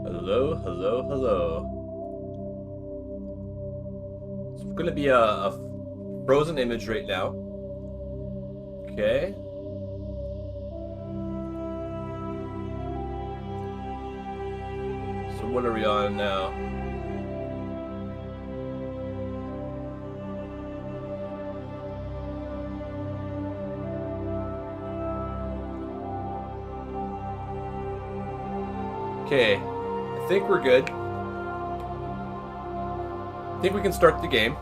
Hello, hello, hello. It's going to be a frozen image right now. Okay. So what are we on now? Okay. I think we're good. I think we can start the game.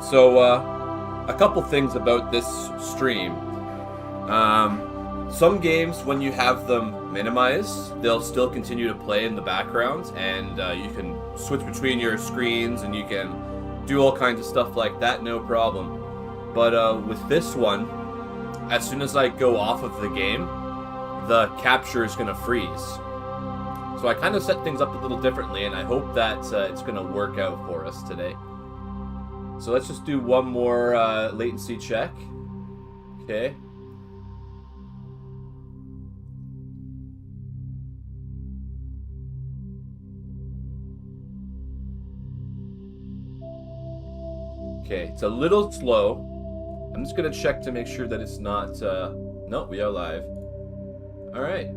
So, a couple things about this stream. Some games, when you have them minimized, they'll still continue to play in the background, and you can switch between your screens, and you can do all kinds of stuff like that, no problem. But with this one, as soon as I go off of the game, the capture is going to freeze. So I kind of set things up a little differently, and I hope that it's going to work out for us today. So let's just do one more latency check. Okay. Okay, it's a little slow. I'm just going to check to make sure that it's not... No, we are live. Alright.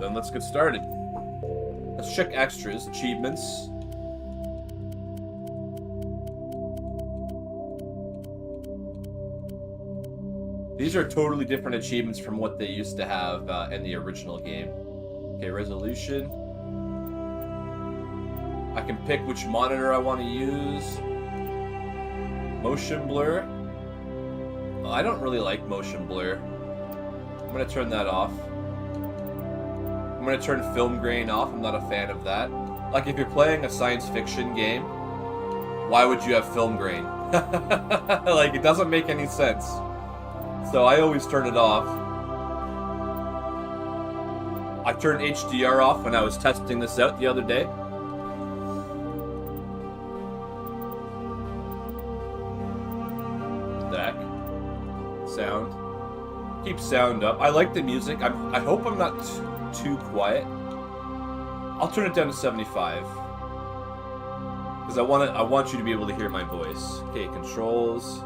Then let's get started. Let's check extras, achievements. These are totally different achievements from what they used to have in the original game. Okay, resolution. I can pick which monitor I want to use. Motion blur. Well, I don't really like motion blur. I'm going to turn that off. I'm going to turn film grain off. I'm not a fan of that. Like, if you're playing a science fiction game, why would you have film grain? Like, it doesn't make any sense. So I always turn it off. I turned HDR off when I was testing this out the other day. Deck. Sound. Keep sound up. I like the music. I hope I'm not too quiet. I'll turn it down to 75 because I want you to be able to hear my voice. Okay, controls,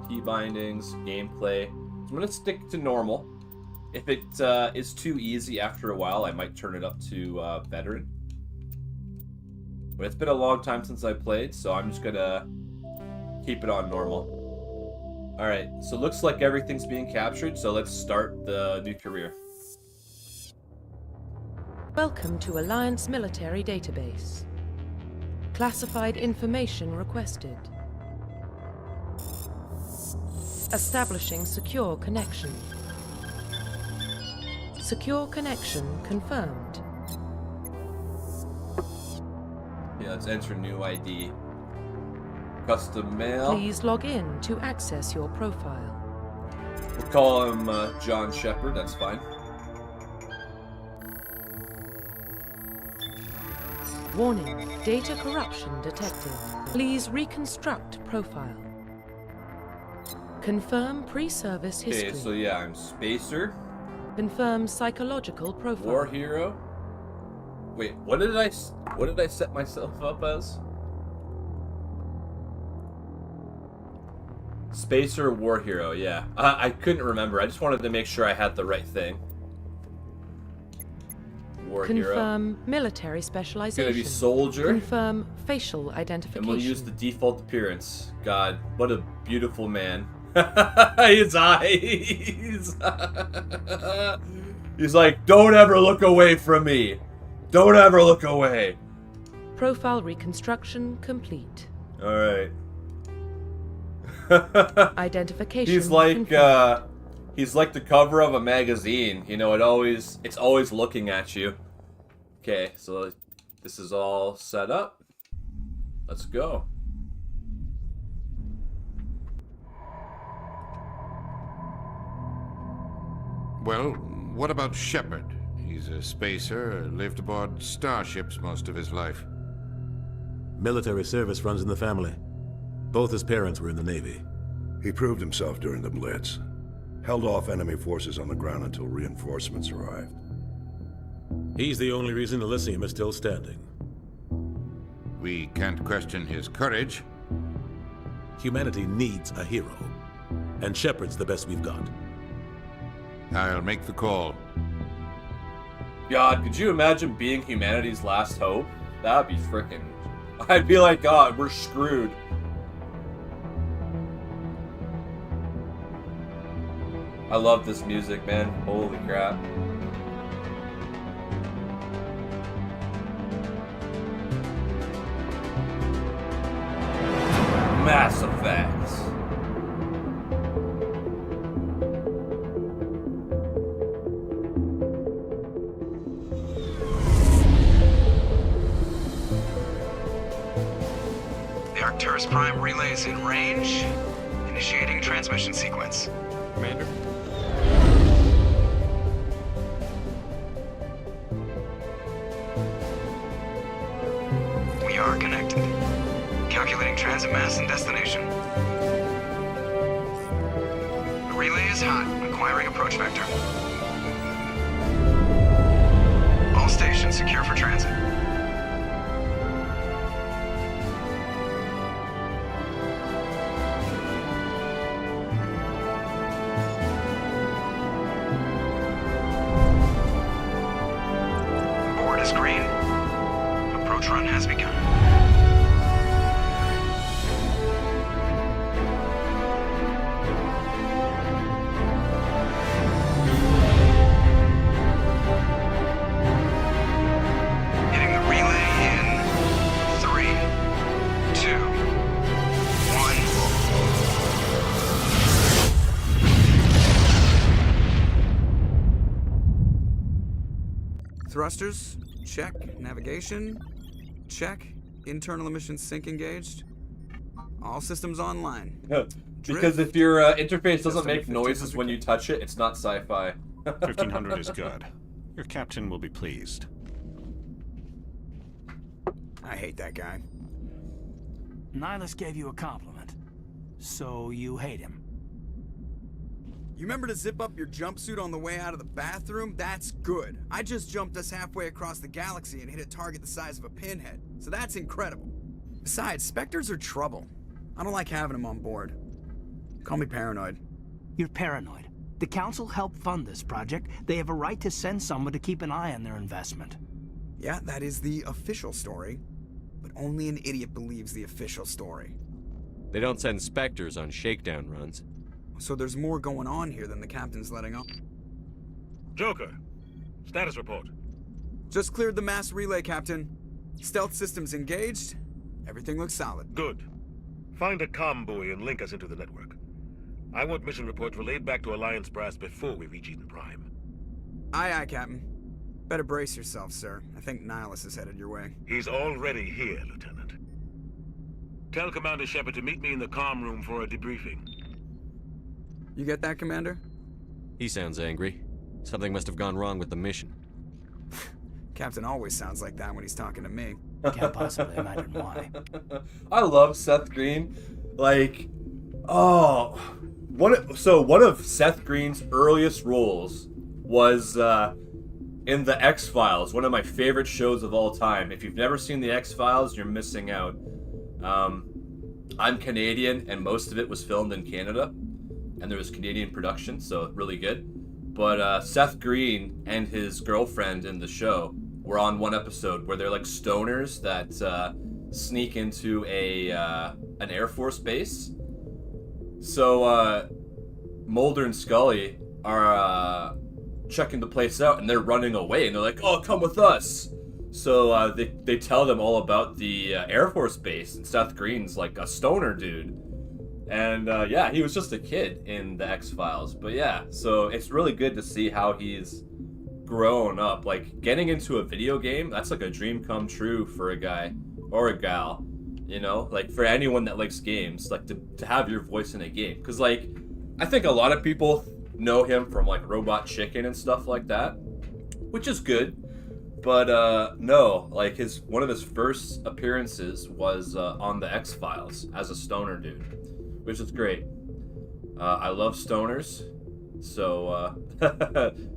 key bindings, gameplay. I'm gonna stick to normal. If it is too easy after a while, I might turn it up to veteran. But it's been a long time since I played, so I'm just gonna keep it on normal. Alright, so looks like everything's being captured, so let's start the new career. Welcome to Alliance Military Database. Classified information requested. Establishing secure connection. Secure connection confirmed. Yeah, let's enter new ID. Custom mail. Please log in to access your profile. We'll call him John Shepard, that's fine. Warning, data corruption detected. Please reconstruct profile. Confirm pre-service history. Okay, so yeah, I'm Spacer. Confirm psychological profile. War hero. Wait, what did I set myself up as? Spacer War Hero, yeah. I couldn't remember. I just wanted to make sure I had the right thing. War Hero. Confirm military specialization. Gonna be soldier. Confirm facial identification. And we'll use the default appearance. God, what a beautiful man. His eyes. He's like, don't ever look away from me. Don't ever look away. Profile reconstruction complete. Alright. Identification. He's like the cover of a magazine. You know, it's always looking at you. Okay, so this is all set up. Let's go. Well, what about Shepard? He's a spacer, lived aboard starships most of his life. Military service runs in the family. Both his parents were in the Navy. He proved himself during the Blitz. held off enemy forces on the ground until reinforcements arrived. He's the only reason Elysium is still standing. We can't question his courage. Humanity needs a hero, and Shepard's the best we've got. I'll make the call. God, could you imagine being humanity's last hope? That'd be frickin'... I'd be like, God, we're screwed. I love this music, man. Holy crap. Mass Effects. The Arcturus Prime relay is in range. Initiating transmission sequence. Commander? We are connected. Calculating transit mass and destination. The relay is hot. Acquiring approach vector. All stations secure for transit. Board is green. Approach run has begun. Hitting the relay in 3, 2, 1. Thrusters, check. Navigation, check. Internal emissions sync engaged. All systems online. Because if your interface doesn't make noises when you touch it, it's not sci-fi. 1500 is good. Your captain will be pleased. I hate that guy. Nihilus gave you a compliment, so you hate him. You remember to zip up your jumpsuit on the way out of the bathroom? That's good. I just jumped us halfway across the galaxy and hit a target the size of a pinhead, so that's incredible. Besides, Spectres are trouble. I don't like having them on board. Call me paranoid. You're paranoid. The Council helped fund this project. They have a right to send someone to keep an eye on their investment. Yeah, that is the official story. But only an idiot believes the official story. They don't send Spectres on shakedown runs. So there's more going on here than the captain's letting on. Joker, status report. Just cleared the mass relay, Captain. Stealth systems engaged. Everything looks solid. Good. Find a comm buoy and link us into the network. I want mission reports relayed back to Alliance Brass before we reach Eden Prime. Aye, aye, Captain. Better brace yourself, sir. I think Nihilus is headed your way. He's already here, Lieutenant. Tell Commander Shepard to meet me in the comm room for a debriefing. You get that, Commander? He sounds angry. Something must have gone wrong with the mission. Captain always sounds like that when he's talking to me. Can't possibly imagine why. I love Seth Green. Like, oh, one of Seth Green's earliest roles was in the X-Files, one of my favorite shows of all time. If you've never seen the X-Files, you're missing out. I'm Canadian, and most of it was filmed in Canada, and there was Canadian production, so really good. But Seth Green and his girlfriend in the show were on one episode where they're like stoners that sneak into an Air Force base. So Mulder and Scully are checking the place out, and they're running away, and they're like, "Oh, come with us." So they tell them all about the Air Force base, and Seth Green's like a stoner dude. And yeah, he was just a kid in the X-Files. But yeah, so it's really good to see how he's grown up. Like, getting into a video game, that's like a dream come true for a guy or a gal. You know, like for anyone that likes games, like to have your voice in a game. Because like, I think a lot of people know him from like Robot Chicken and stuff like that, which is good. But no, like one of his first appearances was on the X-Files as a stoner dude, which is great. I love stoners, So,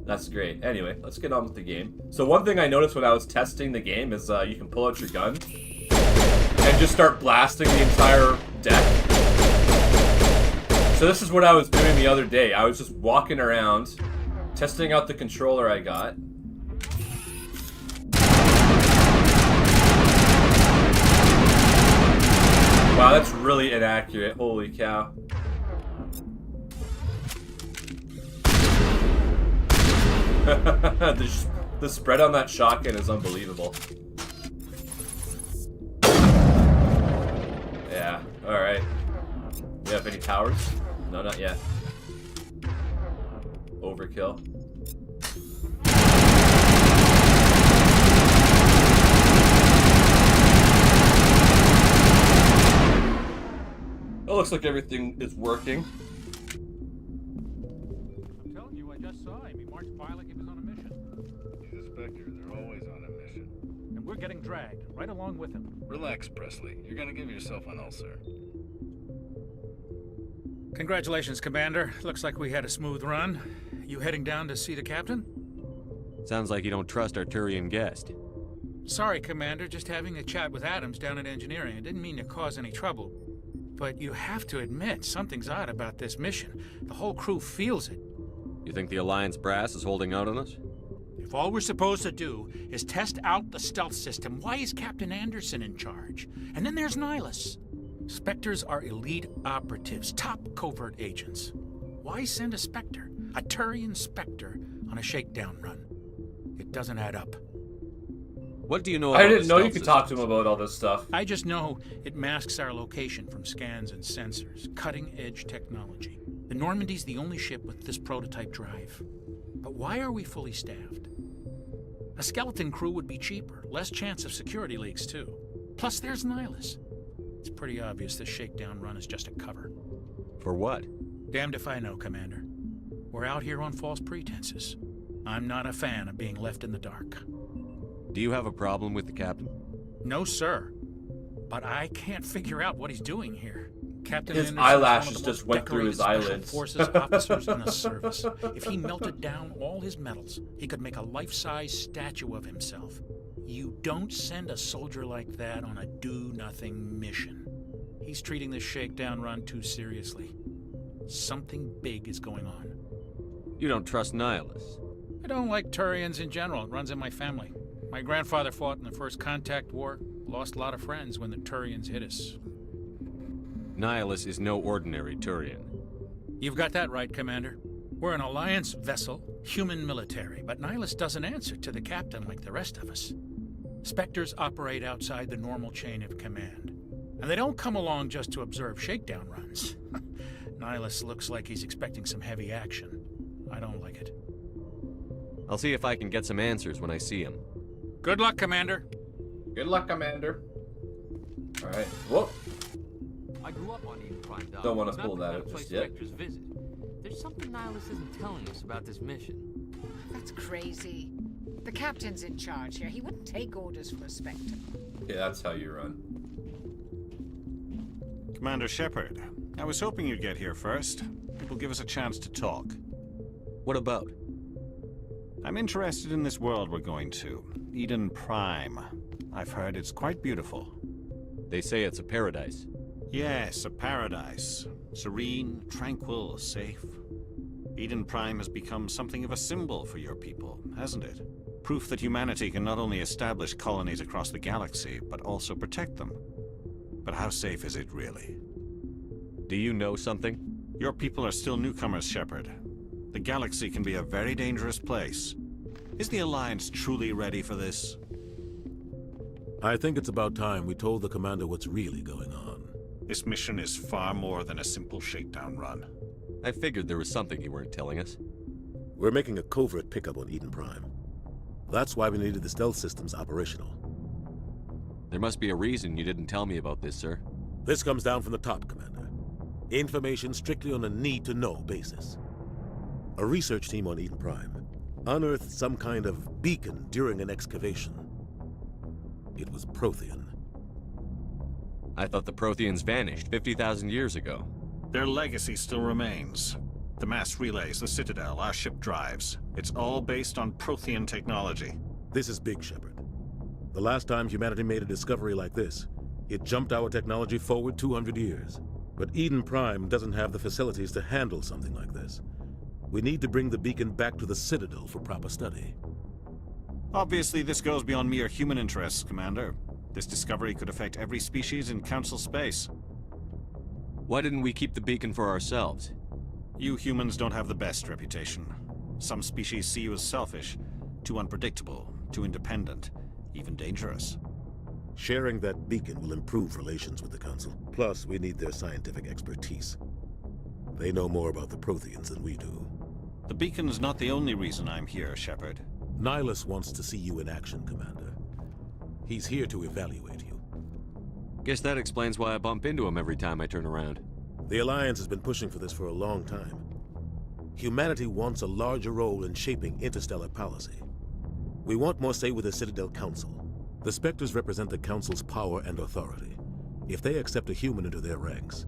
that's great. Anyway, let's get on with the game. So one thing I noticed when I was testing the game is you can pull out your gun and just start blasting the entire deck. So this is what I was doing the other day. I was just walking around, testing out the controller I got. Wow, that's really inaccurate. Holy cow. The spread on that shotgun is unbelievable. Yeah, alright. You have any powers? No, not yet. Overkill. It looks like everything is working. I'm telling you, I just saw him. He marched by like he was on a mission. He's a Spectre. They're always on a mission. And we're getting dragged, right along with him. Relax, Presley. You're gonna give yourself an ulcer. Congratulations, Commander. Looks like we had a smooth run. You heading down to see the captain? Sounds like you don't trust our Turian guest. Sorry, Commander. Just having a chat with Adams down at engineering. I didn't mean to cause any trouble. But you have to admit, something's odd about this mission. The whole crew feels it. You think the Alliance brass is holding out on us? If all we're supposed to do is test out the stealth system, why is Captain Anderson in charge? And then there's Nihilus. Spectres are elite operatives, top covert agents. Why send a Spectre, a Turian Spectre, on a shakedown run? It doesn't add up. What do you know about I didn't know you stealth could talk to systems? him about all this stuff. I just know it masks our location from scans and sensors. Cutting-edge technology. The Normandy's the only ship with this prototype drive. But why are we fully staffed? A skeleton crew would be cheaper, less chance of security leaks too. Plus there's Nihilus. It's pretty obvious this shakedown run is just a cover. For what? Damned if I know, Commander. We're out here on false pretenses. I'm not a fan of being left in the dark. Do you have a problem with the captain? No, sir. But I can't figure out what he's doing here. Captain His Anderson is eyelashes one of the just most went through his decorated Special eyelids. Forces officers in the service. If he melted down all his medals, he could make a life-size statue of himself. You don't send a soldier like that on a do-nothing mission. He's treating this shakedown run too seriously. Something big is going on. You don't trust Nihilus? I don't like Turians in general. It runs in my family. My grandfather fought in the First Contact War. Lost a lot of friends when the Turians hit us. Nihilus is no ordinary Turian. You've got that right, Commander. We're an Alliance vessel, human military, but Nihilus doesn't answer to the captain like the rest of us. Spectres operate outside the normal chain of command. And they don't come along just to observe shakedown runs. Nihilus looks like he's expecting some heavy action. I don't like it. I'll see if I can get some answers when I see him. Good luck, Commander. Good luck, Commander. Alright. Whoa. I grew up on Eden Prime, Doc. Don't want It's to not pull the that kind out of place just yet. Spectres visit. There's something Nihilus isn't telling us about this mission. That's crazy. The captain's in charge here. He wouldn't take orders for a Spectre. Yeah, that's how you run. Commander Shepard, I was hoping you'd get here first. It will give us a chance to talk. What about? I'm interested in this world we're going to. Eden Prime. I've heard it's quite beautiful. They say it's a paradise. Yes, a paradise. Serene, tranquil, safe. Eden Prime has become something of a symbol for your people, hasn't it? Proof that humanity can not only establish colonies across the galaxy, but also protect them. But how safe is it really? Do you know something? Your people are still newcomers, Shepard. The galaxy can be a very dangerous place. Is the Alliance truly ready for this? I think it's about time we told the commander what's really going on. This mission is far more than a simple shakedown run. I figured there was something you weren't telling us. We're making a covert pickup on Eden Prime. That's why we needed the stealth systems operational. There must be a reason you didn't tell me about this, sir. This comes down from the top, Commander. Information strictly on a need-to-know basis. A research team on Eden Prime unearthed some kind of beacon during an excavation. It was Prothean. I thought the Protheans vanished 50,000 years ago. Their legacy still remains. The mass relays, the Citadel, our ship drives. It's all based on Prothean technology. This is big, Shepard. The last time humanity made a discovery like this, it jumped our technology forward 200 years. But Eden Prime doesn't have the facilities to handle something like this. We need to bring the beacon back to the Citadel for proper study. Obviously, this goes beyond mere human interests, Commander. This discovery could affect every species in Council space. Why didn't we keep the beacon for ourselves? You humans don't have the best reputation. Some species see you as selfish, too unpredictable, too independent, even dangerous. Sharing that beacon will improve relations with the Council. Plus, we need their scientific expertise. They know more about the Protheans than we do. The beacon's not the only reason I'm here, Shepard. Nihilus wants to see you in action, Commander. He's here to evaluate you. Guess that explains why I bump into him every time I turn around. The Alliance has been pushing for this for a long time. Humanity wants a larger role in shaping interstellar policy. We want more say with the Citadel Council. The Spectres represent the Council's power and authority. If they accept a human into their ranks,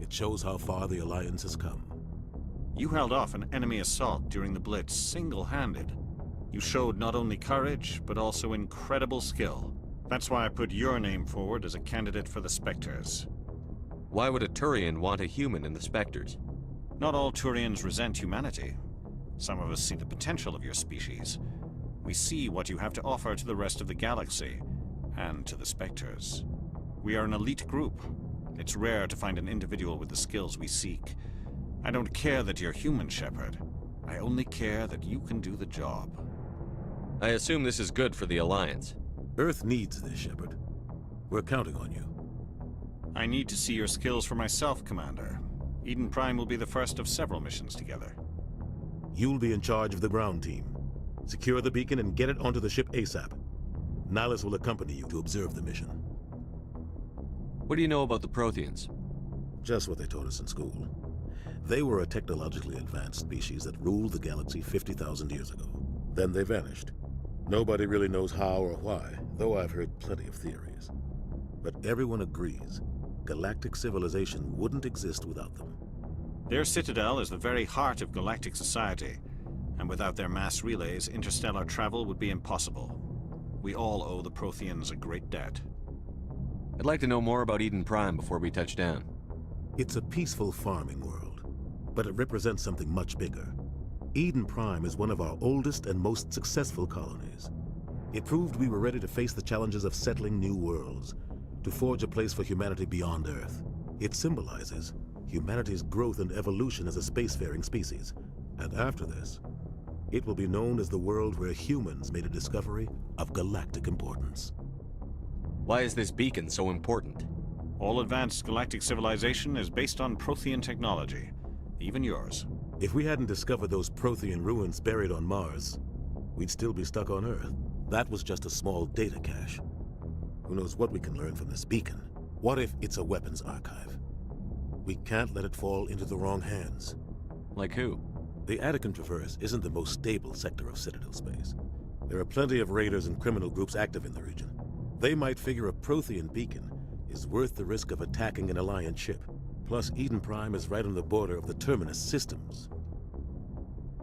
it shows how far the Alliance has come. You held off an enemy assault during the Blitz single-handed. You showed not only courage, but also incredible skill. That's why I put your name forward as a candidate for the Spectres. Why would a Turian want a human in the Spectres? Not all Turians resent humanity. Some of us see the potential of your species. We see what you have to offer to the rest of the galaxy, and to the Spectres. We are an elite group. It's rare to find an individual with the skills we seek. I don't care that you're human, Shepard. I only care that you can do the job. I assume this is good for the Alliance. Earth needs this, Shepard. We're counting on you. I need to see your skills for myself, Commander. Eden Prime will be the first of several missions together. You'll be in charge of the ground team. Secure the beacon and get it onto the ship ASAP. Nihilus will accompany you to observe the mission. What do you know about the Protheans? Just what they taught us in school. They were a technologically advanced species that ruled the galaxy 50,000 years ago. Then they vanished. Nobody really knows how or why, though I've heard plenty of theories. But everyone agrees, galactic civilization wouldn't exist without them. Their citadel is the very heart of galactic society, and without their mass relays, interstellar travel would be impossible. We all owe the Protheans a great debt. I'd like to know more about Eden Prime before we touch down. It's a peaceful farming world, but it represents something much bigger. Eden Prime is one of our oldest and most successful colonies. It proved we were ready to face the challenges of settling new worlds, to forge a place for humanity beyond Earth. It symbolizes humanity's growth and evolution as a spacefaring species. And after this, it will be known as the world where humans made a discovery of galactic importance. Why is this beacon so important? All advanced galactic civilization is based on Prothean technology, even yours. If we hadn't discovered those Prothean ruins buried on Mars, we'd still be stuck on Earth. That was just a small data cache. Who knows what we can learn from this beacon? What if it's a weapons archive? We can't let it fall into the wrong hands. Like who? The Attican Traverse isn't the most stable sector of Citadel space. There are plenty of raiders and criminal groups active in the region. They might figure a Prothean beacon is worth the risk of attacking an Alliance ship. Plus, Eden Prime is right on the border of the Terminus systems.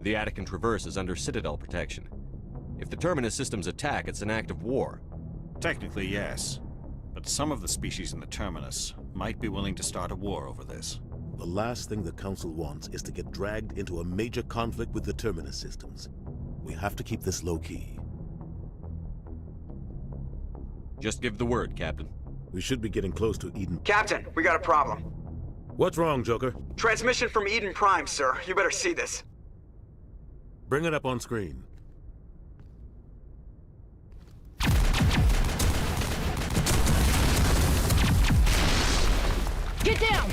The Attican Traverse is under Citadel protection. If the Terminus systems attack, it's an act of war. Technically, yes. But some of the species in the Terminus might be willing to start a war over this. The last thing the Council wants is to get dragged into a major conflict with the Terminus systems. We have to keep this low-key. Just give the word, Captain. We should be getting close to Eden. Captain, we got a problem. What's wrong, Joker? Transmission from Eden Prime, sir. You better see this. Bring it up on screen. Get down!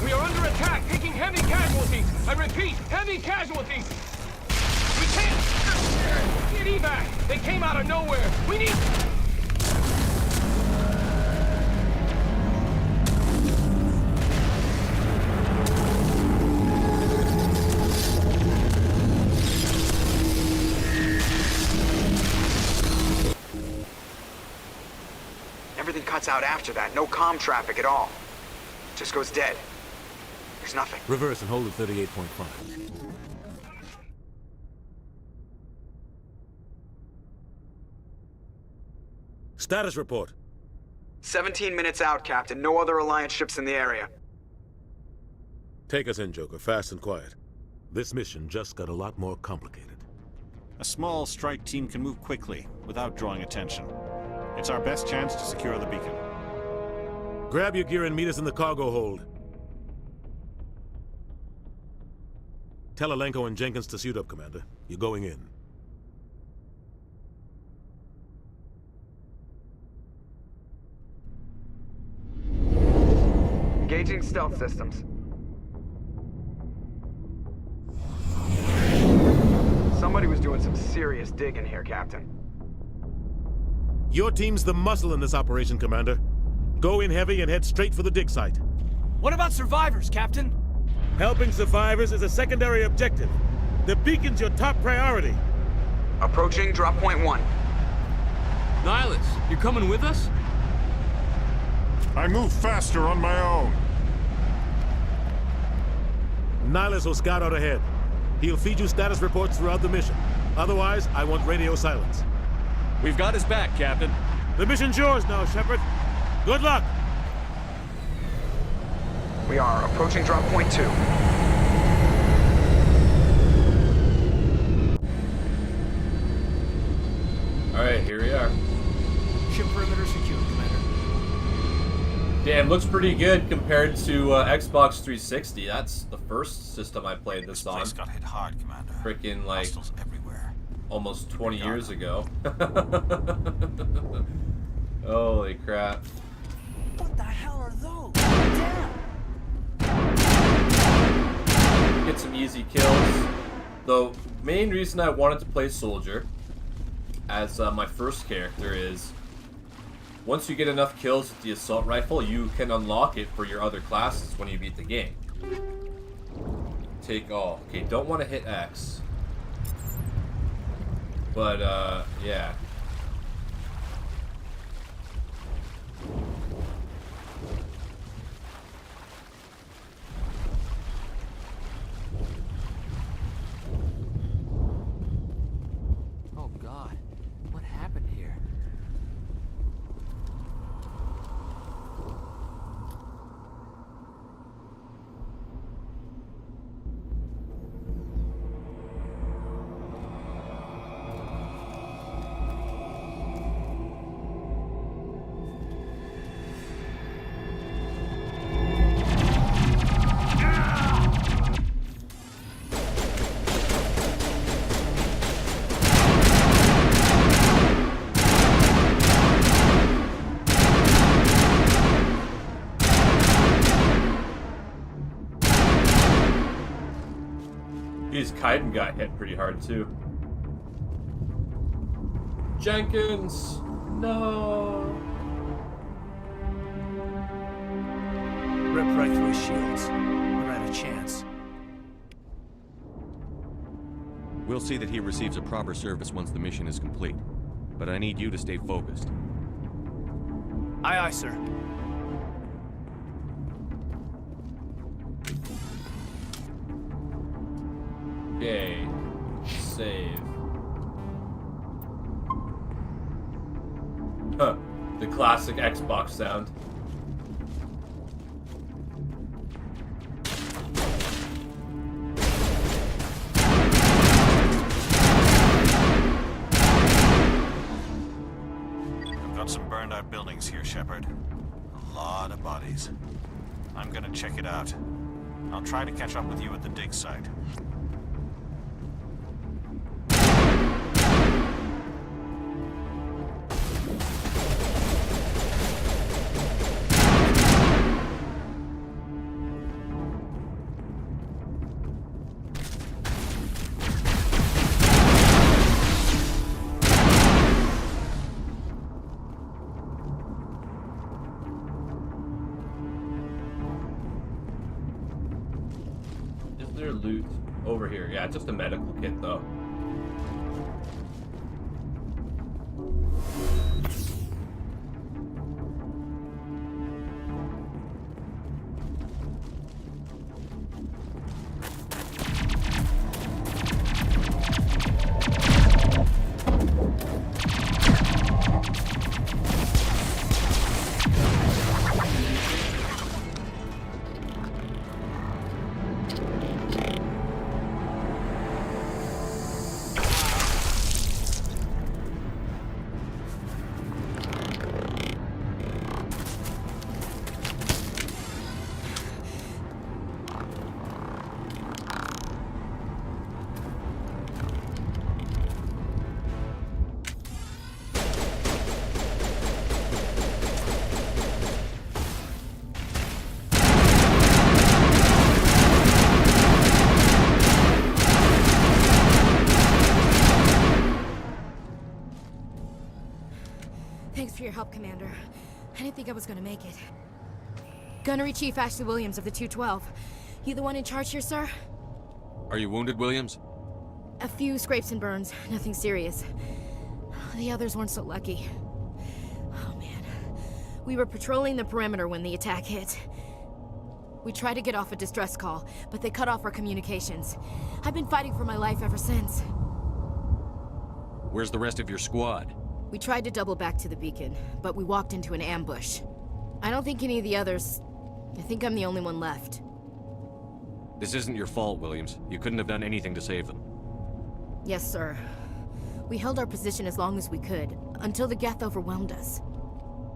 We are under attack, taking heavy casualties. I repeat, heavy casualties. We can't get evac. They came out of nowhere. We need... cuts out after that. No comm traffic at all. Just goes dead. There's nothing. Reverse and hold at 38.5. Status report. 17 minutes out, Captain. No other Alliance ships in the area. Take us in, Joker, fast and quiet. This mission just got a lot more complicated. A small strike team can move quickly, without drawing attention. It's our best chance to secure the beacon. Grab your gear and meet us in the cargo hold. Tell Alenko and Jenkins to suit up, Commander. You're going in. Engaging stealth systems. Somebody was doing some serious digging here, Captain. Your team's the muscle in this operation, Commander. Go in heavy and head straight for the dig site. What about survivors, Captain? Helping survivors is a secondary objective. The beacon's your top priority. Approaching drop point 1. Nihilus, you're coming with us? I move faster on my own. Nihilus will scout out ahead. He'll feed you status reports throughout the mission. Otherwise, I want radio silence. We've got his back, Captain. The mission's yours now, Shepard. Good luck! We are approaching drop point 2. Alright, here we are. Ship perimeter secure, Commander. Damn, looks pretty good compared to Xbox 360. That's the first system I played this on. This place got hit hard, Commander. Freaking like Hostiles everywhere. Almost 20 years ago. Holy crap. What the hell are those? Get some easy kills. The main reason I wanted to play Soldier as my first character is once you get enough kills with the assault rifle, you can unlock it for your other classes when you beat the game. Take all. Okay, don't want to hit X. But, yeah. Oh God, what happened here? Geez, Kaiden got hit pretty hard too. Jenkins! No! Ripped right through his shields. Never had a chance. We'll see that he receives a proper service once the mission is complete. But I need you to stay focused. Aye, aye, sir. Okay. Save. Huh. The classic Xbox sound. I've got some burned out buildings here, Shepard. A lot of bodies. I'm gonna check it out. I'll try to catch up with you at the dig site. Loot over here. Yeah, just a medical kit though. Thanks for your help, Commander. I didn't think I was gonna make it. Gunnery Chief Ashley Williams of the 212. You the one in charge here, sir? Are you wounded, Williams? A few scrapes and burns, nothing serious. The others weren't so lucky. Oh man. We were patrolling the perimeter when the attack hit. We tried to get off a distress call, but they cut off our communications. I've been fighting for my life ever since. Where's the rest of your squad? We tried to double back to the beacon, but we walked into an ambush. I don't think any of the others... I think I'm the only one left. This isn't your fault, Williams. You couldn't have done anything to save them. Yes, sir. We held our position as long as we could, until the Geth overwhelmed us.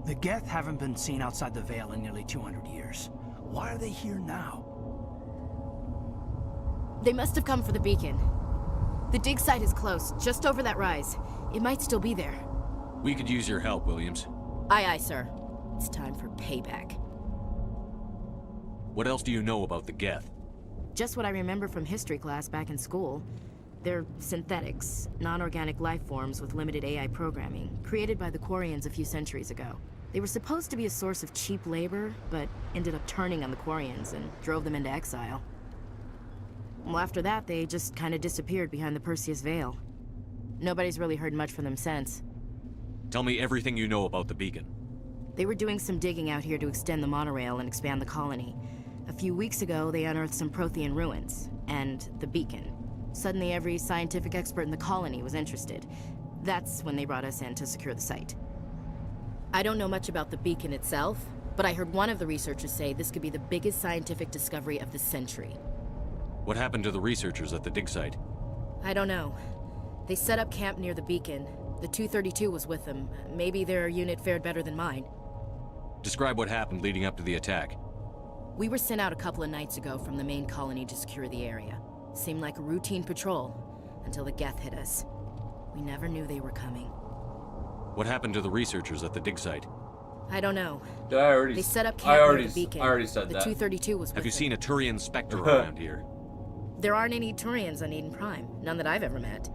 The Geth haven't been seen outside the Veil in nearly 200 years. Why are they here now? They must have come for the beacon. The dig site is close, just over that rise. It might still be there. We could use your help, Williams. Aye, aye, sir. It's time for payback. What else do you know about the Geth? Just what I remember from history class back in school. They're synthetics, non-organic life forms with limited AI programming, created by the Quarians a few centuries ago. They were supposed to be a source of cheap labor, but ended up turning on the Quarians and drove them into exile. Well, after that, they just kind of disappeared behind the Perseus Veil. Nobody's really heard much from them since. Tell me everything you know about the beacon. They were doing some digging out here to extend the monorail and expand the colony. A few weeks ago, they unearthed some Prothean ruins, and the beacon. Suddenly, every scientific expert in the colony was interested. That's when they brought us in to secure the site. I don't know much about the beacon itself, but I heard one of the researchers say this could be the biggest scientific discovery of the century. What happened to the researchers at the dig site? I don't know. They set up camp near the beacon. The 232 was with them. Maybe their unit fared better than mine. Describe what happened leading up to the attack. We were sent out a couple of nights ago from the main colony to secure the area. Seemed like a routine patrol, until the Geth hit us. We never knew they were coming. What happened to the researchers at the dig site? I don't know. They set up camp near the beacon. I already said the that. The 232 was with Have you them. seen a Turian Spectre around here? There aren't any Turians on Eden Prime. None that I've ever met.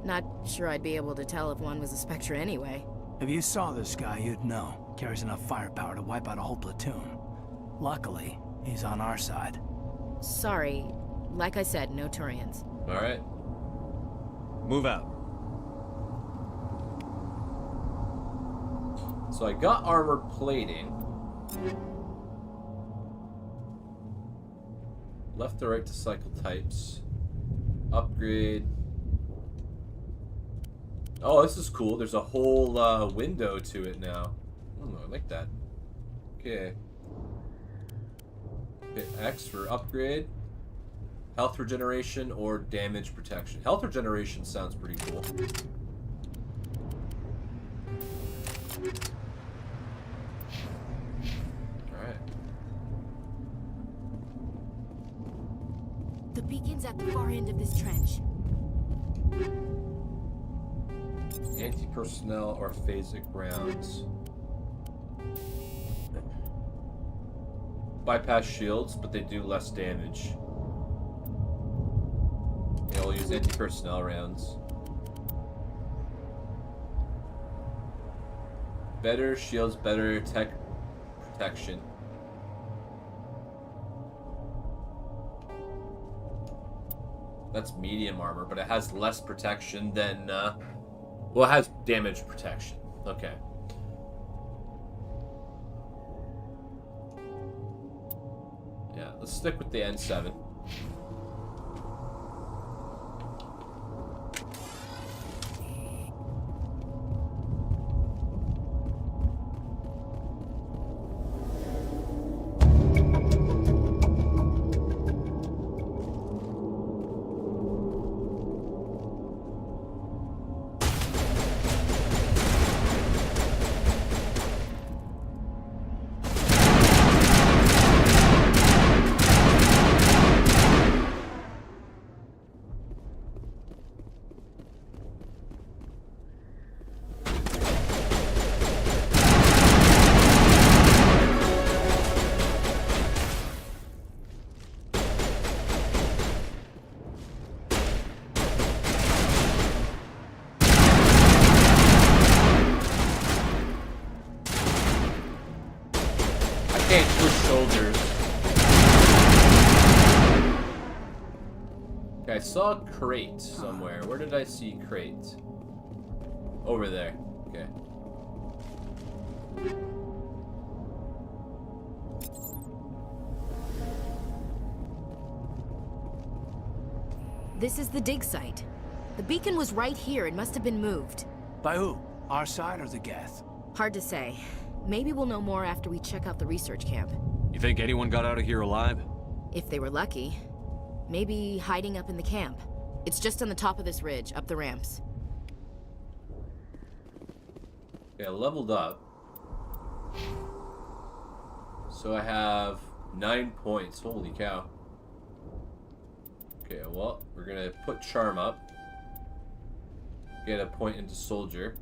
Not sure I'd be able to tell if one was a Spectre anyway. If you saw this guy, you'd know. Carries enough firepower to wipe out a whole platoon. Luckily, he's on our side. Sorry. Like I said, no Turians. Alright. Move out. So I got armor plating. Left to right to cycle types. Upgrade. Oh, this is cool. There's a whole window to it now. I like that. Okay. Hit X for upgrade. Health regeneration or damage protection. Health regeneration sounds pretty cool. Alright. The beacon's at the far end of this trench. Anti-personnel or phasic rounds. Bypass shields, but they do less damage. Yeah, we'll use anti-personnel rounds. Better shields, better tech protection. That's medium armor, but it has less protection than, well, it has damage protection. Okay. Yeah, let's stick with the N7. saw a crate somewhere. Where did I see crate? Over there. Okay. This is the dig site. The beacon was right here. It must have been moved. By who? Our side or the Geth? Hard to say. Maybe we'll know more after we check out the research camp. You think anyone got out of here alive? If they were lucky. Maybe hiding up in the camp. It's just on the top of this ridge, up the ramps. Okay, I leveled up. So I have 9 points. Holy cow. Okay, well, we're gonna put Charm up. Get a point into Soldier.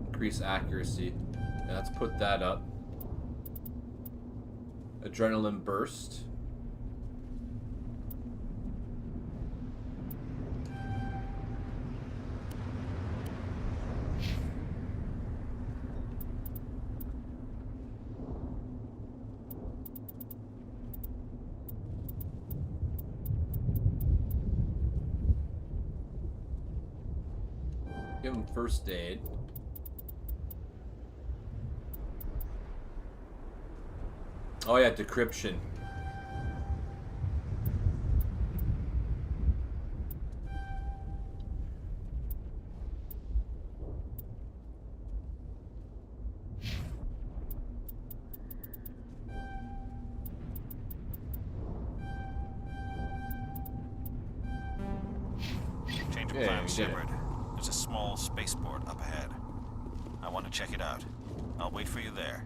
Increase accuracy. And let's put that up. Adrenaline Burst. Give him first aid. Oh yeah, decryption. Change of plans, Shepard. There's a small spaceport up ahead. I want to check it out. I'll wait for you there.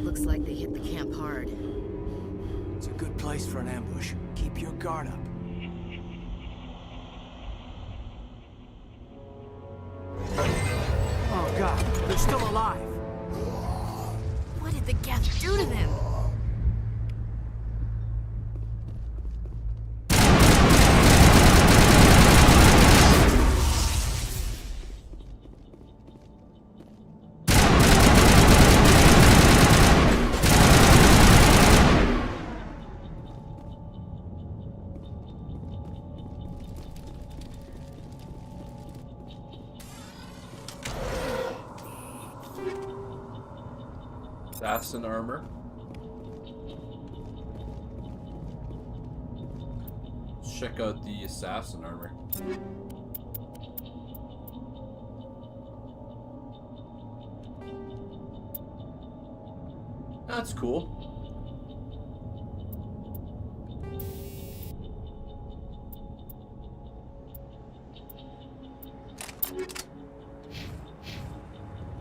Looks like they hit the camp hard. It's a good place for an ambush. Keep your guard up. Oh god, they're still alive. What did the Geth do to them? Assassin armor. Let's check out the assassin armor. That's cool.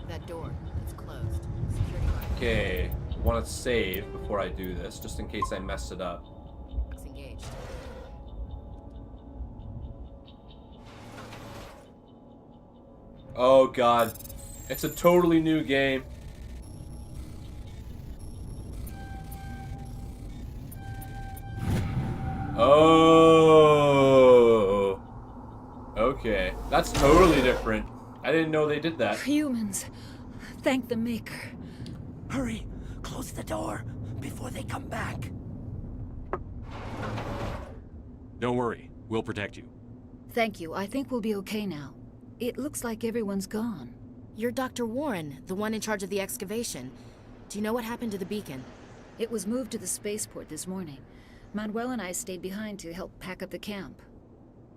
That door, it's closed. Security guard. Okay, want to save before I do this, just in case I mess it up. It's engaged. Oh god, it's a totally new game. Oh, okay, that's totally different. I didn't know they did that. Humans, thank the Maker. Hurry, close the door before they come back. Don't worry, we'll protect you. Thank you. I think we'll be okay now. It looks like everyone's gone. You're Dr. Warren, the one in charge of the excavation. Do you know what happened to the beacon? It was moved to the spaceport this morning. Manuel and I stayed behind to help pack up the camp.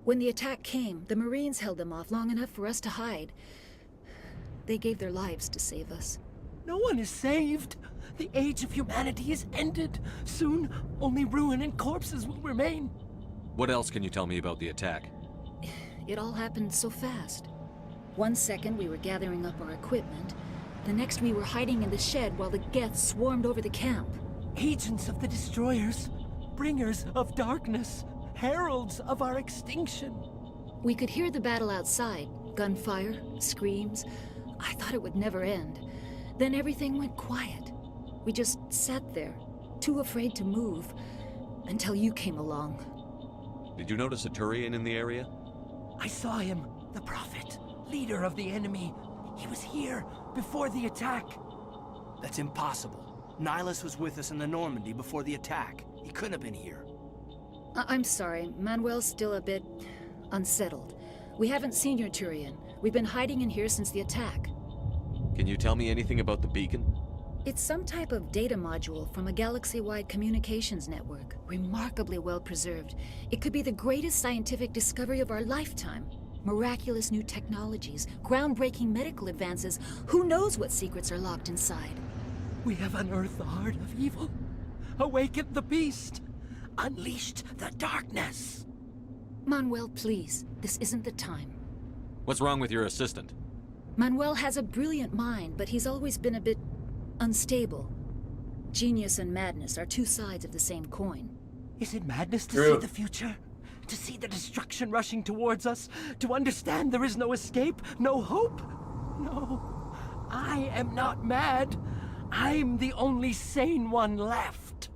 When the attack came, the Marines held them off long enough for us to hide. They gave their lives to save us. No one is saved. The age of humanity is ended. Soon, only ruin and corpses will remain. What else can you tell me about the attack? It all happened so fast. 1 second we were gathering up our equipment. The next we were hiding in the shed while the Geth swarmed over the camp. Agents of the Destroyers, bringers of darkness, heralds of our extinction. We could hear the battle outside. Gunfire, screams. I thought it would never end. Then everything went quiet. We just sat there, too afraid to move, until you came along. Did you notice a Turian in the area? I saw him. The Prophet, leader of the enemy. He was here before the attack. That's impossible. Nihilus was with us in the Normandy before the attack. He couldn't have been here. I'm sorry. Manuel's still a bit unsettled. We haven't seen your Turian. We've been hiding in here since the attack. Can you tell me anything about the beacon? It's some type of data module from a galaxy-wide communications network. Remarkably well preserved. It could be the greatest scientific discovery of our lifetime. Miraculous new technologies, groundbreaking medical advances. Who knows what secrets are locked inside? We have unearthed the heart of evil, awakened the beast, unleashed the darkness. Manuel, please. This isn't the time. What's wrong with your assistant? Manuel has a brilliant mind, but he's always been a bit unstable. Genius and madness are two sides of the same coin. Is it madness to True. see the future? To see the destruction rushing towards us? To understand there is no escape? No hope? No. I am not mad. I'm the only sane one left.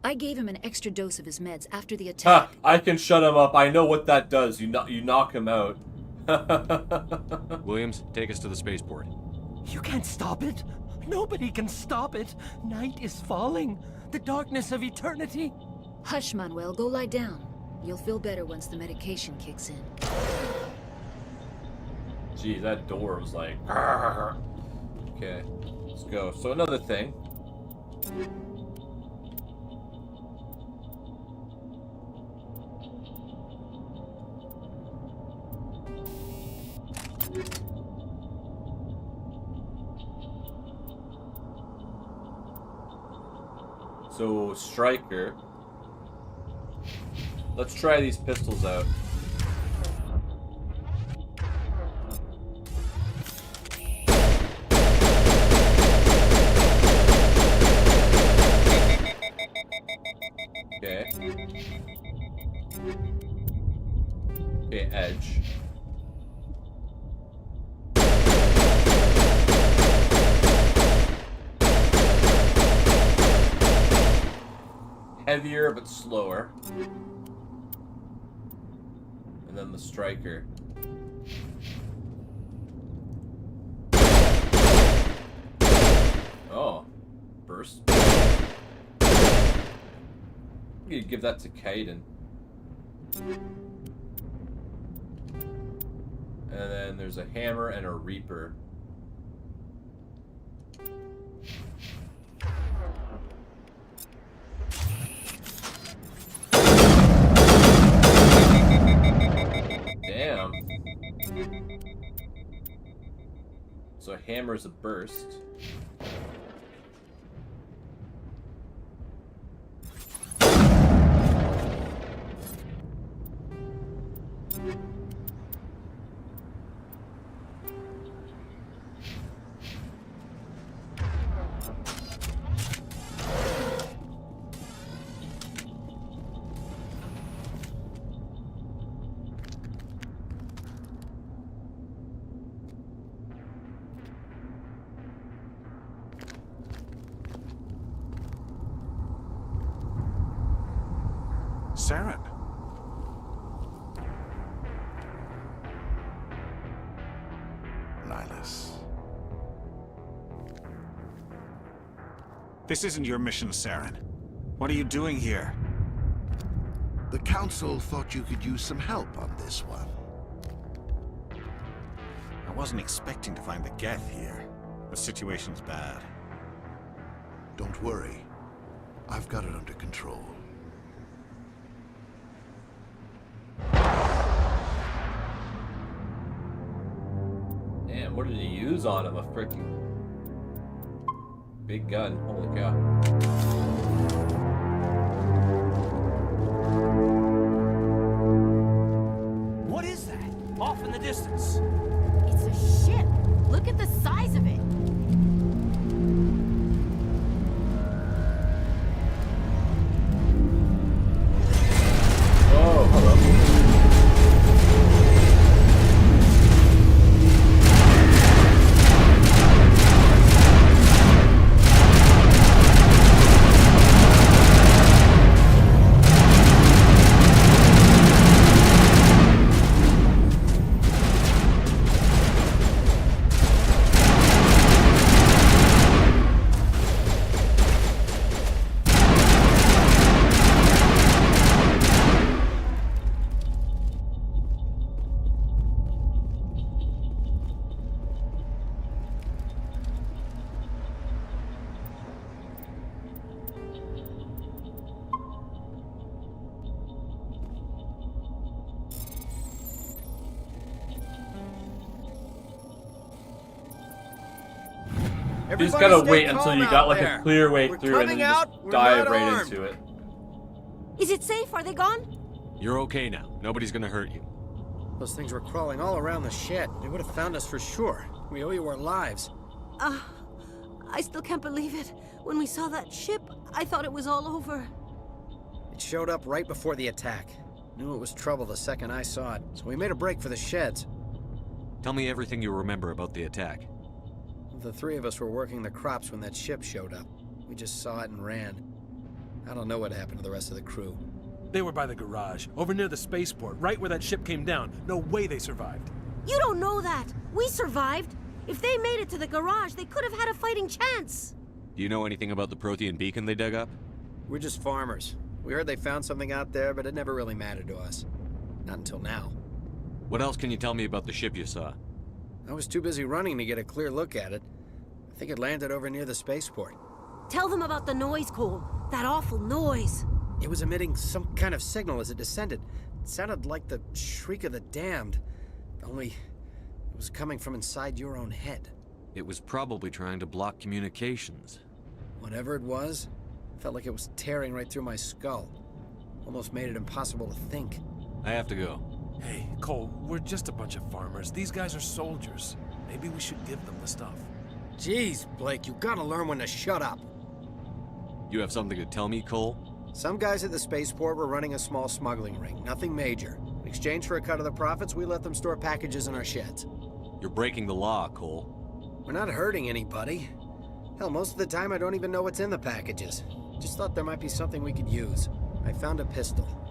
I gave him an extra dose of his meds after the attack. Ha! I can shut him up. I know what that does. You knock him out. Williams, take us to the spaceport. You can't stop it. Nobody can stop it. Night is falling. The darkness of eternity. Hush, Manuel. Go lie down. You'll feel better once the medication kicks in. Geez, that door was like... "Argh." Okay, let's go. So another thing. So, Striker. Let's try these pistols out. Okay. Okay, Edge. Heavier but slower. And then the Striker. Oh. Burst. You give that to Kaiden. And then there's a hammer and a Reaper. Damn. So hammer's a burst. Saren. Nihilus. This isn't your mission, Saren. What are you doing here? The Council thought you could use some help on this one. I wasn't expecting to find the Geth here. The situation's bad. Don't worry. I've got it under control. Damn, what did he use on him? A freaking big gun. Holy cow. What is that? Off in the distance. It's a ship. Look at the size of it. Oh, hello. You just gotta wait until you got like a clear way through and then you just dive right into it. Is it safe? Are they gone? You're okay now. Nobody's gonna hurt you. Those things were crawling all around the shed. They would have found us for sure. We owe you our lives. I still can't believe it. When we saw that ship, I thought it was all over. It showed up right before the attack. Knew it was trouble the second I saw it, so we made a break for the sheds. Tell me everything you remember about the attack. The three of us were working the crops when that ship showed up. We just saw it and ran. I don't know what happened to the rest of the crew. They were by the garage, over near the spaceport, right where that ship came down. No way they survived. You don't know that. We survived. If they made it to the garage, they could have had a fighting chance. Do you know anything about the Prothean beacon they dug up? We're just farmers. We heard they found something out there, but it never really mattered to us. Not until now. What else can you tell me about the ship you saw? I was too busy running to get a clear look at it. I think it landed over near the spaceport. Tell them about the noise, Cole. That awful noise. It was emitting some kind of signal as it descended. It sounded like the shriek of the damned. Only it was coming from inside your own head. It was probably trying to block communications. Whatever it was, felt like it was tearing right through my skull. Almost made it impossible to think. I have to go. Hey, Cole, we're just a bunch of farmers. These guys are soldiers. Maybe we should give them the stuff. Jeez, Blake, you gotta learn when to shut up. You have something to tell me, Cole? Some guys at the spaceport were running a small smuggling ring, nothing major. In exchange for a cut of the profits, we let them store packages in our sheds. You're breaking the law, Cole. We're not hurting anybody. Hell, most of the time I don't even know what's in the packages. Just thought there might be something we could use. I found a pistol.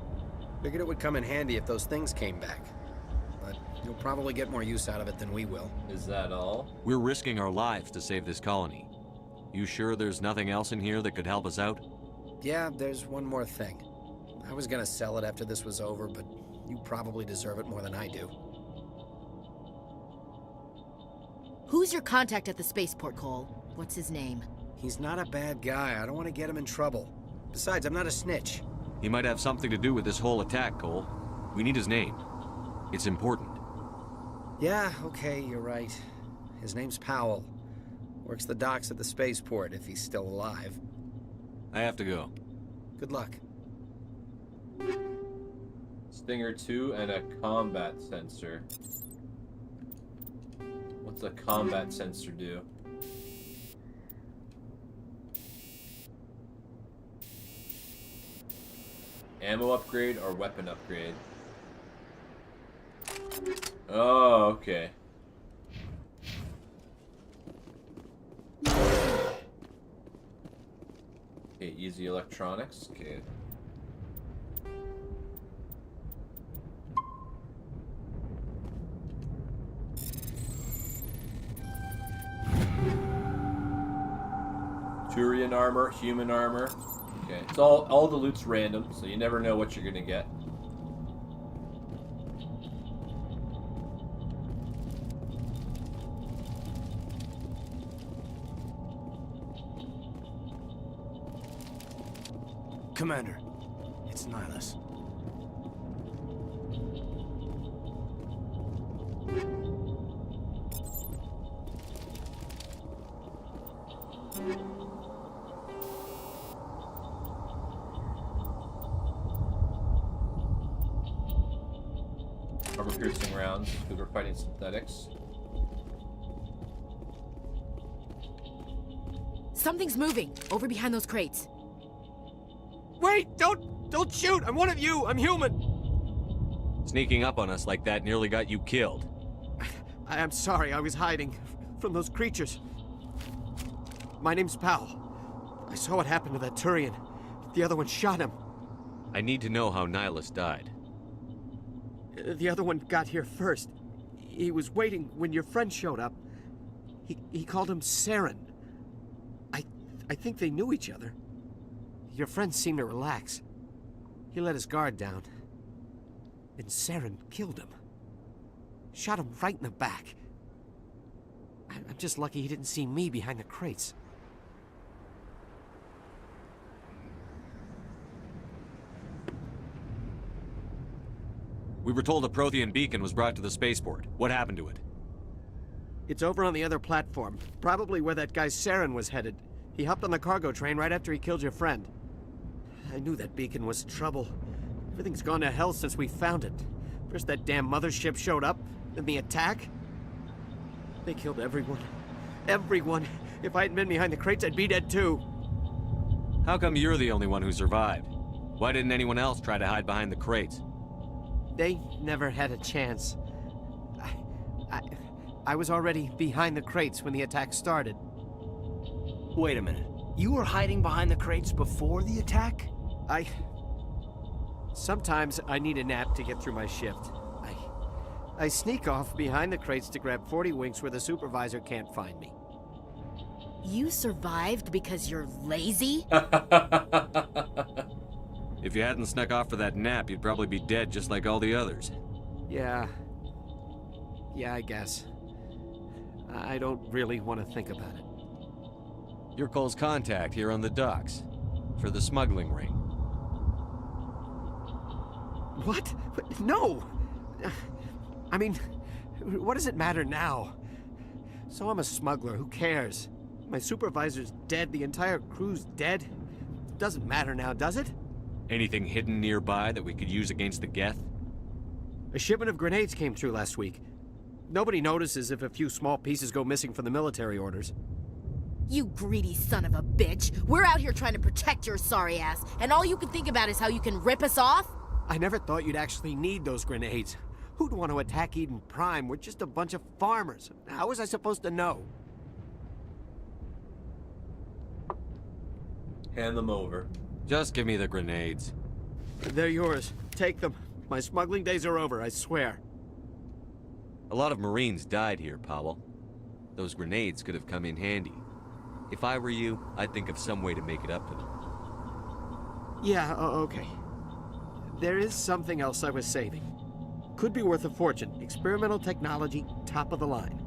Figured it would come in handy if those things came back. But you'll probably get more use out of it than we will. Is that all? We're risking our lives to save this colony. You sure there's nothing else in here that could help us out? Yeah, there's one more thing. I was gonna sell it after this was over, but you probably deserve it more than I do. Who's your contact at the spaceport, Cole? What's his name? He's not a bad guy. I don't want to get him in trouble. Besides, I'm not a snitch. He might have something to do with this whole attack, Cole. We need his name. It's important. Yeah, okay, you're right. His name's Powell. Works the docks at the spaceport, if he's still alive. I have to go. Good luck. Stinger 2 and a combat sensor. What's a combat sensor do? Ammo upgrade or weapon upgrade? Oh, okay. Okay, easy electronics. Okay. Turian armor, human armor. Okay, it's all the loot's random, so you never know what you're gonna get. Commander, it's Nihilus. Armor-piercing rounds, because we're fighting synthetics. Something's moving, over behind those crates. Wait! Don't shoot! I'm one of you! I'm human! Sneaking up on us like that nearly got you killed. I'm sorry, I was hiding from those creatures. My name's Powell. I saw what happened to that Turian. The other one shot him. I need to know how Nihilus died. The other one got here first. He was waiting when your friend showed up. He called him Saren. I think they knew each other. Your friend seemed to relax. He let his guard down. And Saren killed him. Shot him right in the back. I'm just lucky he didn't see me behind the crates. We were told a Prothean beacon was brought to the spaceport. What happened to it? It's over on the other platform, probably where that guy Saren was headed. He hopped on the cargo train right after he killed your friend. I knew that beacon was trouble. Everything's gone to hell since we found it. First that damn mothership showed up, then the attack. They killed everyone. Everyone. If I hadn't been behind the crates, I'd be dead too. How come you're the only one who survived? Why didn't anyone else try to hide behind the crates? They never had a chance. I was already behind the crates when the attack started. Wait a minute. You were hiding behind the crates before the attack? Sometimes I need a nap to get through my shift. I sneak off behind the crates to grab 40 winks where the supervisor can't find me. You survived because you're lazy? If you hadn't snuck off for that nap, you'd probably be dead just like all the others. Yeah, I guess. I don't really want to think about it. You're Cole's contact here on the docks. For the smuggling ring. What? No! I mean, what does it matter now? So I'm a smuggler, who cares? My supervisor's dead, the entire crew's dead. It doesn't matter now, does it? Anything hidden nearby that we could use against the Geth? A shipment of grenades came through last week. Nobody notices if a few small pieces go missing from the military orders. You greedy son of a bitch. We're out here trying to protect your sorry ass, and all you can think about is how you can rip us off? I never thought you'd actually need those grenades. Who'd want to attack Eden Prime? We're just a bunch of farmers. How was I supposed to know? Hand them over. Just give me the grenades. They're yours. Take them. My smuggling days are over, I swear. A lot of Marines died here, Powell. Those grenades could have come in handy. If I were you, I'd think of some way to make it up to them. Yeah, okay. There is something else I was saving. Could be worth a fortune. Experimental technology, top of the line.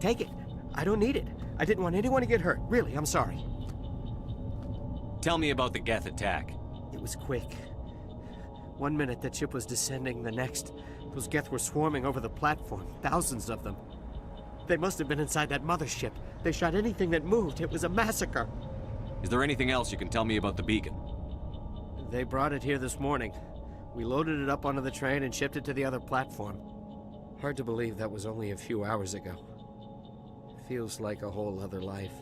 Take it. I don't need it. I didn't want anyone to get hurt. Really, I'm sorry. Tell me about the Geth attack. It was quick. 1 minute that ship was descending, the next, those Geth were swarming over the platform. Thousands of them. They must have been inside that mothership. They shot anything that moved. It was a massacre. Is there anything else you can tell me about the beacon? They brought it here this morning. We loaded it up onto the train and shipped it to the other platform. Hard to believe that was only a few hours ago. Feels like a whole other life.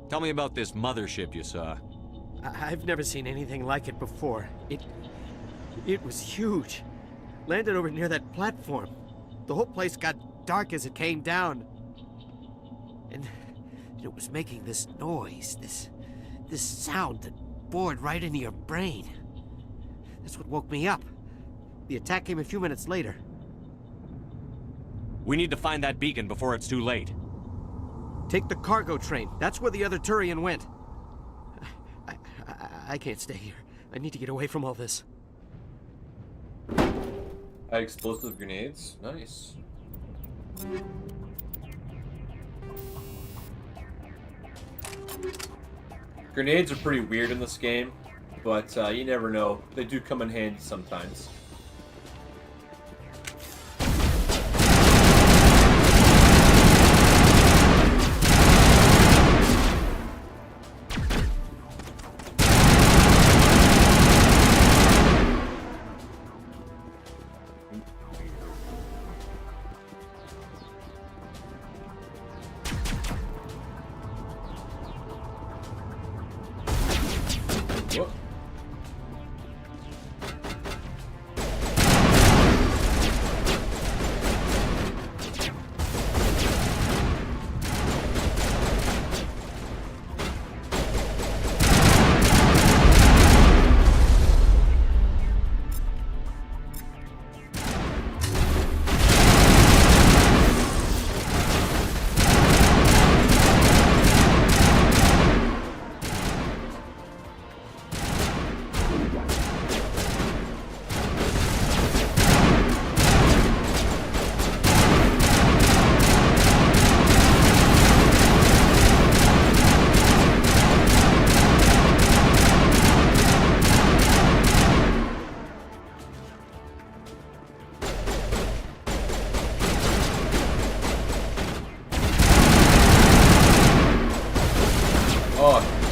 Tell me about this mothership you saw. I've never seen anything like it before. It was huge. Landed over near that platform. The whole place got dark as it came down. And it was making this noise, this sound that bored right into your brain. That's what woke me up. The attack came a few minutes later. We need to find that beacon before it's too late. Take the cargo train. That's where the other Turian went. I can't stay here. I need to get away from all this. Explosive grenades. Nice. Grenades are pretty weird in this game, but you never know. They do come in handy sometimes.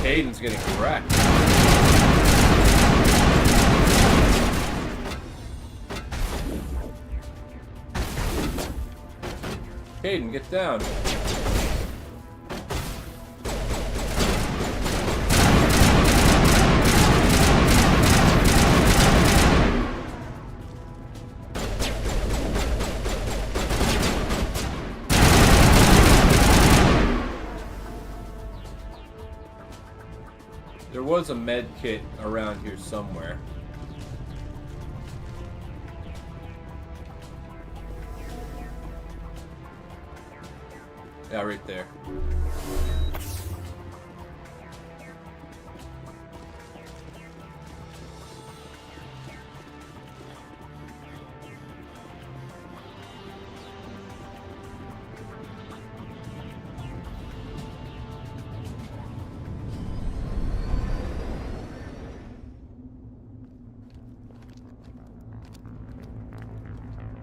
Caden's getting wrecked. Caden, get down. There was a med kit around here somewhere. Yeah, right there.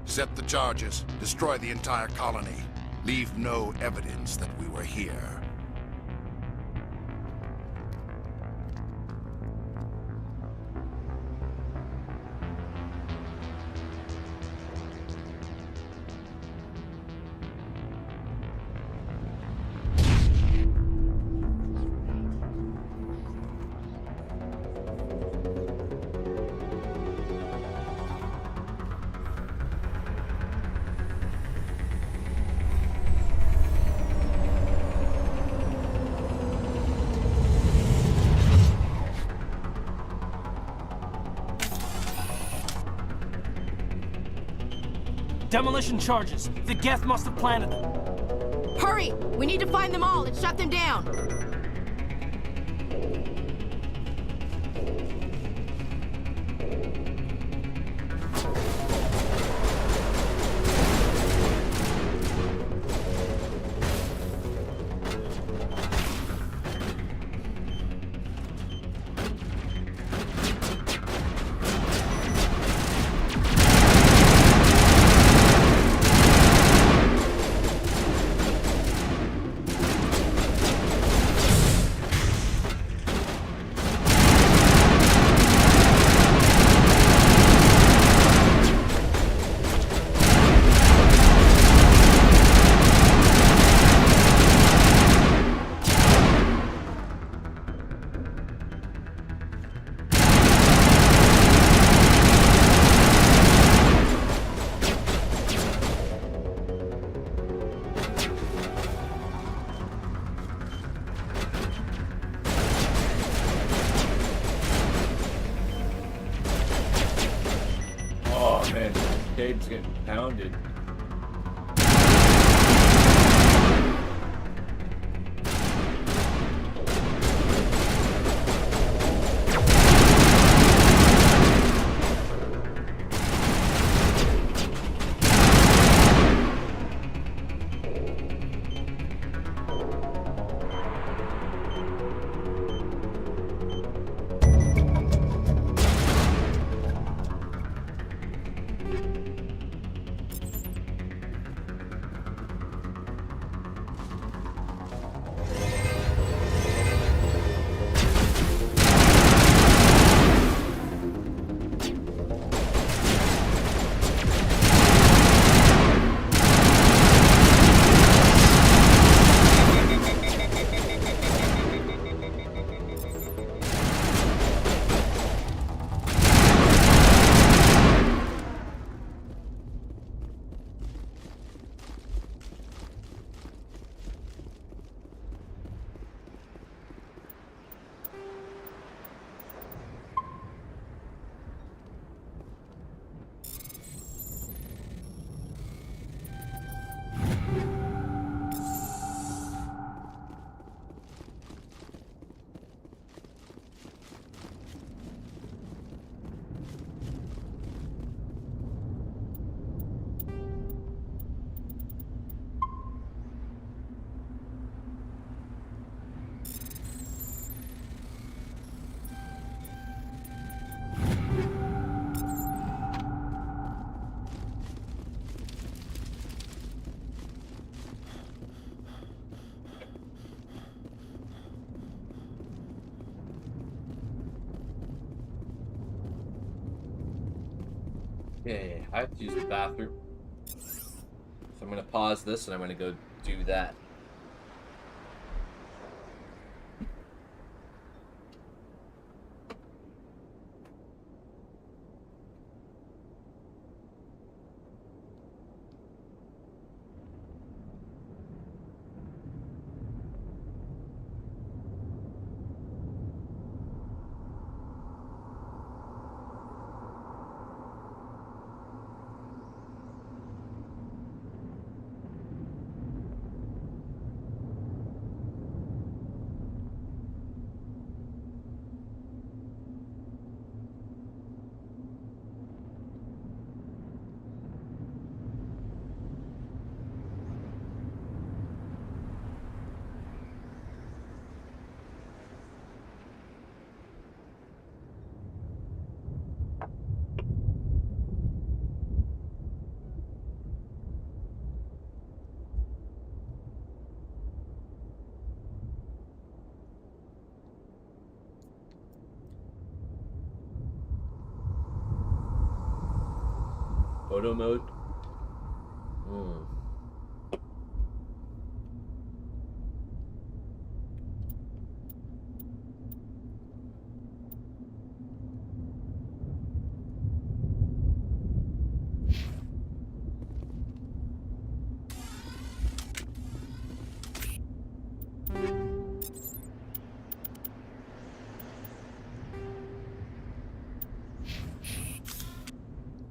Set the charges. Destroy the entire colony. Leave no evidence that we were here. Demolition charges. The Geth must have planted them. Hurry! We need to find them all and shut them down. Cade's getting pounded. Yeah, I have to use the bathroom. So I'm gonna pause this and I'm gonna go do that. Photo mode.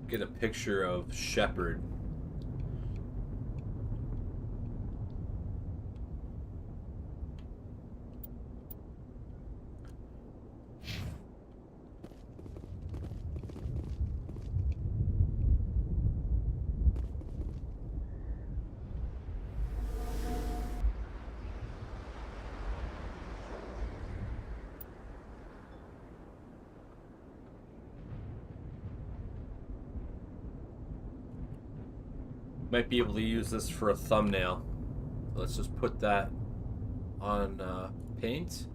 Get a picture of Shepard. Might be able to use this for a thumbnail. Let's just put that on paint.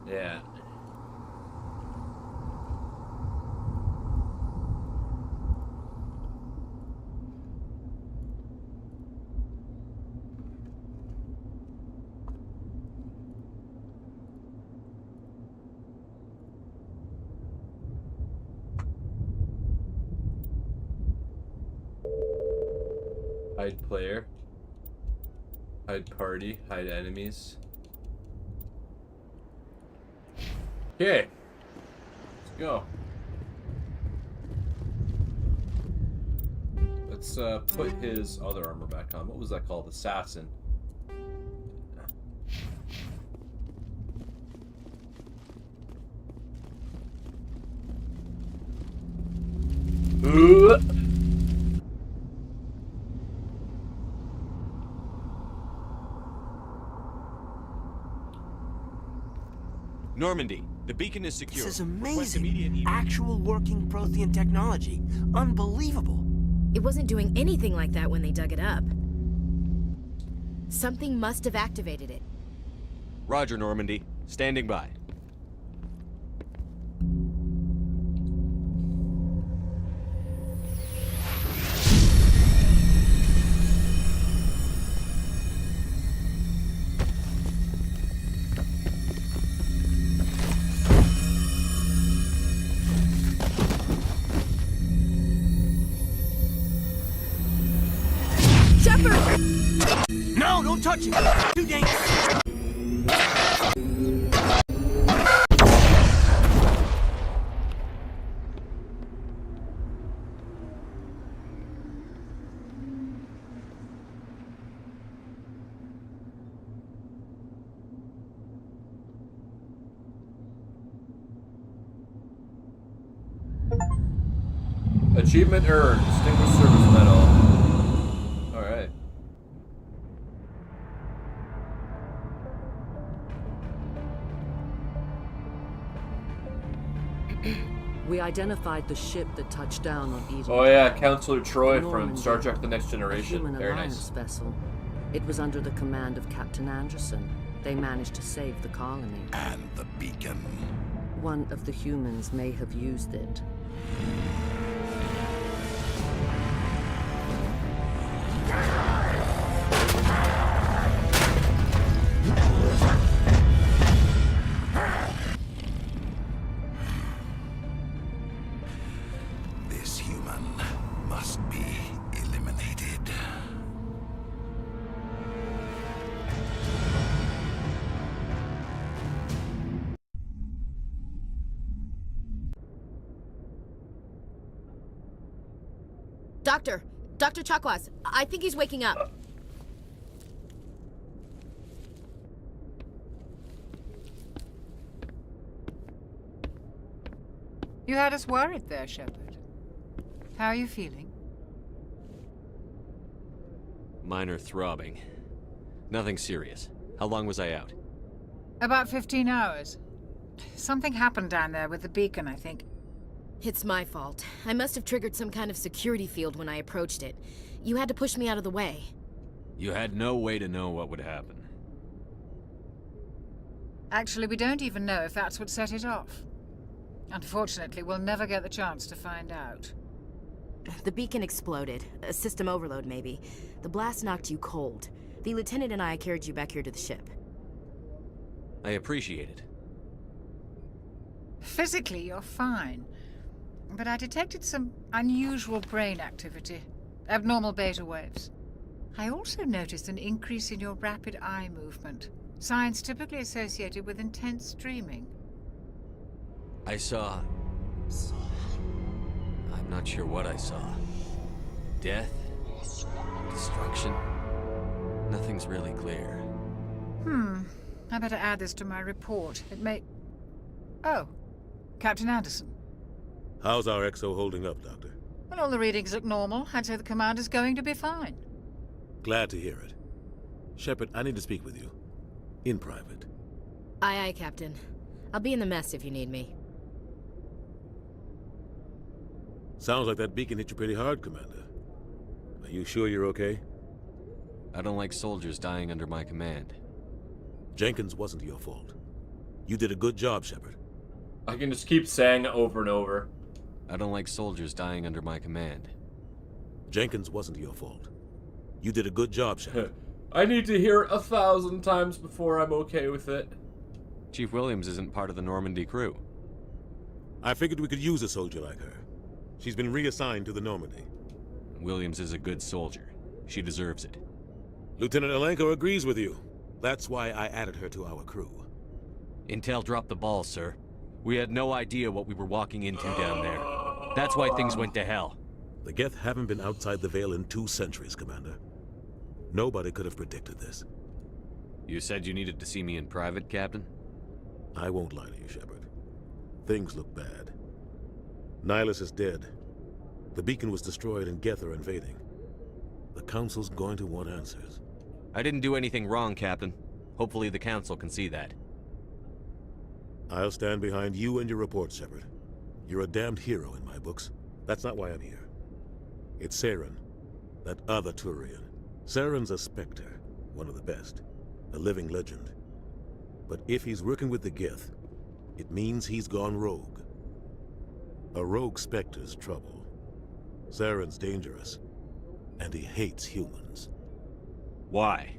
Yeah. Hide player. Hide party. Hide enemies. Okay. Let's go. Let's put his other armor back on. What was that called? Assassin. Normandy, the beacon is secure. This is amazing. Actual working Prothean technology. Unbelievable. It wasn't doing anything like that when they dug it up. Something must have activated it. Roger, Normandy. Standing by. No, don't touch it! Too dangerous! Achievement earned. Distinguished Service Medal. Alright. We identified the ship that touched down on Eden. Oh yeah, Counselor Troy from Star Trek The Next Generation. Human Very Alliance nice. vessel. It was under the command of Captain Anderson. They managed to save the colony. And the beacon. One of the humans may have used it. This human must be eliminated. Dr. Chakwas, I think he's waking up. You had us worried there, Shepard. How are you feeling? Minor throbbing. Nothing serious. How long was I out? About 15 hours. Something happened down there with the beacon, I think. It's my fault. I must have triggered some kind of security field when I approached it. You had to push me out of the way. You had no way to know what would happen. Actually, we don't even know if that's what set it off. Unfortunately, we'll never get the chance to find out. The beacon exploded. A system overload, maybe. The blast knocked you cold. The lieutenant and I carried you back here to the ship. I appreciate it. Physically, you're fine. But I detected some unusual brain activity. Abnormal beta waves. I also noticed an increase in your rapid eye movement. Signs typically associated with intense dreaming. I saw... I'm not sure what I saw. Death? Destruction? Nothing's really clear. I better add this to my report. It may... Oh, Captain Anderson. How's our XO holding up, Doctor? Well, all the readings look normal. I'd say the commander's going to be fine. Glad to hear it. Shepard, I need to speak with you. In private. Aye, aye, Captain. I'll be in the mess if you need me. Sounds like that beacon hit you pretty hard, Commander. Are you sure you're okay? I don't like soldiers dying under my command. Jenkins wasn't your fault. You did a good job, Shepard. I can just keep saying it over and over. I don't like soldiers dying under my command. Jenkins wasn't your fault. You did a good job, Shepard. I need to hear it 1,000 times before I'm okay with it. Chief Williams isn't part of the Normandy crew. I figured we could use a soldier like her. She's been reassigned to the Normandy. Williams is a good soldier. She deserves it. Lieutenant Alenko agrees with you. That's why I added her to our crew. Intel dropped the ball, sir. We had no idea what we were walking into down there. That's why things went to hell. The Geth haven't been outside the Veil in 2 centuries, Commander. Nobody could have predicted this. You said you needed to see me in private, Captain? I won't lie to you, Shepard. Things look bad. Nihilus is dead. The beacon was destroyed and Geth are invading. The Council's going to want answers. I didn't do anything wrong, Captain. Hopefully the Council can see that. I'll stand behind you and your report, Shepard. You're a damned hero in my books. That's not why I'm here. It's Saren, that other Turian. Saren's a Spectre, one of the best. A living legend. But if he's working with the Geth, it means he's gone rogue. A rogue Spectre's trouble. Saren's dangerous, and he hates humans. Why?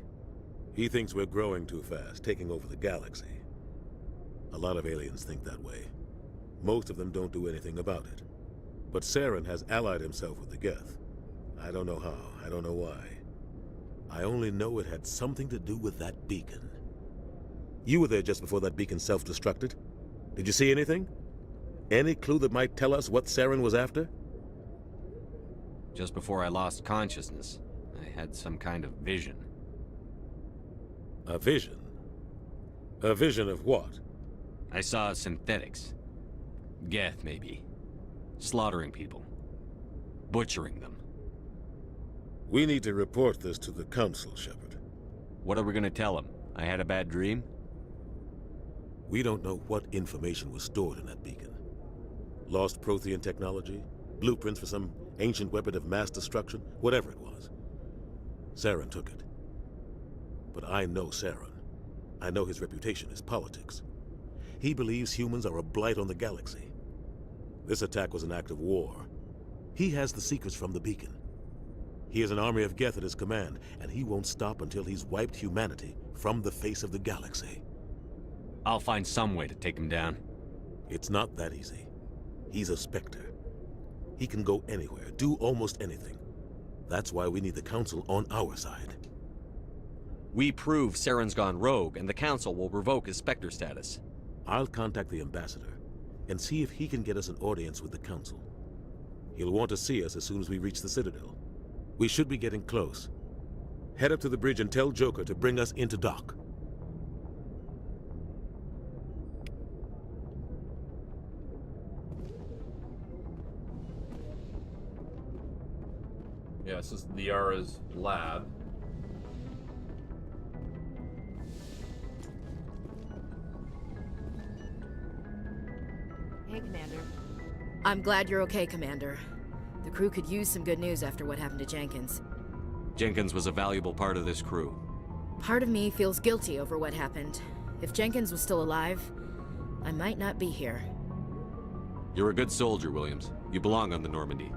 He thinks we're growing too fast, taking over the galaxy. A lot of aliens think that way. Most of them don't do anything about it. But Saren has allied himself with the Geth. I don't know how, I don't know why. I only know it had something to do with that beacon. You were there just before that beacon self-destructed. Did you see anything? Any clue that might tell us what Saren was after? Just before I lost consciousness, I had some kind of vision. A vision? A vision of what? I saw synthetics. Geth, maybe. Slaughtering people. Butchering them. We need to report this to the Council, Shepard. What are we gonna tell them? I had a bad dream? We don't know what information was stored in that beacon. Lost Prothean technology? Blueprints for some ancient weapon of mass destruction? Whatever it was. Saren took it. But I know Saren. I know his reputation is politics. He believes humans are a blight on the galaxy. This attack was an act of war. He has the secrets from the beacon. He has an army of Geth at his command, and he won't stop until he's wiped humanity from the face of the galaxy. I'll find some way to take him down. It's not that easy. He's a Spectre. He can go anywhere, do almost anything. That's why we need the Council on our side. We prove Saren's gone rogue, and the Council will revoke his Spectre status. I'll contact the Ambassador and see if he can get us an audience with the Council. He'll want to see us as soon as we reach the Citadel. We should be getting close. Head up to the bridge and tell Joker to bring us into dock. Yeah, this is Liara's lab. Hey, Commander. I'm glad you're okay, Commander. The crew could use some good news after what happened to Jenkins. Jenkins was a valuable part of this crew. Part of me feels guilty over what happened. If Jenkins was still alive, I might not be here. You're a good soldier, Williams. You belong on the Normandy.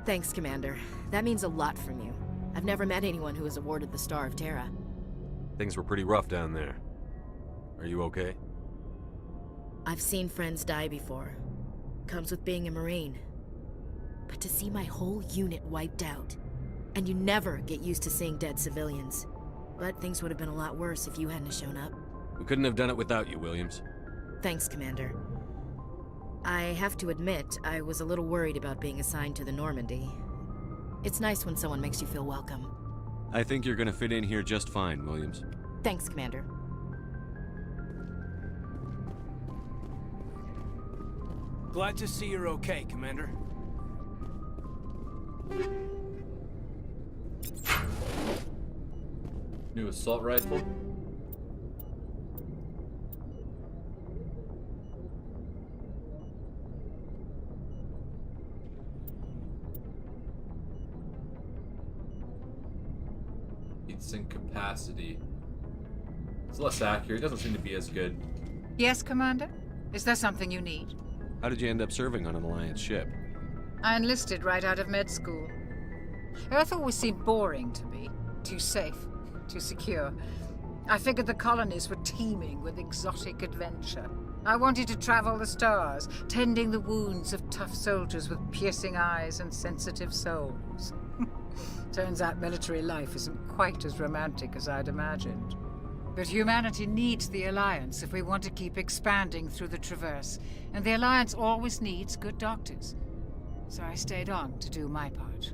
Thanks, Commander. That means a lot from you. I've never met anyone who was awarded the Star of Terra. Things were pretty rough down there. Are you okay? I've seen friends die before. Comes with being a Marine. But to see my whole unit wiped out, and you never get used to seeing dead civilians. But things would have been a lot worse if you hadn't shown up. We couldn't have done it without you, Williams. Thanks, Commander. I have to admit, I was a little worried about being assigned to the Normandy. It's nice when someone makes you feel welcome. I think you're gonna fit in here just fine, Williams. Thanks, Commander. Glad to see you're okay, Commander. New assault rifle. Heatsink capacity. It's less accurate. It doesn't seem to be as good. Yes, Commander? Is there something you need? How did you end up serving on an Alliance ship? I enlisted right out of med school. Earth always seemed boring to me. Too safe, too secure. I figured the colonies were teeming with exotic adventure. I wanted to travel the stars, tending the wounds of tough soldiers with piercing eyes and sensitive souls. Turns out military life isn't quite as romantic as I'd imagined. But humanity needs the Alliance if we want to keep expanding through the Traverse, and the Alliance always needs good doctors. So I stayed on to do my part.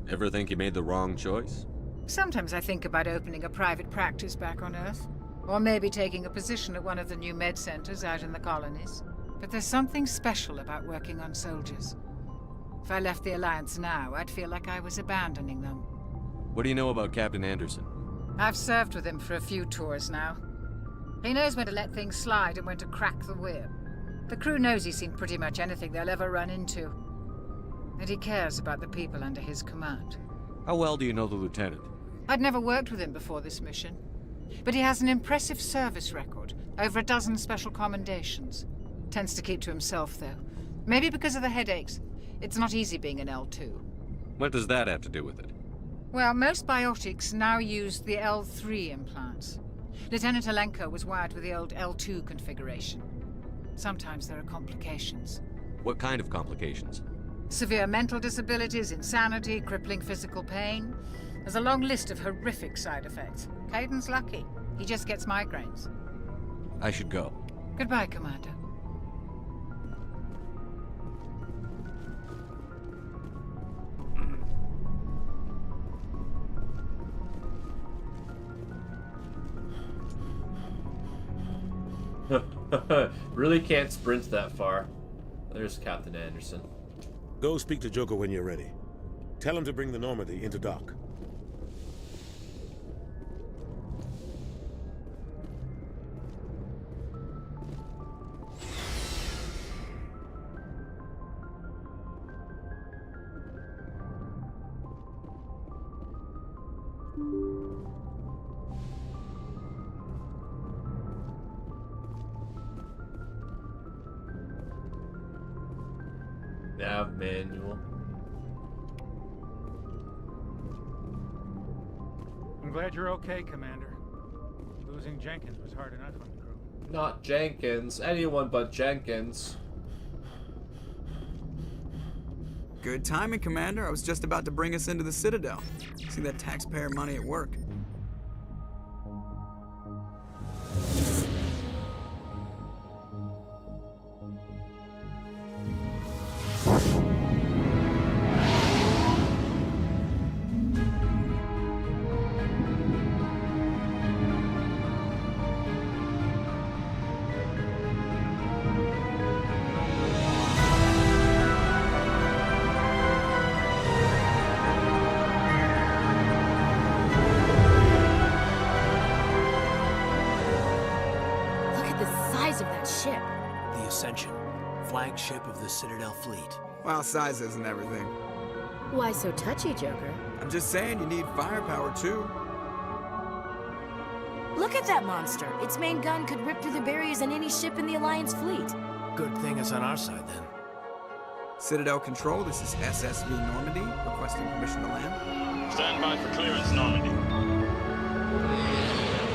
Ever think you made the wrong choice? Sometimes I think about opening a private practice back on Earth, or maybe taking a position at one of the new med centers out in the colonies. But there's something special about working on soldiers. If I left the Alliance now, I'd feel like I was abandoning them. What do you know about Captain Anderson? I've served with him for a few tours now. He knows when to let things slide and when to crack the whip. The crew knows he's seen pretty much anything they'll ever run into. And he cares about the people under his command. How well do you know the Lieutenant? I'd never worked with him before this mission. But he has an impressive service record, over a dozen special commendations. Tends to keep to himself, though. Maybe because of the headaches. It's not easy being an L2. What does that have to do with it? Well, most biotics now use the L3 implants. Lieutenant Alenko was wired with the old L2 configuration. Sometimes there are complications. What kind of complications? Severe mental disabilities, insanity, crippling physical pain. There's a long list of horrific side effects. Caden's lucky. He just gets migraines. I should go. Goodbye, Commander. Really can't sprint that far. There's Captain Anderson. Go speak to Joker when you're ready. Tell him to bring the Normandy into dock. nav manual. I'm glad you're okay, Commander. Losing Jenkins was hard enough on the crew. Not Jenkins. Anyone but Jenkins. Good timing, Commander. I was just about to bring us into the Citadel. See that taxpayer money at work. Flagship of the Citadel fleet. Well, size isn't everything. Why so touchy, Joker? I'm just saying you need firepower too. Look at that monster. Its main gun could rip through the barriers in any ship in the Alliance fleet. Good thing it's on our side then. Citadel Control, this is SSV Normandy, requesting permission to land. Stand by for clearance, Normandy.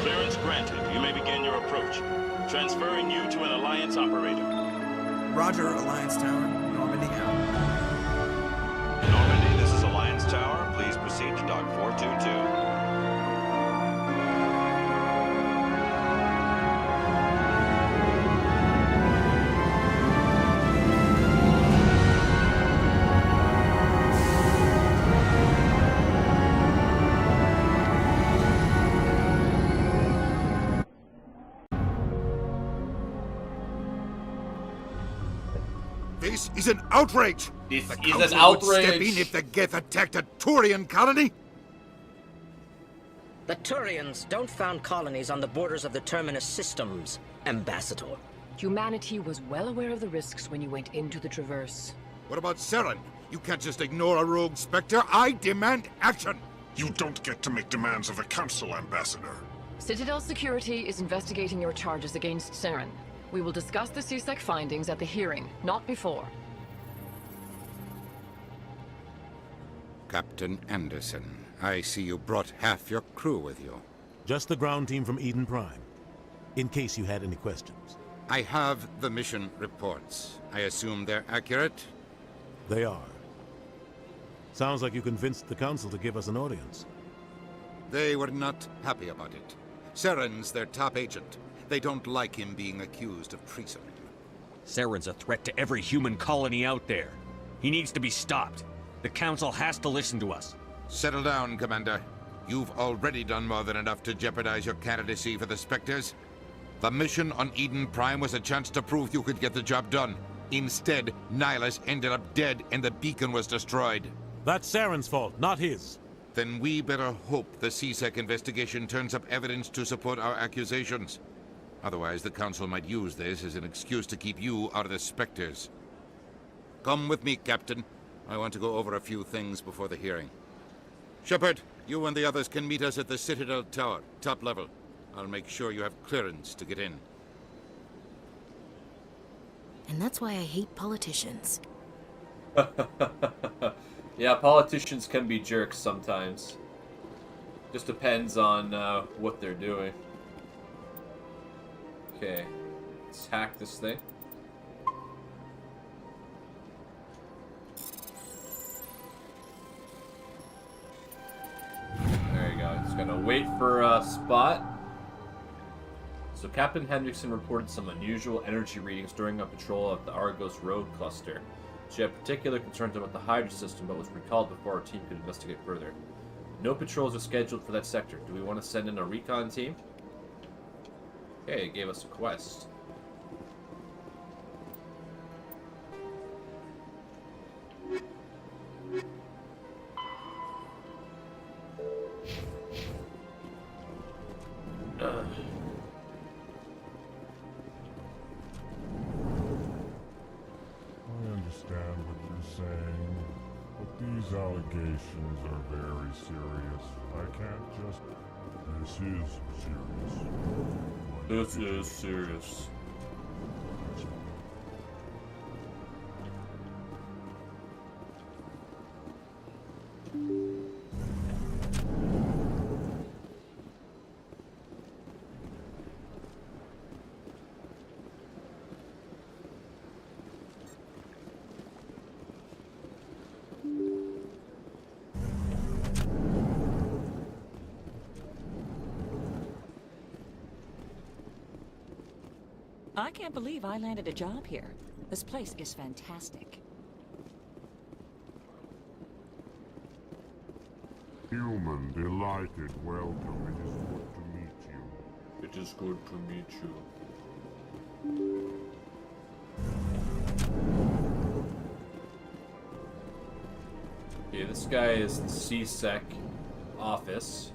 Clearance granted. You may begin your approach. Transferring you to an Alliance operator. Roger, Alliance Tower. Normandy out. Normandy, this is Alliance Tower. Please proceed to Dock 422. This is an outrage! This the is Council an outrage! Would step in if the Geth attacked a Turian colony? The Turians don't found colonies on the borders of the Terminus systems, Ambassador. Humanity was well aware of the risks when you went into the Traverse. What about Saren? You can't just ignore a rogue Spectre. I demand action! You don't get to make demands of the Council, Ambassador. Citadel Security is investigating your charges against Saren. We will discuss the CSEC findings at the hearing, not before. Captain Anderson, I see you brought half your crew with you. Just the ground team from Eden Prime, in case you had any questions. I have the mission reports. I assume they're accurate? They are. Sounds like you convinced the Council to give us an audience. They were not happy about it. Saren's their top agent. They don't like him being accused of treason. Saren's a threat to every human colony out there. He needs to be stopped. The Council has to listen to us. Settle down, Commander. You've already done more than enough to jeopardize your candidacy for the Spectres. The mission on Eden Prime was a chance to prove you could get the job done. Instead, Nihilus ended up dead and the beacon was destroyed. That's Saren's fault, not his. Then we better hope the CSEC investigation turns up evidence to support our accusations. Otherwise, the Council might use this as an excuse to keep you out of the Spectres. Come with me, Captain. I want to go over a few things before the hearing. Shepard, you and the others can meet us at the Citadel Tower, top level. I'll make sure you have clearance to get in. And that's why I hate politicians. Yeah, politicians can be jerks sometimes. Just depends on what they're doing. Okay, let's hack this thing. There you go. Just gonna wait for a spot. So Captain Hendrickson reported some unusual energy readings during a patrol at the Argos Road cluster. She had particular concerns about the Hydra system, but was recalled before our team could investigate further. No patrols are scheduled for that sector. Do we want to send in a recon team? Okay, it gave us a quest. I understand what you're saying, but these allegations are very serious. I can't just... This is serious. This is serious. I can't believe I landed a job here. This place is fantastic. Human, delighted, welcome. It is good to meet you. It is good to meet you. Okay, this guy is the CSEC office.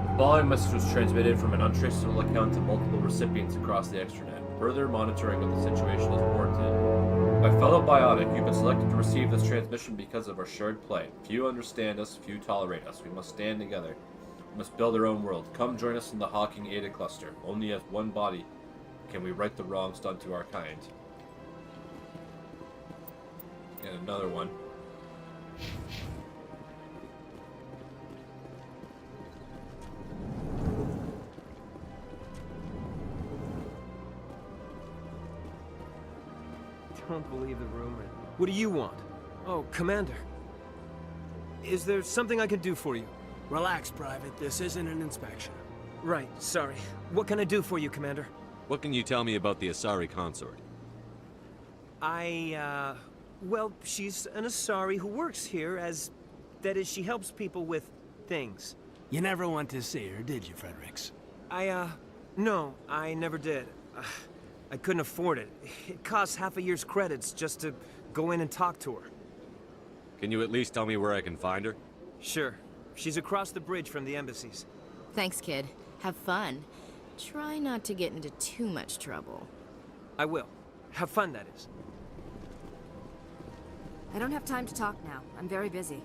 The following message was transmitted from an untraceable account to multiple recipients across the extranet. Further monitoring of the situation is warranted. My fellow Bionic, you've been selected to receive this transmission because of our shared plight. Few understand us, few tolerate us. We must stand together. We must build our own world. Come join us in the Hawking Ada Cluster. Only as one body can we right the wrongs done to our kind. And another one. Don't believe the rumor. What do you want? Oh, Commander. Is there something I can do for you? Relax, Private. This isn't an inspection. Right, sorry. What can I do for you, Commander? What can you tell me about the Asari consort? Well, she's an Asari who works here as... That is, she helps people with things. You never went to see her, did you, Fredericks? No, I never did. I couldn't afford it. It costs half a year's credits just to go in and talk to her. Can you at least tell me where I can find her? Sure. She's across the bridge from the embassies. Thanks, kid. Have fun. Try not to get into too much trouble. I will. Have fun, that is. I don't have time to talk now. I'm very busy.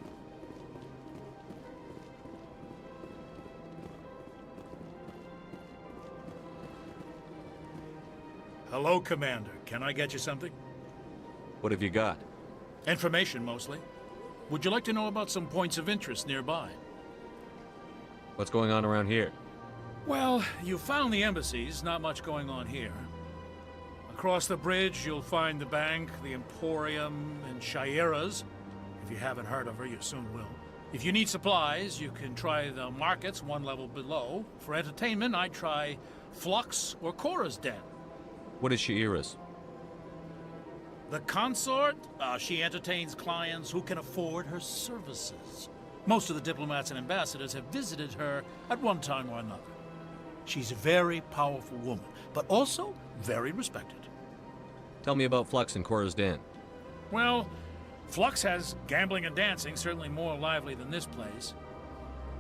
Hello, Commander. Can I get you something? What have you got? Information, mostly. Would you like to know about some points of interest nearby? What's going on around here? Well, you found the embassies. Not much going on here. Across the bridge, you'll find the bank, the Emporium, and Shaira's. If you haven't heard of her, you soon will. If you need supplies, you can try the markets one level below. For entertainment, I'd try Flux or Cora's Den. What is Shaira's? The consort? She entertains clients who can afford her services. Most of the diplomats and ambassadors have visited her at one time or another. She's a very powerful woman, but also very respected. Tell me about Flux and Cora's Den. Well, Flux has gambling and dancing, certainly more lively than this place.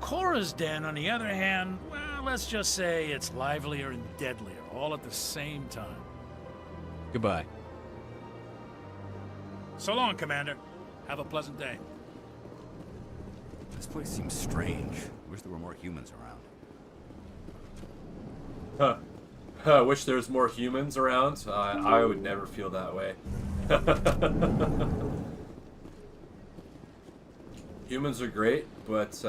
Cora's Den, on the other hand, well, let's just say it's livelier and deadlier, all at the same time. Goodbye. So long, Commander. Have a pleasant day. This place seems strange. Wish there were more humans around. I wish there was more humans around. I would never feel that way. Humans are great, but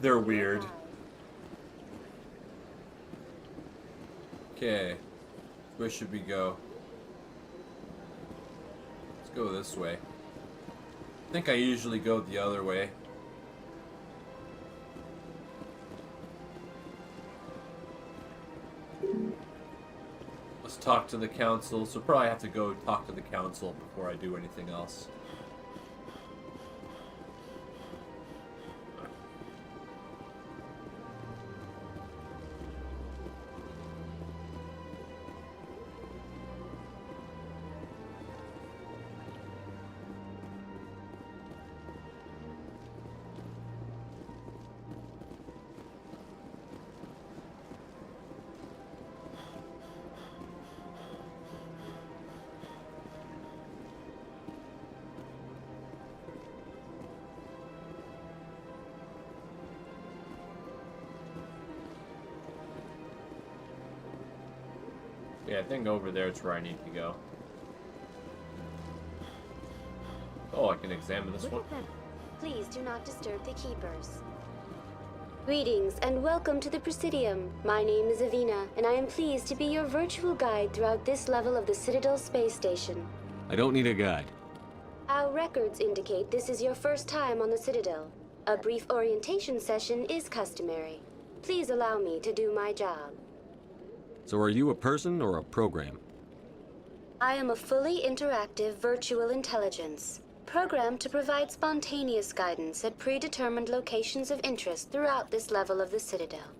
they're weird. Okay, where should we go? Let's go this way. I think I usually go the other way. Let's talk to the council. So probably have to go talk to the council before I do anything else. Yeah, I think over there is where I need to go. Oh, I can examine this one. Look at them. Please do not disturb the keepers. Greetings and welcome to the Presidium. My name is Avina, and I am pleased to be your virtual guide throughout this level of the Citadel space station. I don't need a guide. Our records indicate this is your first time on the Citadel. A brief orientation session is customary. Please allow me to do my job. So are you a person or a program? I am a fully interactive virtual intelligence, programmed to provide spontaneous guidance at predetermined locations of interest throughout this level of the Citadel.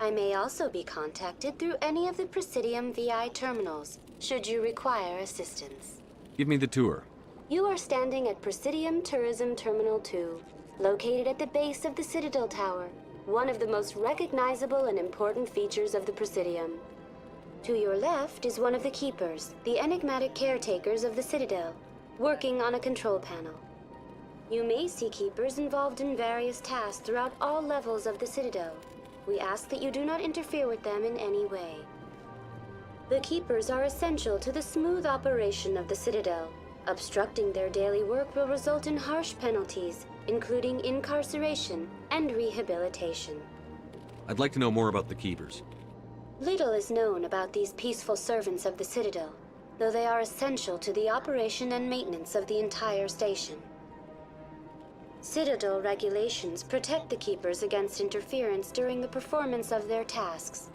I may also be contacted through any of the Presidium VI terminals, should you require assistance. Give me the tour. You are standing at Presidium Tourism Terminal 2, located at the base of the Citadel Tower, one of the most recognizable and important features of the Presidium. To your left is one of the Keepers, the enigmatic caretakers of the Citadel, working on a control panel. You may see Keepers involved in various tasks throughout all levels of the Citadel. We ask that you do not interfere with them in any way. The Keepers are essential to the smooth operation of the Citadel. Obstructing their daily work will result in harsh penalties, including incarceration and rehabilitation. I'd like to know more about the Keepers. Little is known about these peaceful servants of the Citadel, though they are essential to the operation and maintenance of the entire station. Citadel regulations protect the Keepers against interference during the performance of their tasks.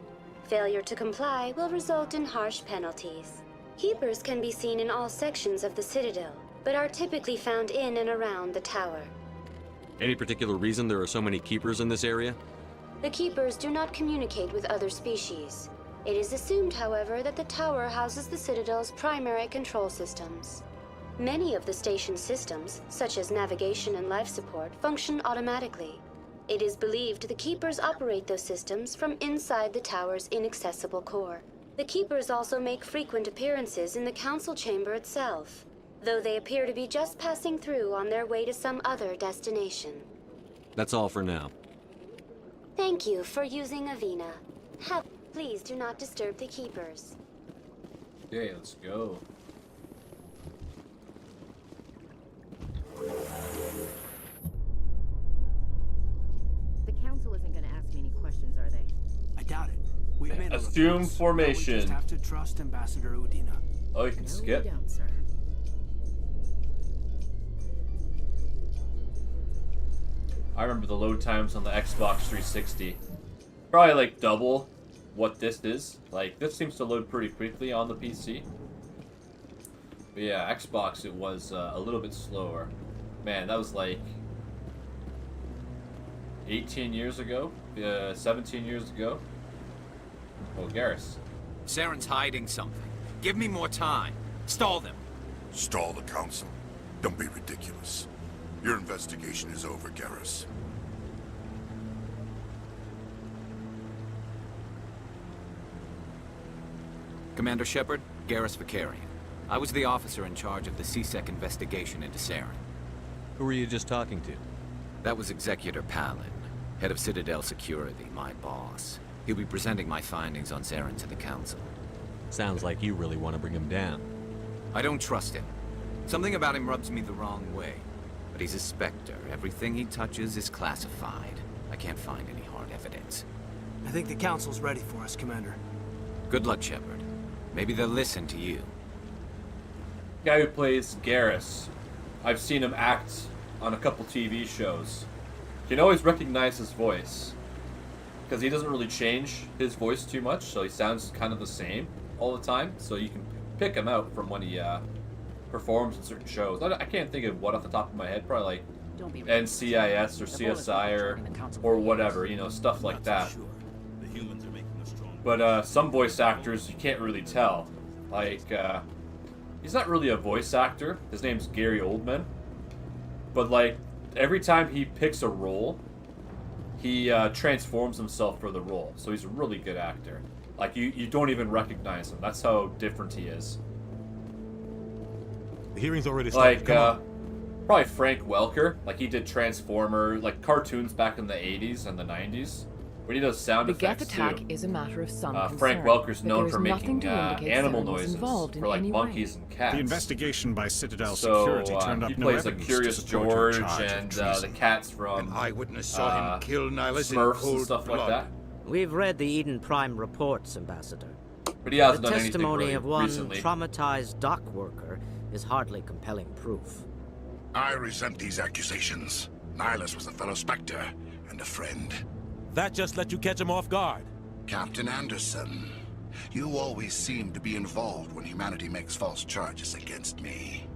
Failure to comply will result in harsh penalties. Keepers can be seen in all sections of the Citadel, but are typically found in and around the tower. Any particular reason there are so many Keepers in this area? The Keepers do not communicate with other species. It is assumed, however, that the tower houses the Citadel's primary control systems. Many of the station's systems, such as navigation and life support, function automatically. It is believed the Keepers operate those systems from inside the tower's inaccessible core. The Keepers also make frequent appearances in the Council Chamber itself, though they appear to be just passing through on their way to some other destination. That's all for now. Thank you for using Avina. Please do not disturb the Keepers. Okay, let's go. The Council isn't going to ask me any questions, are they? I doubt it. We've made Assume formation. We just have to trust Ambassador Udina. Oh, you can skip. You don't, sir. I remember the load times on the Xbox 360. Probably like double what this is. Like, this seems to load pretty quickly on the PC. But yeah, Xbox, it was a little bit slower. Man, that was like 18 years ago? 17 years ago? Oh, Garrus. Saren's hiding something. Give me more time. Stall them. Stall the Council? Don't be ridiculous. Your investigation is over, Garrus. Commander Shepard, Garrus Vicarian. I was the officer in charge of the CSEC investigation into Saren. Who were you just talking to? That was Executor Palin, head of Citadel Security, my boss. He'll be presenting my findings on Saren to the Council. Sounds like you really want to bring him down. I don't trust him. Something about him rubs me the wrong way. But he's a Spectre. Everything he touches is classified. I can't find any hard evidence. I think the Council's ready for us, Commander. Good luck, Shepard. Maybe they'll listen to you. Guy who plays Garrus. I've seen him act on a couple TV shows. You can always recognize his voice. Because he doesn't really change his voice too much, so he sounds kind of the same all the time. So you can pick him out from when he performs in certain shows. I can't think of what off the top of my head. Probably like NCIS or CSI or whatever, you know, stuff like that. But some voice actors you can't really tell. Like, he's not really a voice actor. His name's Gary Oldman. But like, every time he picks a role, he transforms himself for the role. So he's a really good actor. Like, you don't even recognize him. That's how different he is. The hearing's already started. Like, probably Frank Welker. Like, he did Transformer, like cartoons back in the 80s and the 90s. When he does sound The Geth effects attack too. is a matter of some Frank concern, Welker's but known there for is nothing making to indicate animal Saren was noises involved in for like any monkeys way. and cats. The investigation by Citadel So Security turned up he no plays like evidence Curious to support your George charge of and treason. the cats from An eyewitness saw him kill Nihilus in Smurfs cold and stuff blood. like that. We've read the Eden Prime reports, Ambassador. But he hasn't the done anything testimony really of one recently. traumatized dock worker is hardly compelling proof. I resent these accusations. Nihilus was a fellow Spectre and a friend. That just let you catch him off guard. Captain Anderson, you always seem to be involved when humanity makes false charges against me.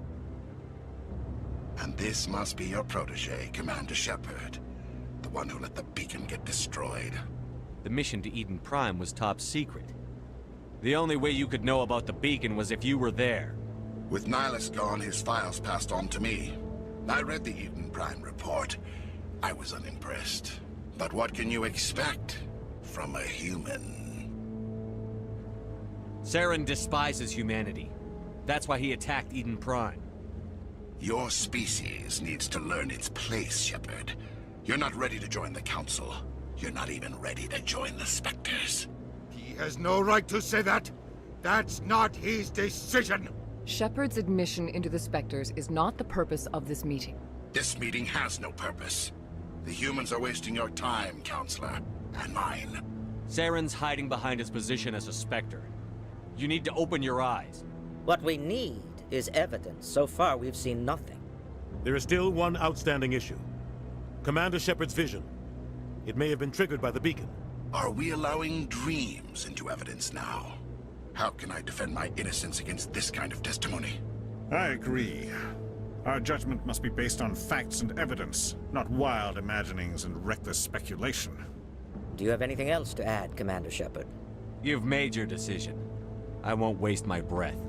And this must be your protege, Commander Shepard. The one who let the beacon get destroyed. The mission to Eden Prime was top secret. The only way you could know about the beacon was if you were there. With Nihilus gone, his files passed on to me. I read the Eden Prime report. I was unimpressed. But what can you expect from a human? Saren despises humanity. That's why he attacked Eden Prime. Your species needs to learn its place, Shepard. You're not ready to join the Council. You're not even ready to join the Spectres. He has no right to say that. That's not his decision. Shepard's admission into the Spectres is not the purpose of this meeting. This meeting has no purpose. The humans are wasting your time, Counselor, and mine. Saren's hiding behind his position as a Spectre. You need to open your eyes. What we need is evidence. So far, we've seen nothing. There is still one outstanding issue. Commander Shepard's vision. It may have been triggered by the beacon. Are we allowing dreams into evidence now? How can I defend my innocence against this kind of testimony? I agree. Our judgment must be based on facts and evidence, not wild imaginings and reckless speculation. Do you have anything else to add, Commander Shepard? You've made your decision. I won't waste my breath.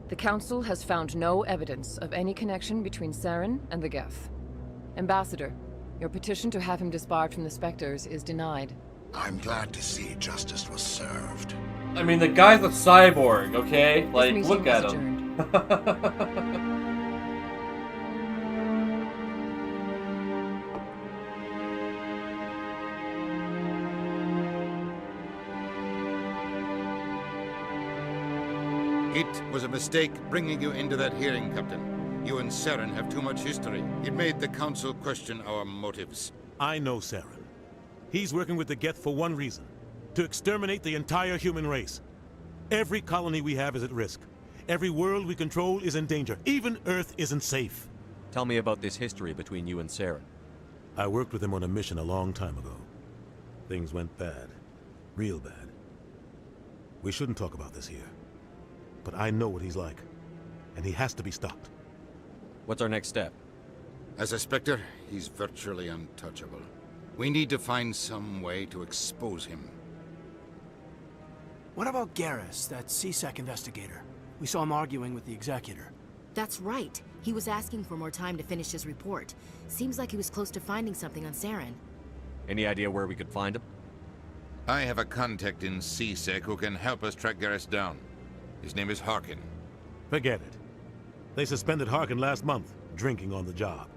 The Council has found no evidence of any connection between Saren and the Geth. Ambassador, your petition to have him disbarred from the Spectres is denied. I'm glad to see justice was served. I mean, the guy's a cyborg, okay? Like, meeting look at is him. It was a mistake bringing you into that hearing, Captain. You and Saren have too much history. It made the Council question our motives. I know Saren. He's working with the Geth for one reason. To exterminate the entire human race. Every colony we have is at risk. Every world we control is in danger. Even Earth isn't safe. Tell me about this history between you and Saren. I worked with him on a mission a long time ago. Things went bad. Real bad. We shouldn't talk about this here. But I know what he's like. And he has to be stopped. What's our next step? As a Spectre, he's virtually untouchable. We need to find some way to expose him. What about Garrus, that CSEC investigator? We saw him arguing with the Executor. That's right. He was asking for more time to finish his report. Seems like he was close to finding something on Saren. Any idea where we could find him? I have a contact in CSEC who can help us track Garrus down. His name is Harkin. Forget it. They suspended Harkin last month, drinking on the job.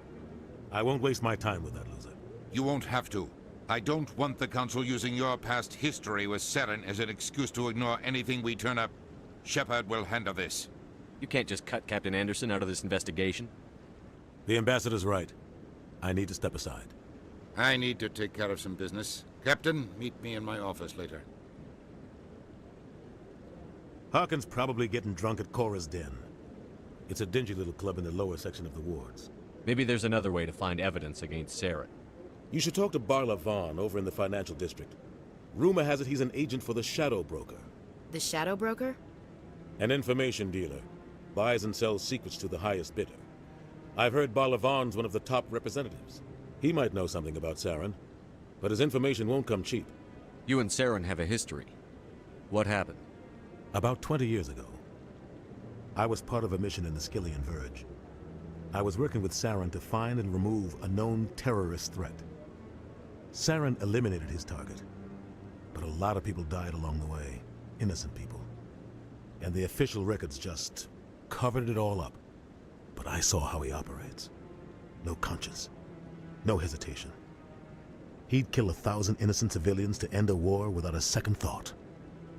I won't waste my time with that loser. You won't have to. I don't want the Council using your past history with Saren as an excuse to ignore anything we turn up. Shepard will handle this. You can't just cut Captain Anderson out of this investigation. The Ambassador's right. I need to step aside. I need to take care of some business. Captain, meet me in my office later. Harkin's probably getting drunk at Cora's Den. It's a dingy little club in the lower section of the wards. Maybe there's another way to find evidence against Saren. You should talk to Barla Vaughn over in the financial district. Rumor has it he's an agent for the Shadow Broker. The Shadow Broker? An information dealer. Buys and sells secrets to the highest bidder. I've heard Barla Vaughn's one of the top representatives. He might know something about Saren, but his information won't come cheap. You and Saren have a history. What happened? About 20 years ago, I was part of a mission in the Skillian Verge. I was working with Saren to find and remove a known terrorist threat. Saren eliminated his target, but a lot of people died along the way, innocent people. And the official records just covered it all up. But I saw how he operates. no conscience, no hesitation. He'd kill 1,000 innocent civilians to end a war without a second thought.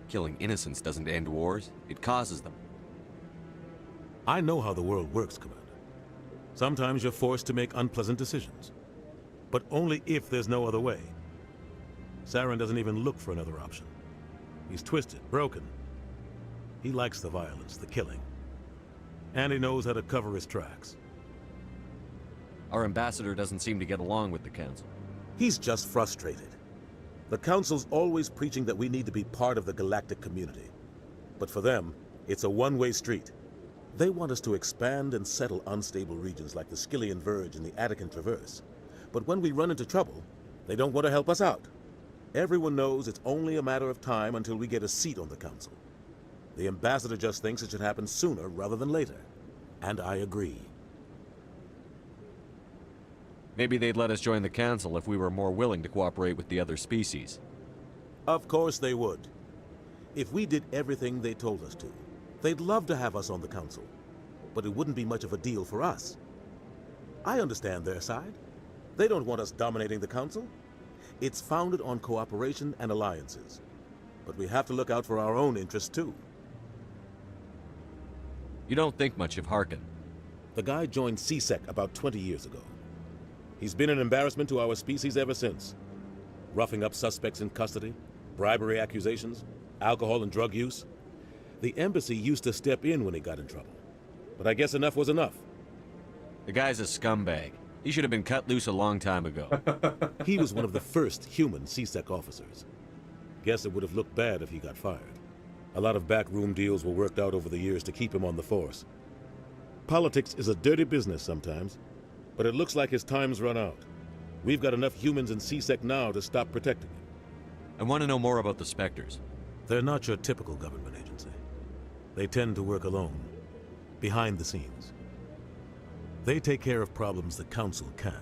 Killing innocents doesn't end wars, it causes them. I know how the world works, Commander. Sometimes you're forced to make unpleasant decisions. But only if there's no other way. Saren doesn't even look for another option. He's twisted, broken. He likes the violence, the killing. And he knows how to cover his tracks. Our ambassador doesn't seem to get along with the Council. He's just frustrated. The Council's always preaching that we need to be part of the galactic community. But for them, it's a one-way street. They want us to expand and settle unstable regions like the Skillian Verge and the Attican Traverse. But when we run into trouble, they don't want to help us out. Everyone knows it's only a matter of time until we get a seat on the Council. The ambassador just thinks it should happen sooner rather than later. And I agree. Maybe they'd let us join the Council if we were more willing to cooperate with the other species. Of course they would. If we did everything they told us to, they'd love to have us on the Council. But it wouldn't be much of a deal for us. I understand their side. They don't want us dominating the Council. It's founded on cooperation and alliances. But we have to look out for our own interests, too. You don't think much of Harkin. The guy joined CSEC about 20 years ago. He's been an embarrassment to our species ever since. Roughing up suspects in custody, bribery accusations, alcohol and drug use. The embassy used to step in when he got in trouble. But I guess enough was enough. The guy's a scumbag. He should have been cut loose a long time ago. He was one of the first human CSEC officers. Guess it would have looked bad if he got fired. A lot of backroom deals were worked out over the years to keep him on the force. Politics is a dirty business sometimes, but it looks like his time's run out. We've got enough humans in CSEC now to stop protecting him. I want to know more about the Spectres. They're not your typical government agency. They tend to work alone, behind the scenes. They take care of problems the Council can't.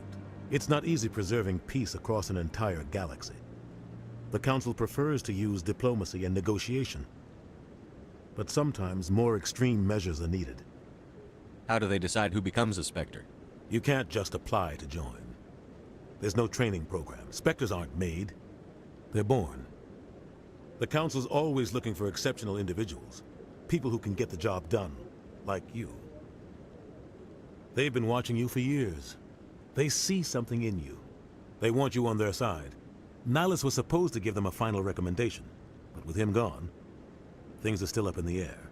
It's not easy preserving peace across an entire galaxy. The Council prefers to use diplomacy and negotiation. But sometimes more extreme measures are needed. How do they decide who becomes a Spectre? You can't just apply to join. There's no training program. Spectres aren't made. They're born. The Council's always looking for exceptional individuals. People who can get the job done, like you. They've been watching you for years. They see something in you. They want you on their side. Nihilus was supposed to give them a final recommendation, but with him gone, things are still up in the air.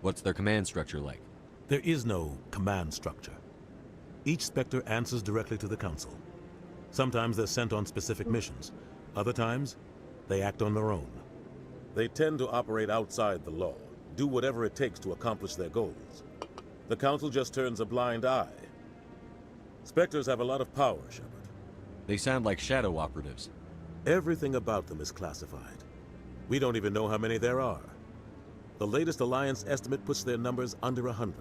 What's their command structure like? There is no command structure. Each Spectre answers directly to the Council. Sometimes they're sent on specific missions. Other times, they act on their own. They tend to operate outside the law, do whatever it takes to accomplish their goals. The Council just turns a blind eye. Spectres have a lot of power, Shepard. They sound like shadow operatives. Everything about them is classified. We don't even know how many there are. The latest Alliance estimate puts their numbers under 100.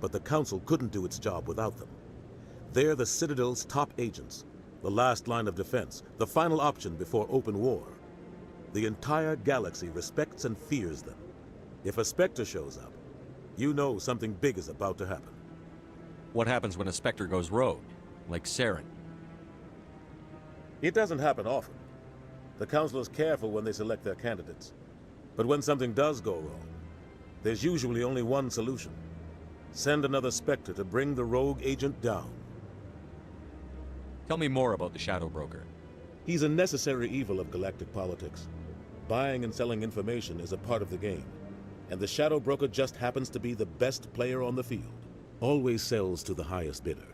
But the Council couldn't do its job without them. They're the Citadel's top agents, the last line of defense, the final option before open war. The entire galaxy respects and fears them. If a Spectre shows up, you know something big is about to happen. What happens when a Spectre goes rogue, like Saren? It doesn't happen often. The Council is careful when they select their candidates. But when something does go wrong, there's usually only one solution. Send another Spectre to bring the rogue agent down. Tell me more about the Shadow Broker. He's a necessary evil of galactic politics. Buying and selling information is a part of the game. And the Shadow Broker just happens to be the best player on the field. Always sells to the highest bidder.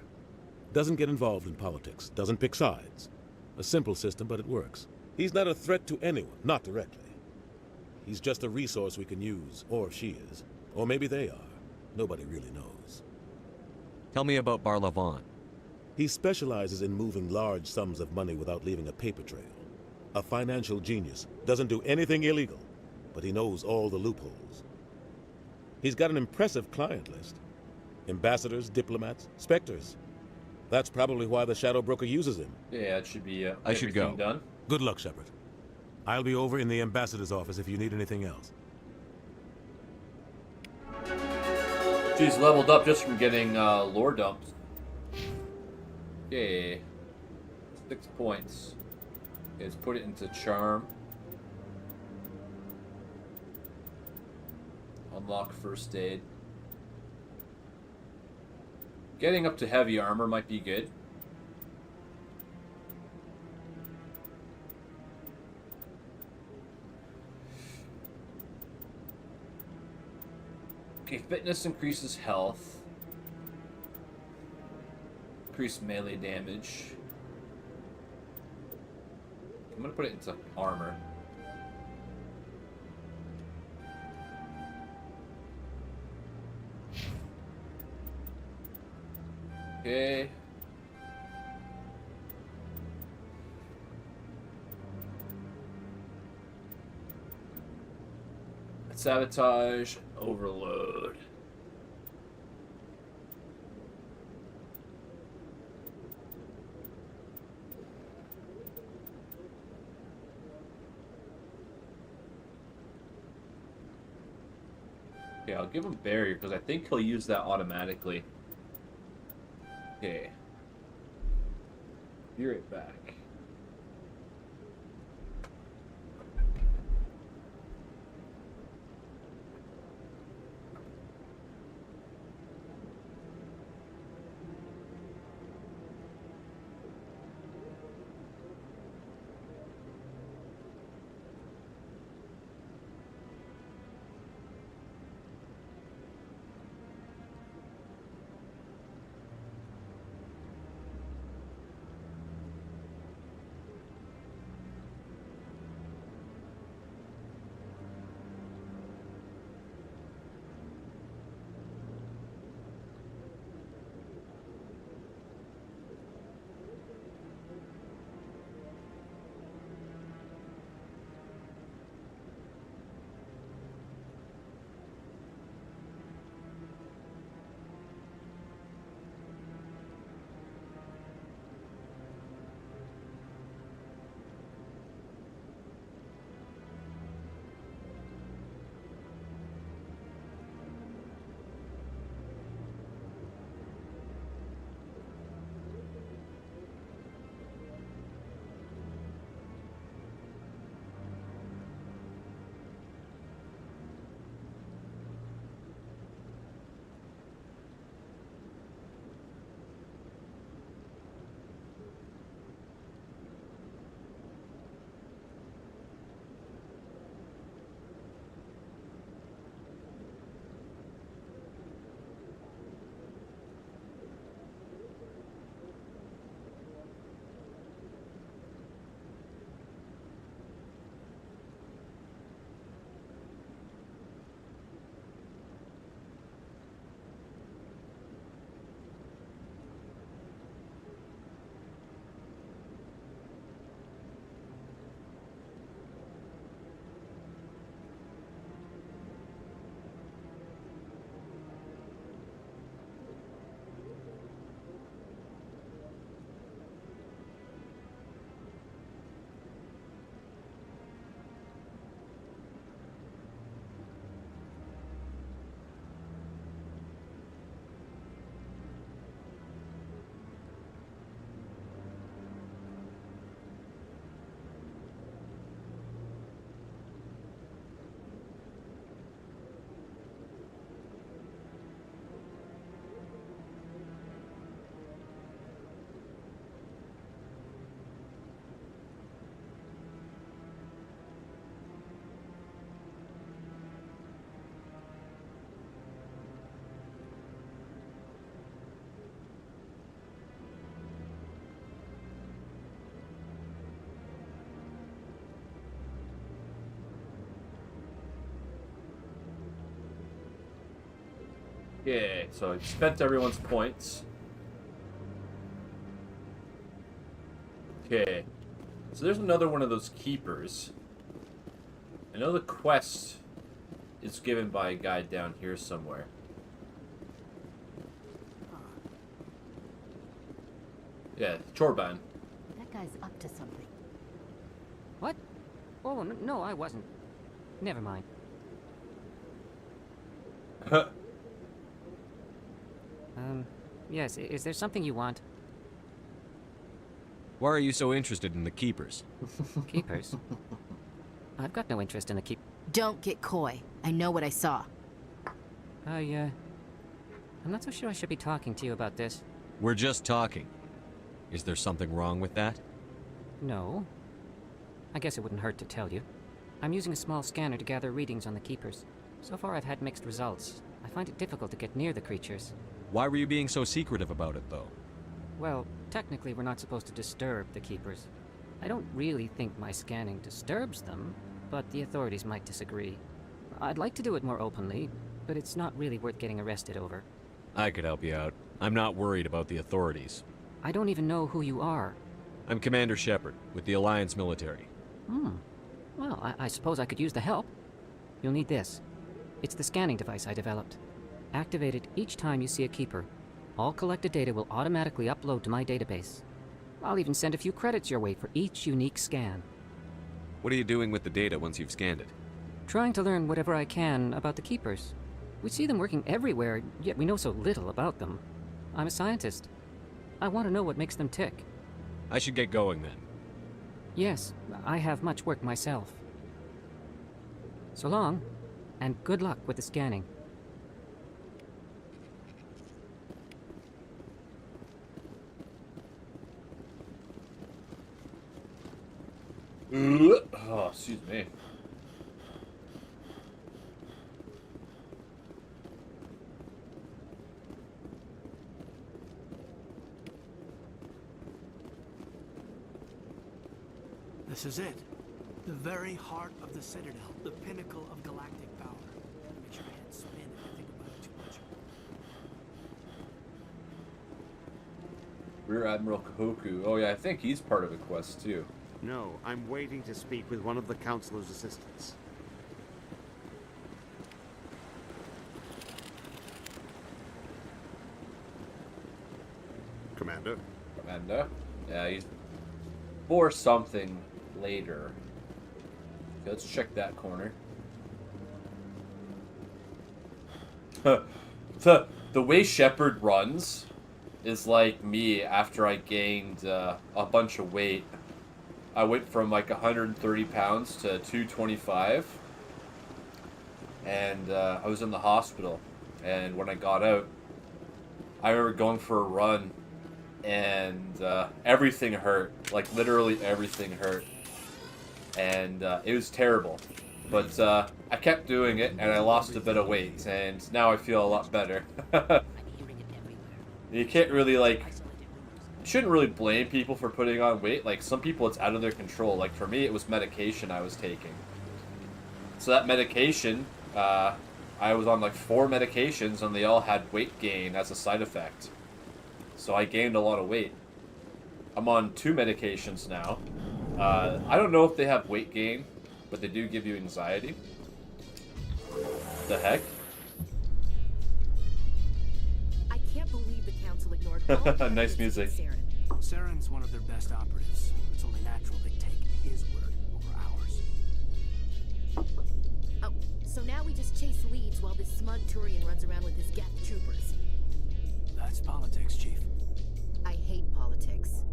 Doesn't get involved in politics, doesn't pick sides. A simple system, but it works. He's not a threat to anyone, not directly. He's just a resource we can use, or she is. Or maybe they are. Nobody really knows. Tell me about Barlavon. He specializes in moving large sums of money without leaving a paper trail. A financial genius. Doesn't do anything illegal, but he knows all the loopholes. He's got an impressive client list. Ambassadors, diplomats, Spectres. That's probably why the Shadow Broker uses him. Yeah, it should be I should go. Done. Good luck, Shepard. I'll be over in the Ambassador's office if you need anything else. She's leveled up just from getting lore dumps. Okay. 6 points. Okay, let's put it into charm. Unlock first aid. Getting up to heavy armor might be good. Okay, fitness increases health. Increase melee damage. I'm gonna put it into armor. Okay. Sabotage, overload. Okay, I'll give him barrier because I think he'll use that automatically. Okay. Be right back. Okay, so I've spent everyone's points. Okay, so there's another one of those keepers. I know the quest is given by a guy down here somewhere. Yeah, Chorban. That guy's up to something. What? Oh, no, I wasn't. Never mind. Yes, is there something you want? Why are you so interested in the Keepers? Keepers? I've got no interest in the keep... Don't get coy. I know what I saw. I'm not so sure I should be talking to you about this. We're just talking. Is there something wrong with that? No. I guess it wouldn't hurt to tell you. I'm using a small scanner to gather readings on the Keepers. So far I've had mixed results. I find it difficult to get near the creatures. Why were you being so secretive about it, though? Well, technically we're not supposed to disturb the Keepers. I don't really think my scanning disturbs them, but the authorities might disagree. I'd like to do it more openly, but it's not really worth getting arrested over. I could help you out. I'm not worried about the authorities. I don't even know who you are. I'm Commander Shepard, with the Alliance military. Well, I suppose I could use the help. You'll need this. It's the scanning device I developed. Activate it each time you see a Keeper. All collected data will automatically upload to my database. I'll even send a few credits your way for each unique scan. What are you doing with the data once you've scanned it? Trying to learn whatever I can about the Keepers. We see them working everywhere, yet we know so little about them. I'm a scientist. I want to know what makes them tick. I should get going then. Yes, I have much work myself. So long, and good luck with the scanning. Oh, excuse me. This is it. The very heart of the Citadel. The pinnacle of galactic power. Make your head spin if you think about it too much. Rear Admiral Kohoku. Oh yeah, I think he's part of a quest too. No, I'm waiting to speak with one of the Councilor's assistants. Commander? Commander? Yeah, he's for something later. Okay, let's check that corner. The way Shepard runs is like me after I gained a bunch of weight. I went from like 130 pounds to 225, and I was in the hospital, and when I got out, I remember going for a run, and everything hurt, like literally everything hurt, and it was terrible, but I kept doing it, and I lost a bit of weight, and now I feel a lot better. You can't really like... shouldn't really blame people for putting on weight. Like, some people it's out of their control. Like, for me, it was medication I was taking. So that medication, I was on like 4 medications, and they all had weight gain as a side effect. So I gained a lot of weight. I'm on 2 medications now. I don't know if they have weight gain, but they do give you anxiety. The heck? I can't believe the Council ignored all nice music. Saren's one of their best operatives. It's only natural they take his word over ours. Oh, so now we just chase leads while this smug Turian runs around with his Geth troopers. That's politics, Chief. I hate politics.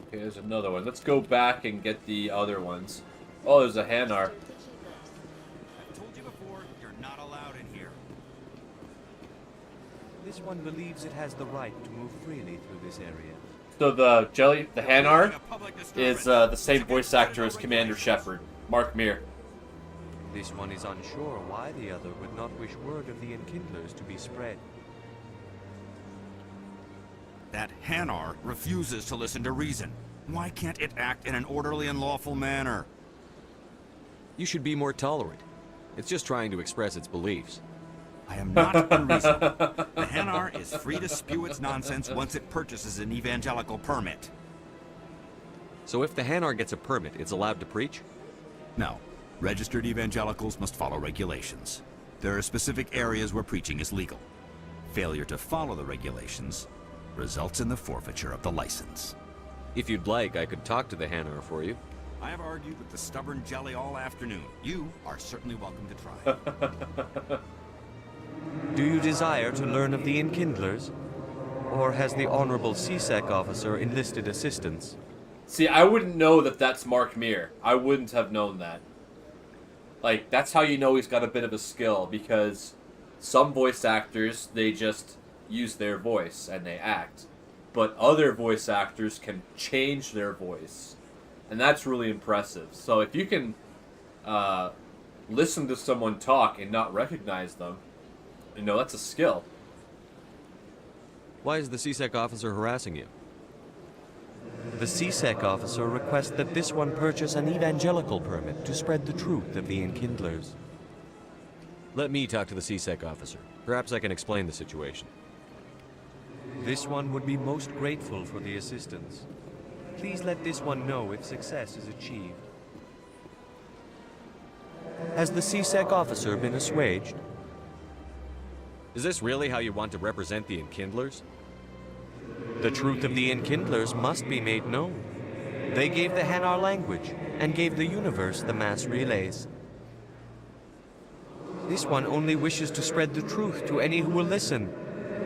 Okay, there's another one. Let's go back and get the other ones. Oh, there's a Hanar. I've told you before, you're not allowed in here. This one believes it has the right to move freely through this area. So the Hanar is the same voice actor as Commander Shepard, Mark Meer. This one is unsure why the other would not wish word of the Enkindlers to be spread. That Hanar refuses to listen to reason. Why can't it act in an orderly and lawful manner? You should be more tolerant. It's just trying to express its beliefs. I am not unreasonable. The Hanar is free to spew its nonsense once it purchases an evangelical permit. So if the Hanar gets a permit, it's allowed to preach? No. Registered evangelicals must follow regulations. There are specific areas where preaching is legal. Failure to follow the regulations results in the forfeiture of the license. If you'd like, I could talk to the Hanar for you. I have argued with the stubborn jelly all afternoon. You are certainly welcome to try. Do you desire to learn of the Enkindlers? Or has the Honorable CSEC officer enlisted assistance? See, I wouldn't know that that's Mark Meer. I wouldn't have known that. Like, that's how you know he's got a bit of a skill, because some voice actors, they just use their voice and they act. But other voice actors can change their voice. And that's really impressive. So if you can listen to someone talk and not recognize them, you know, that's a skill. Why is the CSEC officer harassing you? The CSEC officer requests that this one purchase an evangelical permit to spread the truth of the Enkindlers. Let me talk to the CSEC officer. Perhaps I can explain the situation. This one would be most grateful for the assistance. Please let this one know if success is achieved. Has the CSEC officer been assuaged? Is this really how you want to represent the Enkindlers? The truth of the Enkindlers must be made known. They gave the Hanar language, and gave the universe the mass relays. This one only wishes to spread the truth to any who will listen.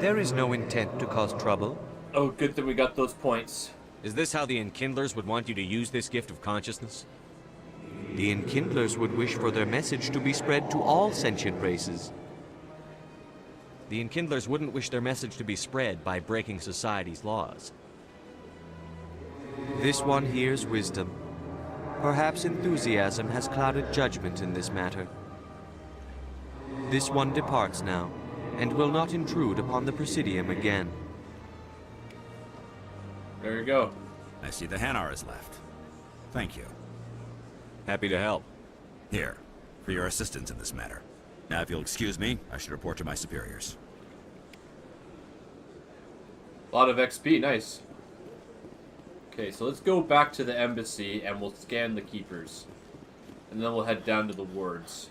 There is no intent to cause trouble. Oh, good that we got those points. Is this how the Enkindlers would want you to use this gift of consciousness? The Enkindlers would wish for their message to be spread to all sentient races. The Enkindlers wouldn't wish their message to be spread by breaking society's laws. This one hears wisdom. Perhaps enthusiasm has clouded judgment in this matter. This one departs now, and will not intrude upon the Presidium again. There you go. I see the Hanar is left. Thank you. Happy to help. Here, for your assistance in this matter. Now, if you'll excuse me, I should report to my superiors. A lot of XP, nice. Okay, so let's go back to the embassy and we'll scan the keepers. And then we'll head down to the wards.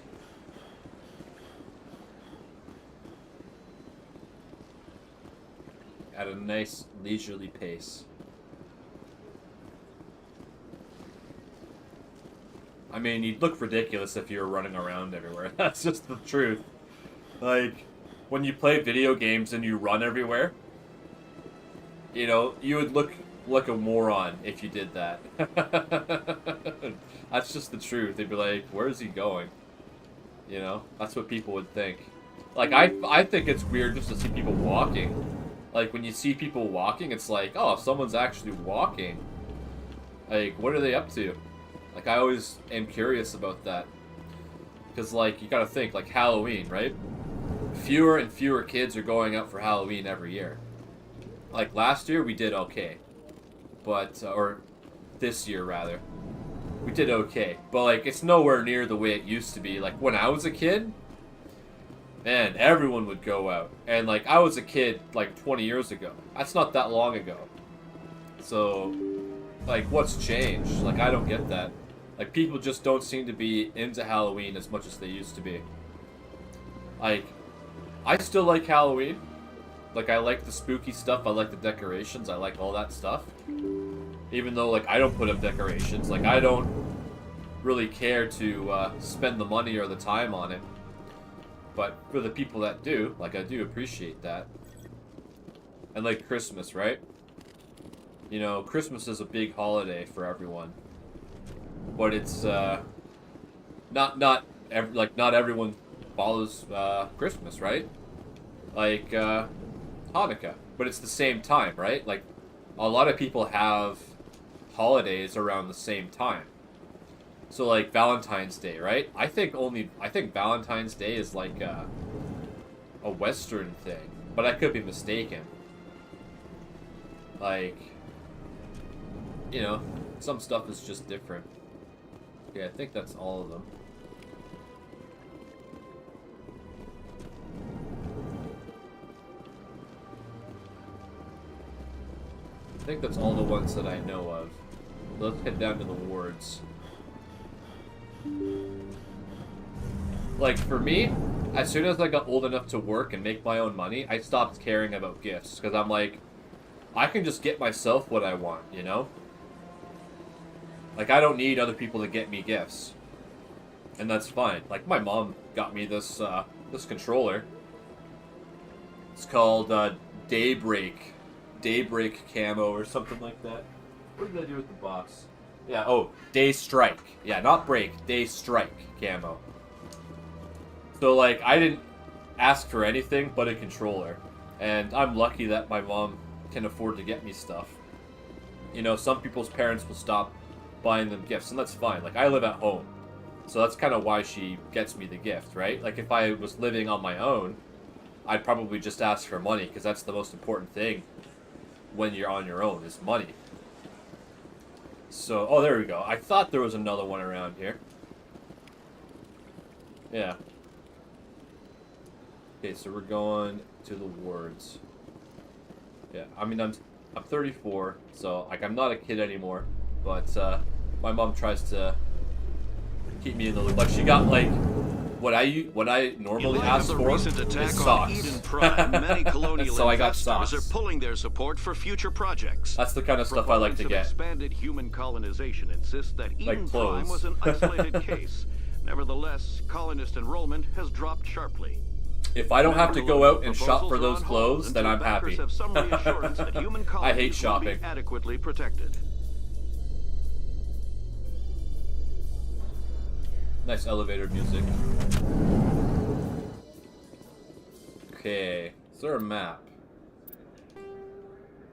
At a nice, leisurely pace. I mean, you'd look ridiculous if you were running around everywhere. That's just the truth. Like, when you play video games and you run everywhere, you know, you would look like a moron if you did that. That's just the truth. They'd be like, where is he going? You know, that's what people would think. Like, I think it's weird just to see people walking. Like, when you see people walking, it's like, oh, someone's actually walking. Like, what are they up to? Like, I always am curious about that. Because, like, you gotta think, like, Halloween, right? Fewer and fewer kids are going out for Halloween every year. Like, last year, we did okay. But, or this year, rather. We did okay. But, like, it's nowhere near the way it used to be. Like, when I was a kid, man, everyone would go out. And, like, I was a kid, like, 20 years ago. That's not that long ago. So, like, what's changed? Like, I don't get that. Like, people just don't seem to be into Halloween as much as they used to be. Like, I still like Halloween. Like, I like the spooky stuff. I like the decorations. I like all that stuff. Even though, like, I don't put up decorations. Like, I don't really care to spend the money or the time on it. But for the people that do, like, I do appreciate that. And, like, Christmas, right? You know, Christmas is a big holiday for everyone. But it's, not everyone follows, Christmas, right? Like, Hanukkah. But it's the same time, right? Like, a lot of people have holidays around the same time. So, like, Valentine's Day, right? I think Valentine's Day is, like, a Western thing. But I could be mistaken. Like, you know, some stuff is just different. Okay, I think that's all of them. I think that's all the ones that I know of. Let's head down to the wards. Like, for me, as soon as I got old enough to work and make my own money, I stopped caring about gifts. Because I'm like, I can just get myself what I want, you know? Like, I don't need other people to get me gifts. And that's fine. Like, my mom got me this, this controller. It's called, Daybreak Camo or something like that. What did I do with the box? Yeah, oh, Day Strike. Yeah, not Break, Day Strike Camo. So, like, I didn't ask for anything but a controller. And I'm lucky that my mom can afford to get me stuff. You know, some people's parents will stop buying them gifts, and that's fine. Like, I live at home. So that's kind of why she gets me the gift, right? Like, if I was living on my own, I'd probably just ask for money, because that's the most important thing when you're on your own, is money. So, oh, there we go. I thought there was another one around here. Yeah. Okay, so we're going to the wards. Yeah, I mean, I'm 34, so, like, I'm not a kid anymore, but, my mom tries to keep me in the loop. Like, she got, like, what I normally ask for is socks. Many colonial so I got socks. Are pulling their support for future projects. That's the kind of stuff I like to get. Expanded human colonization insists that Eden like Prime was an isolated case. Nevertheless, colonist enrollment has dropped sharply. If I don't have to go out and shop for those clothes, then I'm happy. I hate shopping. Adequately protected. Nice elevator music. Okay, is there a map?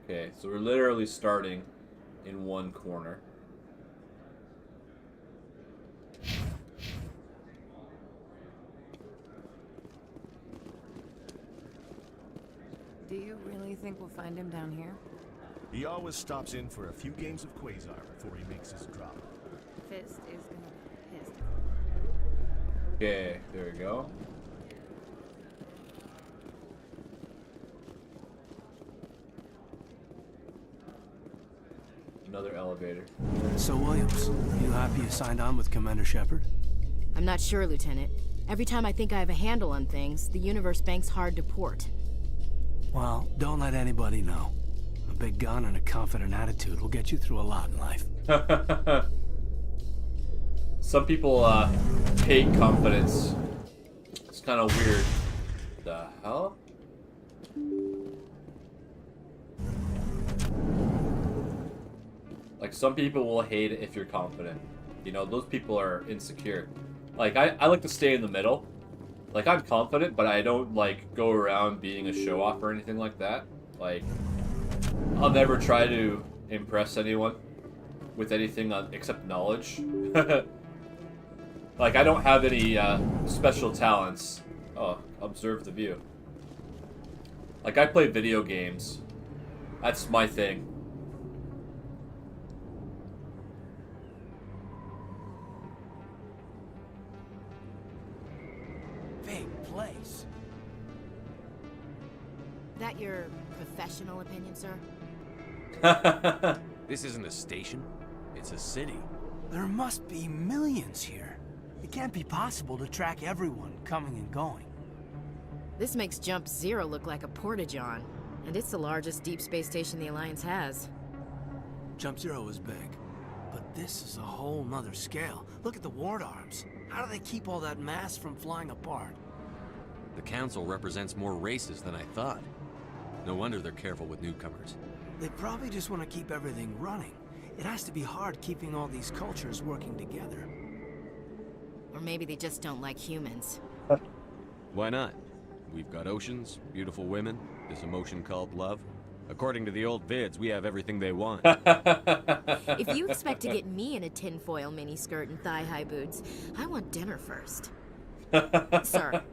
Okay, so we're literally starting in one corner. Do you really think we'll find him down here? He always stops in for a few games of Quasar before he makes his drop. Fist is gonna be pissed. Okay, there we go. Another elevator. So, Williams, you happy you signed on with Commander Shepard? I'm not sure, Lieutenant. Every time I think I have a handle on things, the universe bank's hard to port. Well, don't let anybody know. A big gun and a confident attitude will get you through a lot in life. Some people hate confidence. It's kind of weird. The hell? Like, some people will hate it if you're confident. You know, those people are insecure. Like, I like to stay in the middle. Like, I'm confident, but I don't, like, go around being a show-off or anything like that. Like, I'll never try to impress anyone with anything except knowledge. Like, I don't have any special talents. Oh, observe the view. Like, I play video games. That's my thing. Big place. That your professional opinion, sir? This isn't a station. It's a city. There must be millions here. It can't be possible to track everyone coming and going. This makes Jump Zero look like a porta-john, and it's the largest deep space station the Alliance has. Jump Zero is big, but this is a whole nother scale. Look at the ward arms. How do they keep all that mass from flying apart? The Council represents more races than I thought. No wonder they're careful with newcomers. They probably just want to keep everything running. It has to be hard keeping all these cultures working together. Or maybe they just don't like humans. Why not? We've got oceans, beautiful women, this emotion called love. According to the old vids, we have everything they want. If you expect to get me in a tinfoil miniskirt and thigh-high boots, I want dinner first. Sir.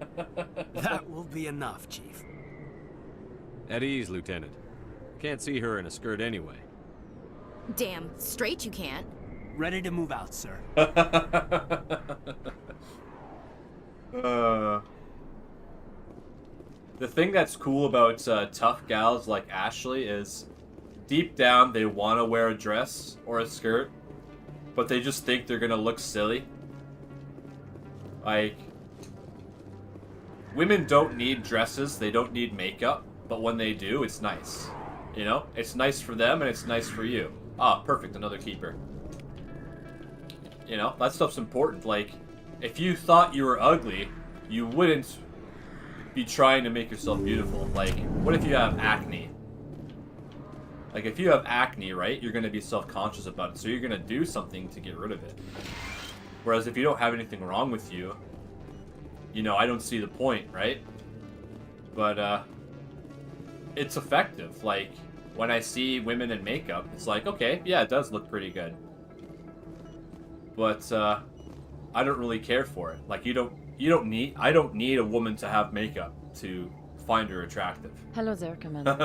That will be enough, Chief. At ease, Lieutenant. Can't see her in a skirt anyway. Damn straight you can't. Ready to move out, sir. The thing that's cool about tough gals like Ashley is deep down they want to wear a dress or a skirt, but they just think they're gonna look silly. Like, women don't need dresses, they don't need makeup, but when they do, it's nice. You know? It's nice for them and it's nice for you. Ah, perfect, another keeper. You know, that stuff's important. Like, if you thought you were ugly, you wouldn't be trying to make yourself beautiful. Like, what if you have acne? Like, if you have acne, right, you're going to be self-conscious about it, so you're going to do something to get rid of it. Whereas if you don't have anything wrong with you, you know, I don't see the point, right? But, it's effective. Like, when I see women in makeup, it's like, okay, yeah, it does look pretty good. But, I don't really care for it. Like, I don't need a woman to have makeup to find her attractive. Hello there, Commander.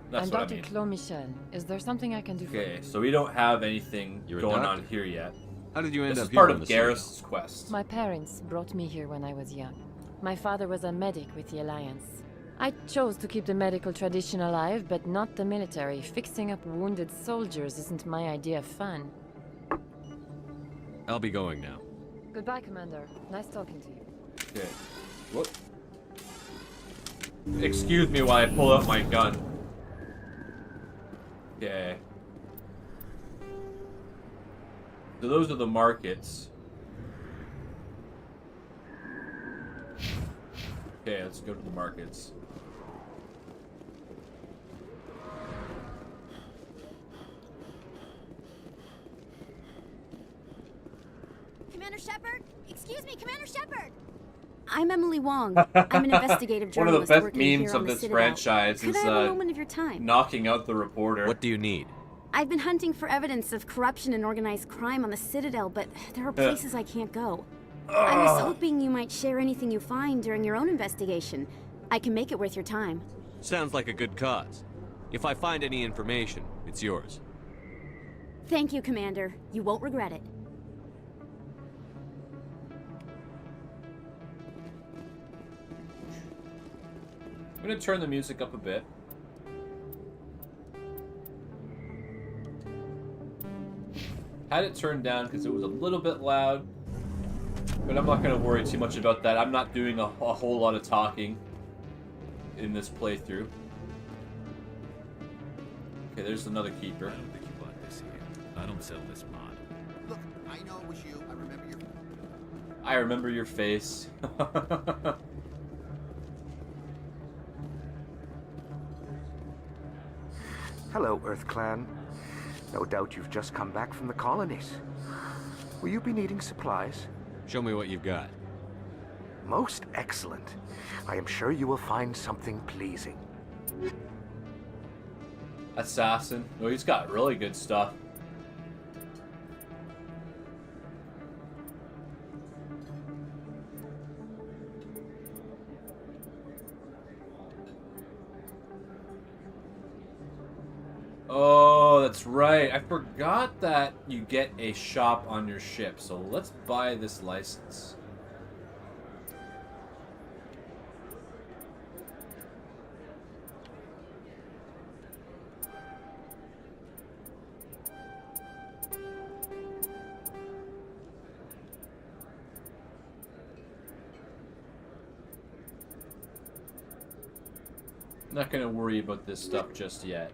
That's I'm what I Dr. mean. Claude Michel. Is there something I can do for you? Okay, so we don't have anything You're a going doctor? on here yet. How did you end this up is part here of on the Garrus's quest. My parents brought me here when I was young. My father was a medic with the Alliance. I chose to keep the medical tradition alive, but not the military. Fixing up wounded soldiers isn't my idea of fun. I'll be going now. Goodbye, Commander. Nice talking to you. Okay. Whoop. Excuse me while I pull out my gun. Okay. So those are the markets. Okay, let's go to the markets. Commander Shepard? Excuse me, Commander Shepard! I'm Emily Wong. I'm an investigative One of journalist the best working memes here on of the this Citadel. franchise Could is I have a moment of your time? knocking out the reporter. What do you need? I've been hunting for evidence of corruption and organized crime on the Citadel, but there are places I can't go. I was hoping you might share anything you find during your own investigation. I can make it worth your time. Sounds like a good cause. If I find any information, it's yours. Thank you, Commander. You won't regret it. I'm gonna turn the music up a bit. Had it turned down because it was a little bit loud, but I'm not gonna worry too much about that. I'm not doing a whole lot of talking in this playthrough. Okay, there's another keeper. I don't think you bought this here. I don't sell this mod. Look, I know it was you. I remember your... I remember your face. Hello, Earth Clan. No doubt you've just come back from the colonies. Will you be needing supplies? Show me what you've got. Most excellent. I am sure you will find something pleasing. Assassin. Oh, he's got really good stuff. Oh, that's right. I forgot that you get a shop on your ship. So let's buy this license. Not gonna worry about this stuff just yet.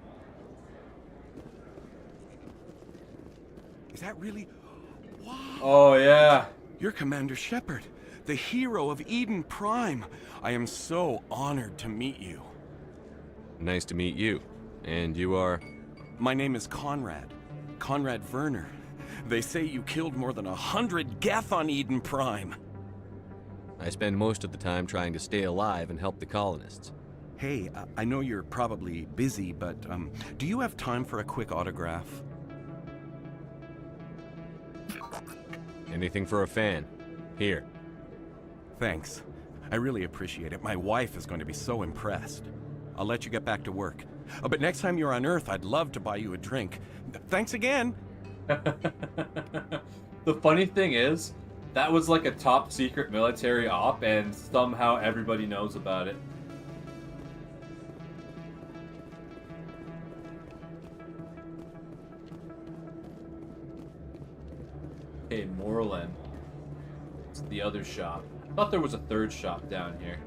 Is that really... Wow! Oh, yeah. You're Commander Shepard, the hero of Eden Prime. I am so honored to meet you. Nice to meet you. And you are? My name is Conrad. Conrad Werner. They say you killed more than 100 Geth on Eden Prime. I spend most of the time trying to stay alive and help the colonists. Hey, I know you're probably busy, but do you have time for a quick autograph? Anything for a fan. Here. Thanks. I really appreciate it. My wife is going to be so impressed. I'll let you get back to work. But next time you're on Earth, I'd love to buy you a drink. Thanks again! The funny thing is, that was like a top secret military op, and somehow everybody knows about it. Okay, Moorland. It's the other shop. I thought there was a third shop down here.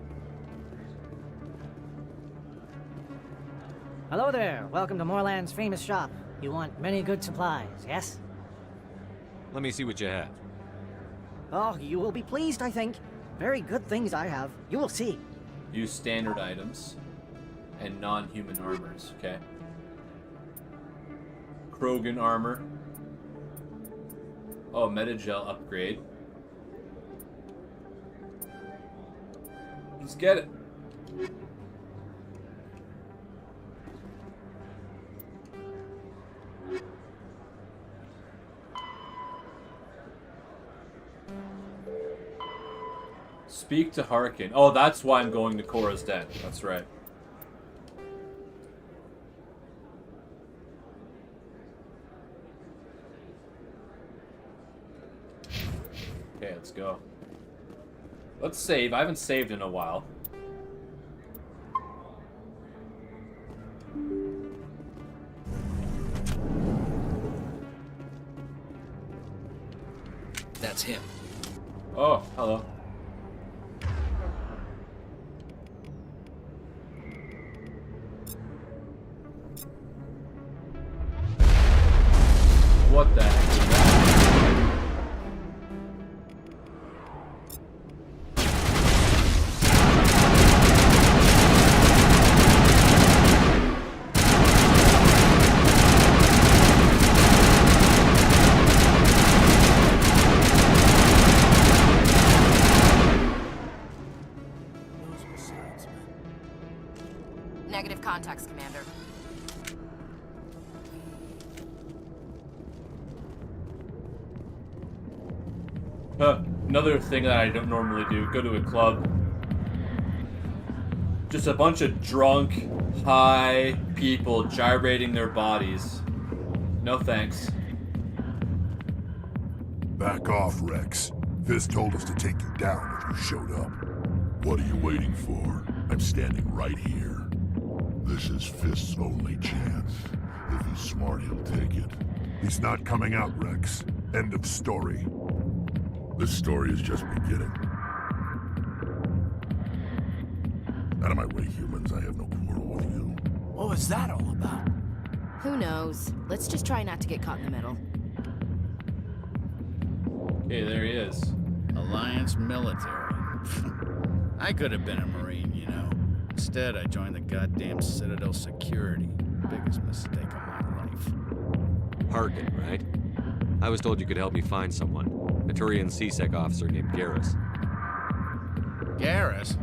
Hello there. Welcome to Moorland's famous shop. You want many good supplies, yes? Let me see what you have. Oh, you will be pleased, I think. Very good things I have. You will see. Use standard items and non-human armors, okay? Krogan armor. Oh, Metagel upgrade. Let's get it. Speak to Harkin. Oh, that's why I'm going to Korra's den. That's right. Okay, let's go. Let's save. I haven't saved in a while. That's him. Oh, hello. What the heck is that? Negative contacts, Commander. Another thing that I don't normally do, go to a club. Just a bunch of drunk, high people gyrating their bodies. No thanks. Back off, Rex. Fist told us to take you down if you showed up. What are you waiting for? I'm standing right here. This is Fist's only chance. If he's smart, he'll take it. He's not coming out, Rex. End of story. This story is just beginning. Out of my way, humans. I have no quarrel with you. What was that all about? Who knows? Let's just try not to get caught in the middle. Okay, there he is. Alliance military. I could have been a Marine, you know. Instead, I joined the goddamn Citadel security. Biggest mistake of my life. Paragon, right? I was told you could help me find someone. A Turian CSEC officer named Garrus. Garrus?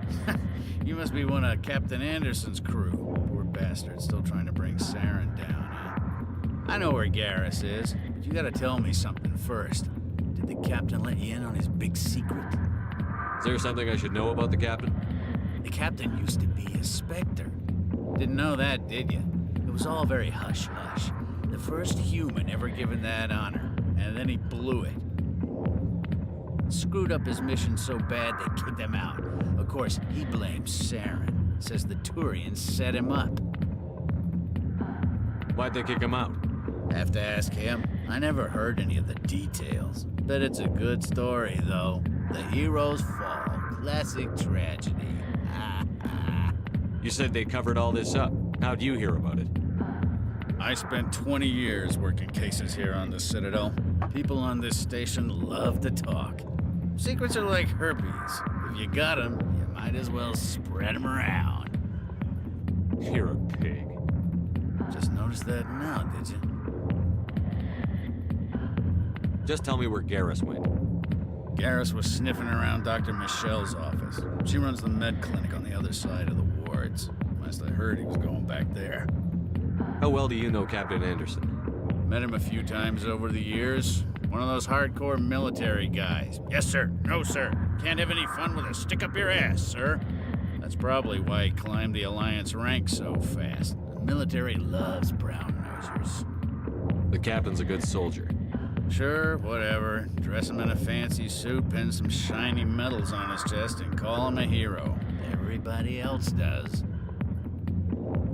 You must be one of Captain Anderson's crew. Poor bastard, still trying to bring Saren down, huh? I know where Garrus is, but you gotta tell me something first. Did the captain let you in on his big secret? Is there something I should know about the captain? The captain used to be a Spectre. Didn't know that, did you? It was all very hush-hush. The first human ever given that honor, and then he blew it. Screwed up his mission so bad they kicked him out. Of course, he blames Saren. Says the Turians set him up. Why'd they kick him out? Have to ask him. I never heard any of the details. Bet it's a good story, though. The heroes fall. Classic tragedy. You said they covered all this up. How'd you hear about it? I spent 20 years working cases here on the Citadel. People on this station love to talk. Secrets are like herpes. If you got them, you might as well spread them around. You're a pig. Just noticed that now, did you? Just tell me where Garrus went. Garrus was sniffing around Dr. Michelle's office. She runs the med clinic on the other side of the wards. Last I heard, he was going back there. How well do you know Captain Anderson? Met him a few times over the years. One of those hardcore military guys. Yes, sir. No, sir. Can't have any fun with a stick up your ass, sir. That's probably why he climbed the Alliance ranks so fast. The military loves brown-nosers. The captain's a good soldier. Sure, whatever. Dress him in a fancy suit, pin some shiny medals on his chest, and call him a hero. Everybody else does.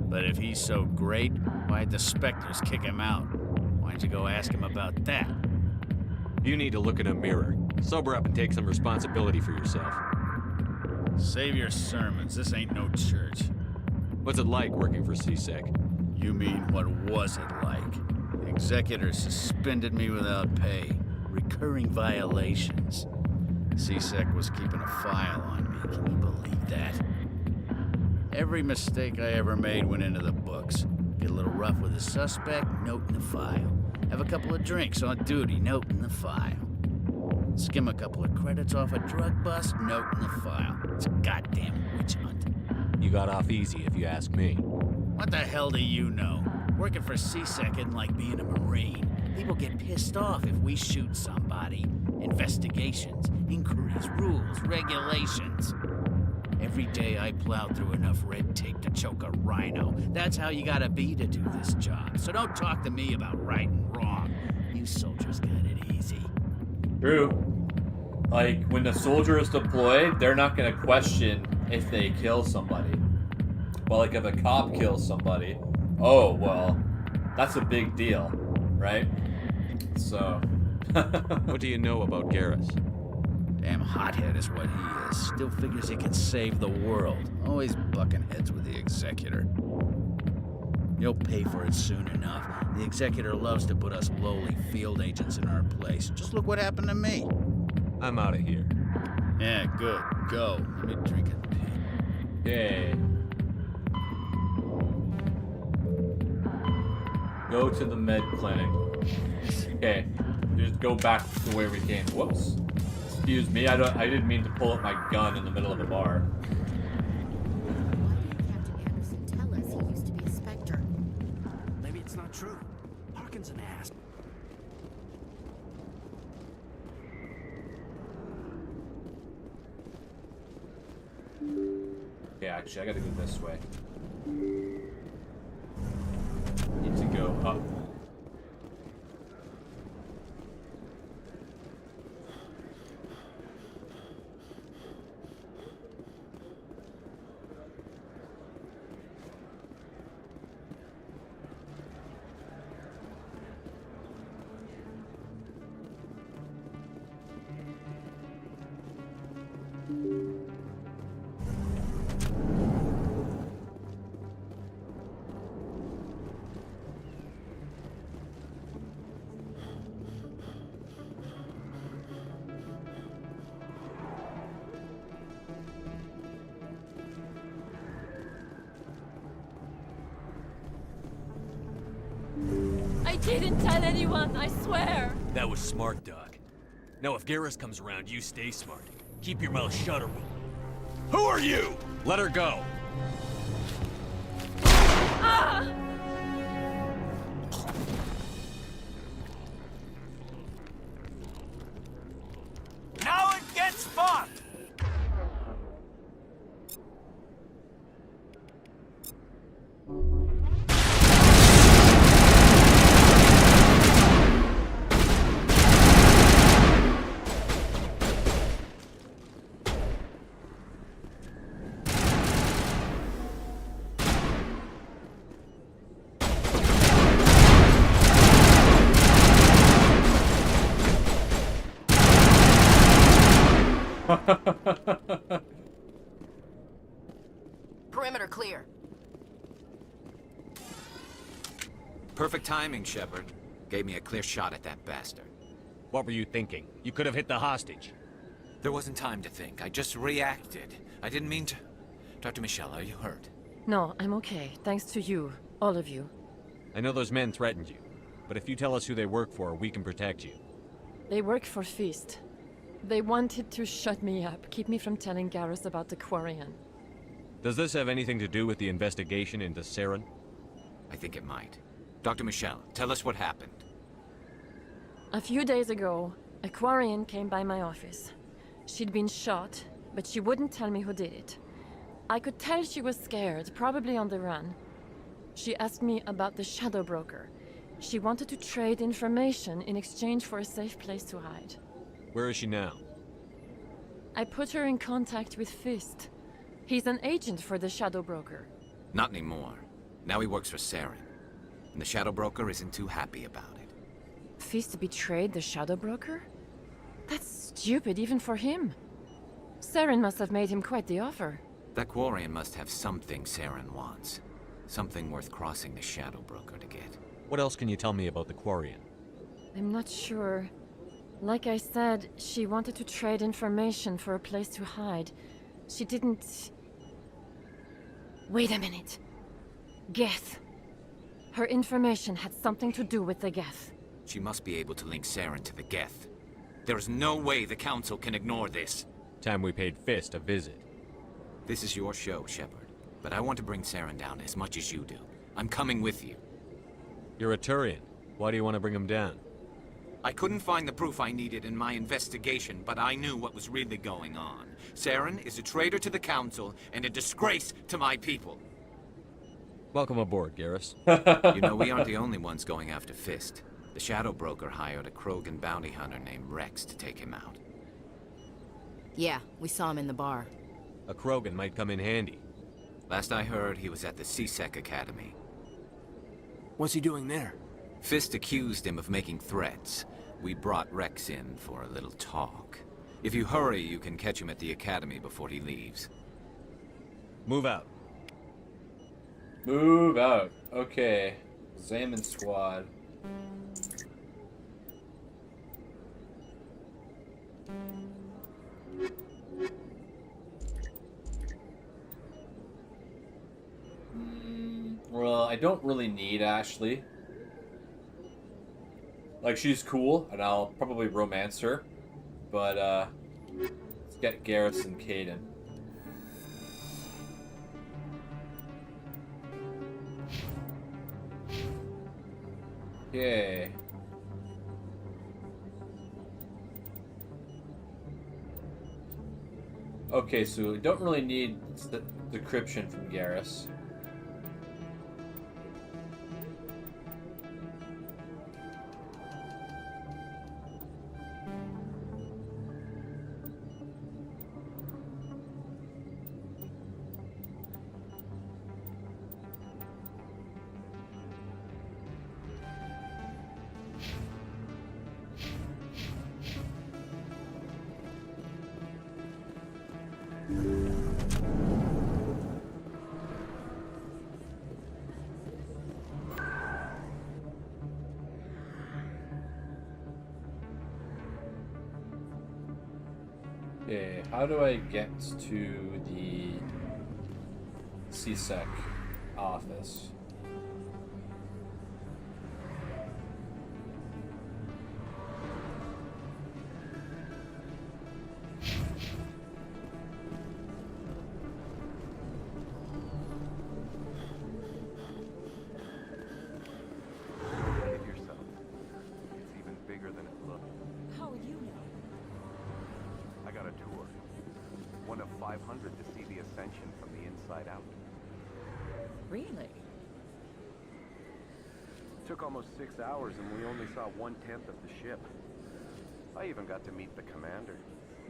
But if he's so great, why'd the Spectres kick him out? Why'd you go ask him about that? You need to look in a mirror. Sober up and take some responsibility for yourself. Save your sermons. This ain't no church. What's it like working for CSEC? You mean, what was it like? The executors suspended me without pay. Recurring violations. C-Sec was keeping a file on me. Can you believe that? Every mistake I ever made went into the books. Get a little rough with a suspect, note in the file. Have a couple of drinks on duty, note in the file. Skim a couple of credits off a drug bust, note in the file. It's a goddamn witch hunt. You got off easy, if you ask me. What the hell do you know? Working for C-Sec isn't like being a Marine. People get pissed off if we shoot somebody. Investigations, inquiries, rules, regulations. Every day I plow through enough red tape to choke a rhino. That's how you gotta be to do this job. So don't talk to me about right and wrong. You soldiers got it easy. True. Like, when the soldier is deployed, they're not gonna question if they kill somebody. Well, like, if a cop kills somebody, oh, well, that's a big deal, right? So... What do you know about Garrus? Damn hothead is what he is. Still figures he can save the world. Always bucking heads with the Executor. You'll pay for it soon enough. The Executor loves to put us lowly field agents in our place. Just look what happened to me. I'm out of here. Yeah, good. Go. Let me drink it. Okay. Go to the med clinic. Okay. Just go back to where we came. Whoops. Excuse me. I didn't mean to pull up my gun in the middle of the bar. Captain Anderson tell us he used to be a Spectre? Maybe it's not true. Harkin's an ass. Yeah, actually, I gotta go this way. Need to go up. I didn't tell anyone, I swear. That was smart, Doc. Now if Garrus comes around, you stay smart. Keep your mouth shut or we'll... Who are you? Let her go. Ah! Now it gets fun! Perimeter clear. Perfect timing, Shepard. Gave me a clear shot at that bastard. What were you thinking? You could have hit the hostage. There wasn't time to think. I just reacted. I didn't mean to... Dr. Michelle, are you hurt? No, I'm okay. Thanks to you. All of you. I know those men threatened you, but if you tell us who they work for, we can protect you. They work for Feast. They wanted to shut me up, keep me from telling Garrus about the Quarian. Does this have anything to do with the investigation into Saren? I think it might. Dr. Michelle, tell us what happened. A few days ago, a Quarian came by my office. She'd been shot, but she wouldn't tell me who did it. I could tell she was scared, probably on the run. She asked me about the Shadow Broker. She wanted to trade information in exchange for a safe place to hide. Where is she now? I put her in contact with Fist. He's an agent for the Shadow Broker. Not anymore. Now he works for Saren. And the Shadow Broker isn't too happy about it. Fist betrayed the Shadow Broker? That's stupid even for him. Saren must have made him quite the offer. That Quarian must have something Saren wants. Something worth crossing the Shadow Broker to get. What else can you tell me about the Quarian? I'm not sure. Like I said, she wanted to trade information for a place to hide. She didn't... Wait a minute. Geth. Her information had something to do with the Geth. She must be able to link Saren to the Geth. There is no way the Council can ignore this. Time we paid Fist a visit. This is your show, Shepard. But I want to bring Saren down as much as you do. I'm coming with you. You're a Turian. Why do you want to bring him down? I couldn't find the proof I needed in my investigation, but I knew what was really going on. Saren is a traitor to the Council and a disgrace to my people. Welcome aboard, Garrus. You know, we aren't the only ones going after Fist. The Shadow Broker hired a Krogan bounty hunter named Rex to take him out. Yeah, we saw him in the bar. A Krogan might come in handy. Last I heard, he was at the C-Sec Academy. What's he doing there? Fist accused him of making threats. We brought Rex in for a little talk. If you hurry, you can catch him at the Academy before he leaves. Move out. Move out. Okay. Zaman squad. Well, I don't really need Ashley. Like, she's cool, and I'll probably romance her. But, let's get Garrus and Caden. Okay. Okay, so we don't really need the decryption from Garrus. Okay, how do I get to the C-Sec office? Kid yourself. It's even bigger than it looks. How would you know? I got a tour. One of 500 to see the Ascension from the inside out. Really? Took almost 6 hours and we only saw 1/10 of the ship. I even got to meet the commander.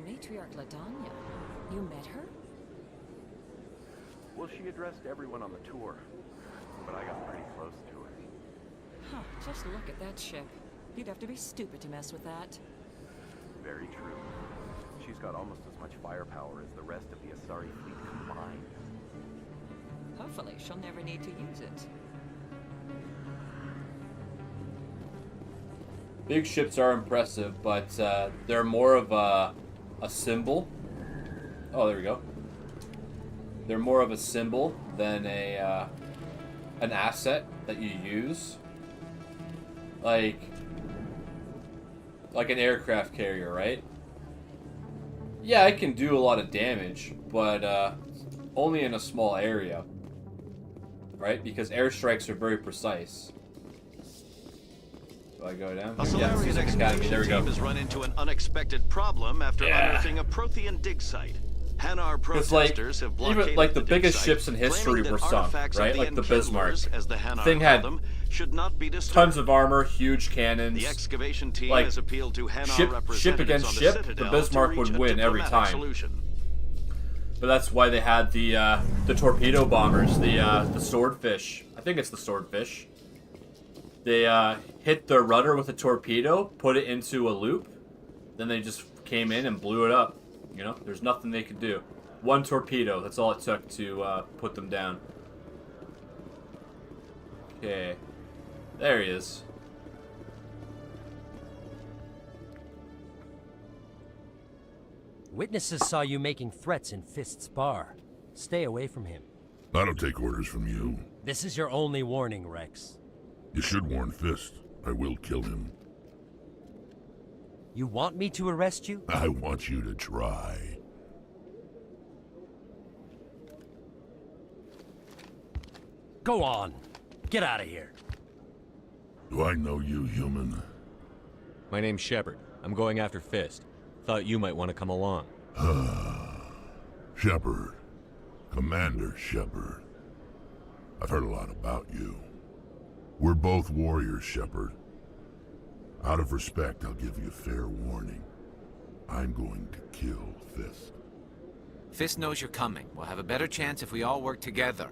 Matriarch Ladanya. You met her? Well, she addressed everyone on the tour, but I got pretty close to her. Huh, just look at that ship. You'd have to be stupid to mess with that. Very true. She's got almost as much firepower as the rest of the Asari fleet combined. Hopefully, she'll never need to use it. Big ships are impressive, but they're more of a symbol. Oh, there we go. They're more of a symbol than an asset that you use. Like an aircraft carrier, right? Yeah, it can do a lot of damage, but only in a small area. Right? Because airstrikes are very precise. Do I go down? A Solarian Academy. There we go. team has run into an unexpected problem after unearthing a Prothean dig site. Hanar protesters have blockaded even like the dig biggest site, ships in history claiming were that sunk, artifacts right? of Like the Enkindlers, Bismarck. as the Hanar Thing call had them, should not be disturbed. tons of armor, huge cannons. The excavation team like, has appealed to Hanar ship representatives against on the ship, Citadel the Bismarck to would reach a win every diplomatic time. solution. But that's why they had the torpedo bombers, the swordfish. I think it's the swordfish. They hit the rudder with a torpedo, put it into a loop, then they just came in and blew it up. You know, there's nothing they could do. One torpedo, that's all it took to put them down. Okay, there he is. Witnesses saw you making threats in Fist's bar. Stay away from him. I don't take orders from you. This is your only warning, Rex. You should warn Fist. I will kill him. You want me to arrest you? I want you to try. Go on. Get out of here. Do I know you, human? My name's Shepard. I'm going after Fist. Thought you might want to come along. Shepard. Commander Shepard. I've heard a lot about you. We're both warriors, Shepard. Out of respect, I'll give you a fair warning. I'm going to kill Fist. Fist knows you're coming. We'll have a better chance if we all work together.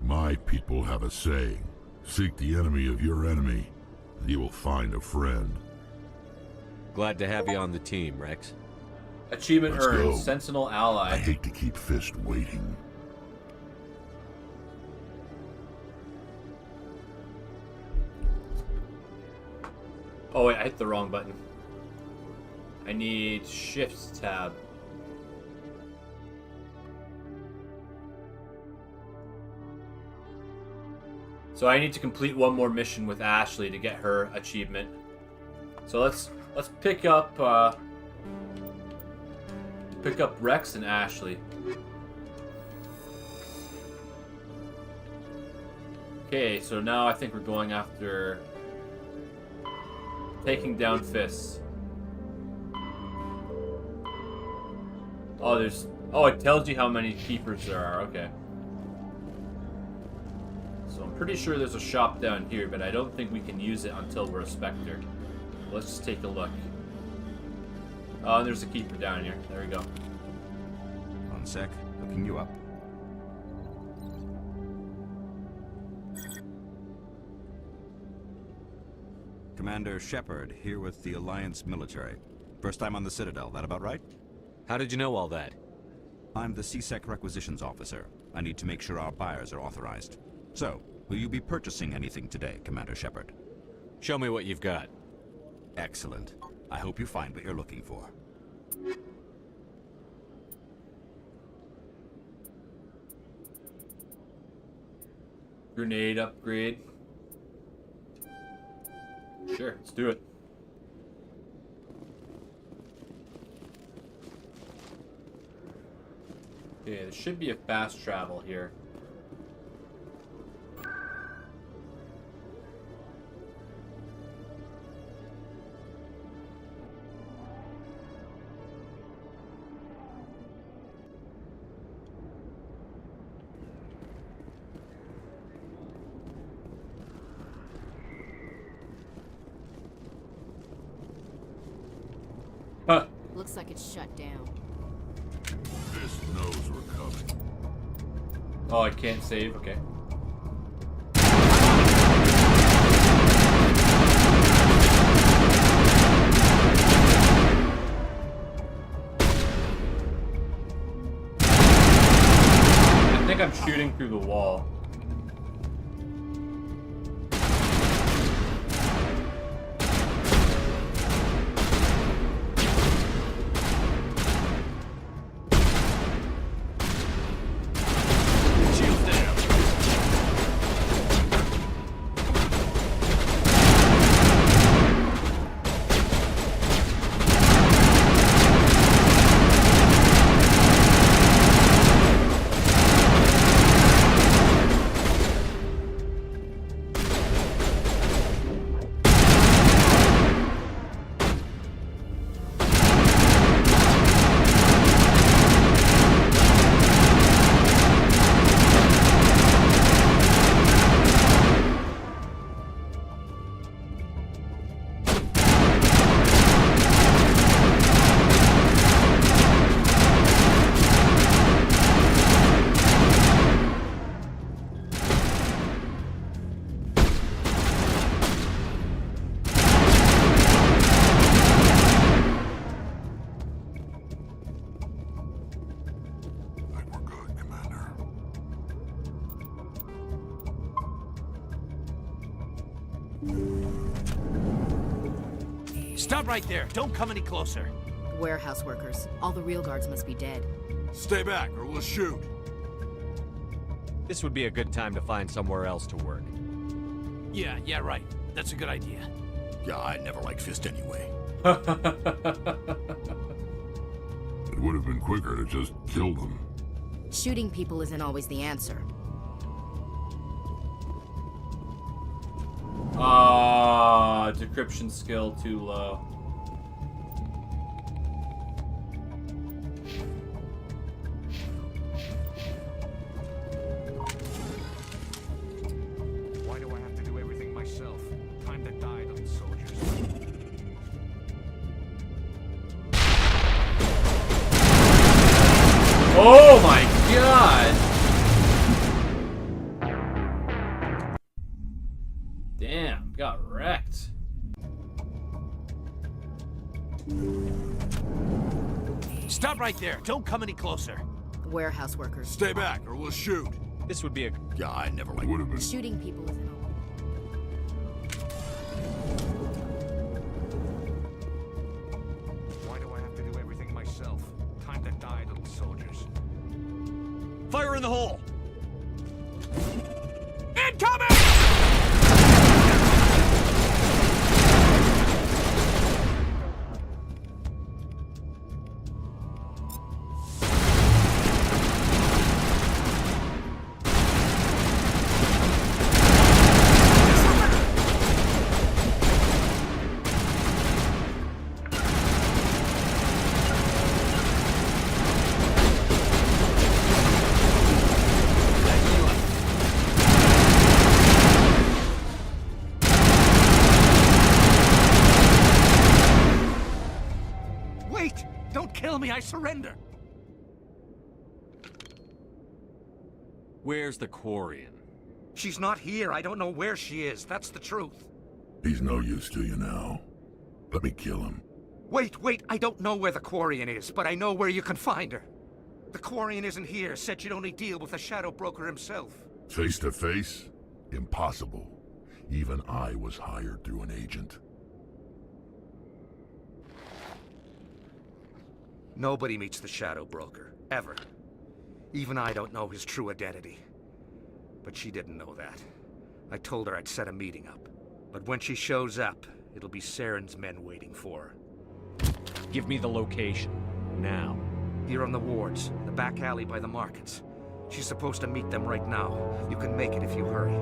My people have a saying. Seek the enemy of your enemy, and you will find a friend. Glad to have you on the team, Rex. Achievement Let's earned. go. Sentinel ally. I hate to keep Fist waiting. Oh wait, I hit the wrong button. I need Shift tab. So I need to complete one more mission with Ashley to get her achievement. So let's pick up Rex and Ashley. Okay, so now I think we're going after taking down Fists. Oh, it tells you how many keepers there are. Okay. So I'm pretty sure there's a shop down here, but I don't think we can use it until we're a Spectre. Let's just take a look. Oh, and there's a keeper down here. There we go. One sec, looking you up. Commander Shepard, here with the Alliance military. First time on the Citadel, that about right? How did you know all that? I'm the CSEC requisitions officer. I need to make sure our buyers are authorized. So, will you be purchasing anything today, Commander Shepard? Show me what you've got. Excellent. I hope you find what you're looking for. Grenade upgrade. Sure, let's do it. Okay, there should be a fast travel here. Huh. Looks like it's shut down. Fist knows we're coming. Oh, I can't save? Okay. I think I'm shooting through the wall. Stop right there. Don't come any closer. Warehouse workers. All the real guards must be dead. Stay back or we'll shoot. This would be a good time to find somewhere else to work. Yeah, right. That's a good idea. Yeah, I never liked Fist anyway. It would have been quicker to just kill them. Shooting people isn't always the answer. Decryption skill too low. Why do I have to do everything myself? Time to die, those soldiers. Oh my god! Damn, got wrecked. Stop right there. Don't come any closer. Warehouse workers. Stay back or we'll shoot. This would be a... Yeah, I never liked Would have been. Shooting people isn't always... Why do I have to do everything myself? Time to die, little soldiers. Fire in the hole! Incoming! Wait! Don't kill me, I surrender! Where's the Quarian? She's not here. I don't know where she is. That's the truth. He's no use to you now. Let me kill him. Wait. I don't know where the Quarian is, but I know where you can find her. The Quarian isn't here. Said she'd only deal with the Shadow Broker himself. Face to face? Impossible. Even I was hired through an agent. Nobody meets the Shadow Broker. Ever. Even I don't know his true identity. But she didn't know that. I told her I'd set a meeting up. But when she shows up, it'll be Saren's men waiting for her. Give me the location. Now. Here on the wards, the back alley by the markets. She's supposed to meet them right now. You can make it if you hurry.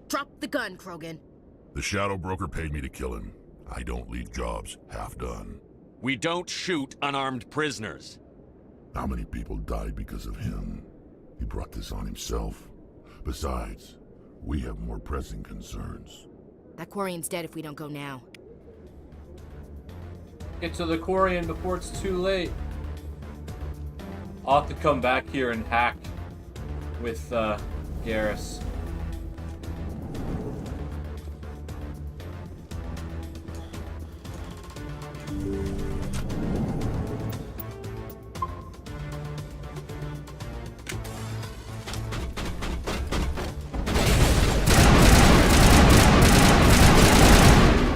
Drop the gun, Krogan. The Shadow Broker paid me to kill him. I don't leave jobs half done. We don't shoot unarmed prisoners. How many people died because of him? He brought this on himself. Besides, we have more pressing concerns. That Quarian's dead if we don't go now. Get to the Quarian before it's too late. I'll have to come back here and hack with Garrus.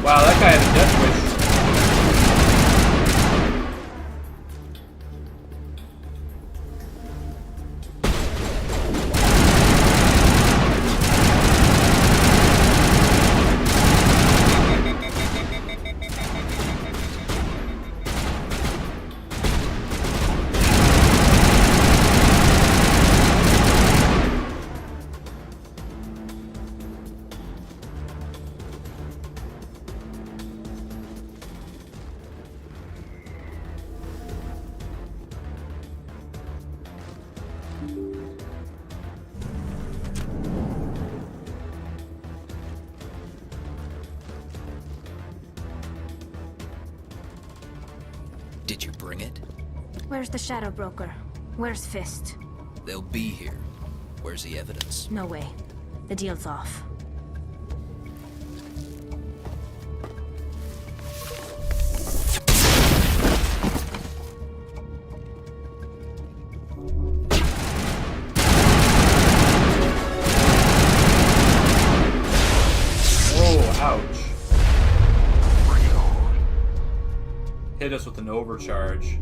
Wow, that guy had a death wish. Did you bring it? Where's the Shadow Broker? Where's Fist? They'll be here. Where's the evidence? No way. The deal's off. Oh, ouch. hit us with an overcharge.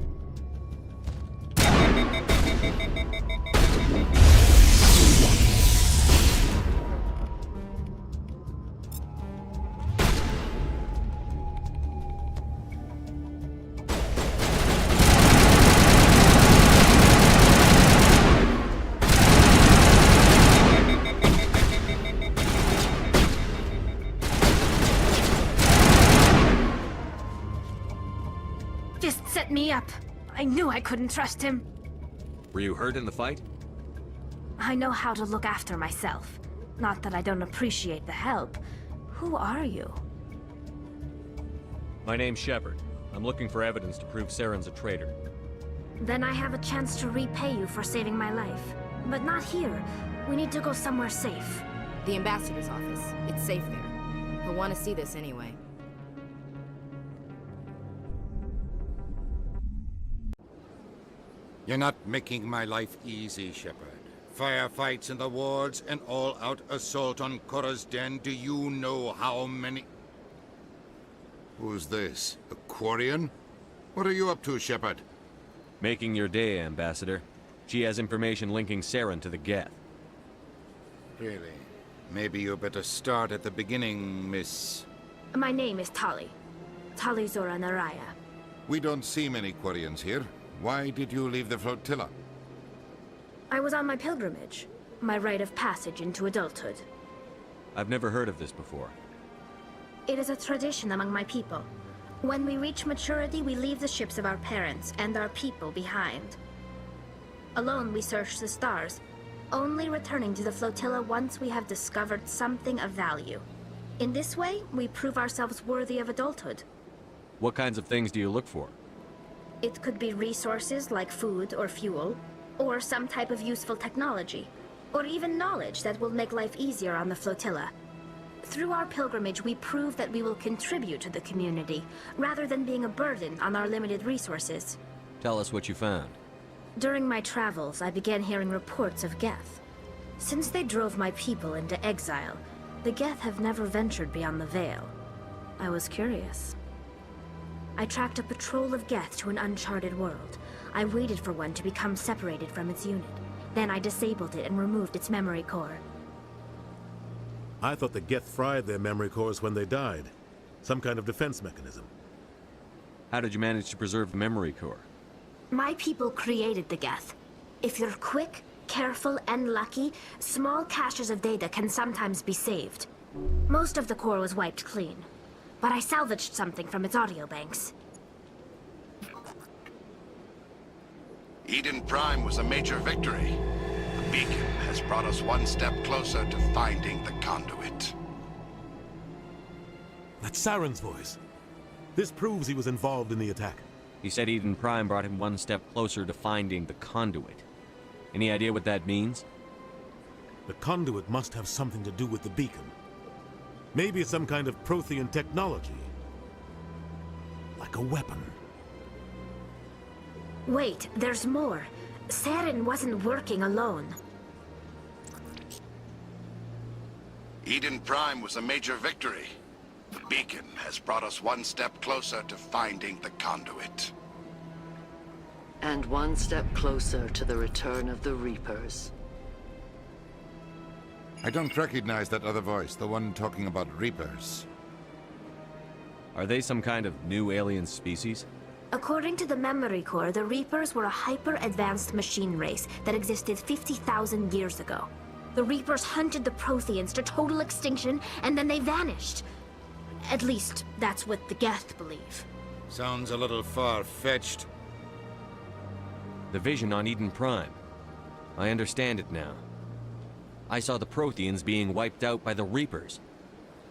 Just set me up. I knew I couldn't trust him. Were you hurt in the fight? I know how to look after myself. Not that I don't appreciate the help. Who are you? My name's Shepard. I'm looking for evidence to prove Saren's a traitor. Then I have a chance to repay you for saving my life. But not here. We need to go somewhere safe. The ambassador's office. It's safe there. He'll want to see this anyway. You're not making my life easy, Shepard. Firefights in the wards, an all-out assault on Korra's den. Do you know how many... Who's this? A Quarian? What are you up to, Shepard? Making your day, Ambassador. She has information linking Saren to the Geth. Really? Maybe you better start at the beginning, Miss... My name is Tali. Tali Zora Naraya. We don't see many Quarians here. Why did you leave the flotilla? I was on my pilgrimage. My rite of passage into adulthood. I've never heard of this before. It is a tradition among my people. When we reach maturity, we leave the ships of our parents and our people behind. Alone, we search the stars, only returning to the flotilla once we have discovered something of value. In this way, we prove ourselves worthy of adulthood. What kinds of things do you look for? It could be resources like food or fuel, or some type of useful technology, or even knowledge that will make life easier on the flotilla. Through our pilgrimage, we prove that we will contribute to the community, rather than being a burden on our limited resources. Tell us what you found. During my travels, I began hearing reports of Geth. Since they drove my people into exile, the Geth have never ventured beyond the Veil. I was curious. I tracked a patrol of Geth to an uncharted world. I waited for one to become separated from its unit. Then I disabled it and removed its memory core. I thought the Geth fried their memory cores when they died. Some kind of defense mechanism. How did you manage to preserve the memory core? My people created the Geth. If you're quick, careful, and lucky, small caches of data can sometimes be saved. Most of the core was wiped clean, but I salvaged something from its audio banks. Eden Prime was a major victory. The beacon has brought us one step closer to finding the conduit. That's Saren's voice. This proves he was involved in the attack. He said Eden Prime brought him one step closer to finding the conduit. Any idea what that means? The conduit must have something to do with the beacon. Maybe it's some kind of Prothean technology. Like a weapon. Wait, there's more. Saren wasn't working alone. Eden Prime was a major victory. The beacon has brought us one step closer to finding the conduit. And one step closer to the return of the Reapers. I don't recognize that other voice, the one talking about Reapers. Are they some kind of new alien species? According to the memory core, the Reapers were a hyper-advanced machine race that existed 50,000 years ago. The Reapers hunted the Protheans to total extinction, and then they vanished. At least, that's what the Geth believe. Sounds a little far-fetched. The vision on Eden Prime. I understand it now. I saw the Protheans being wiped out by the Reapers.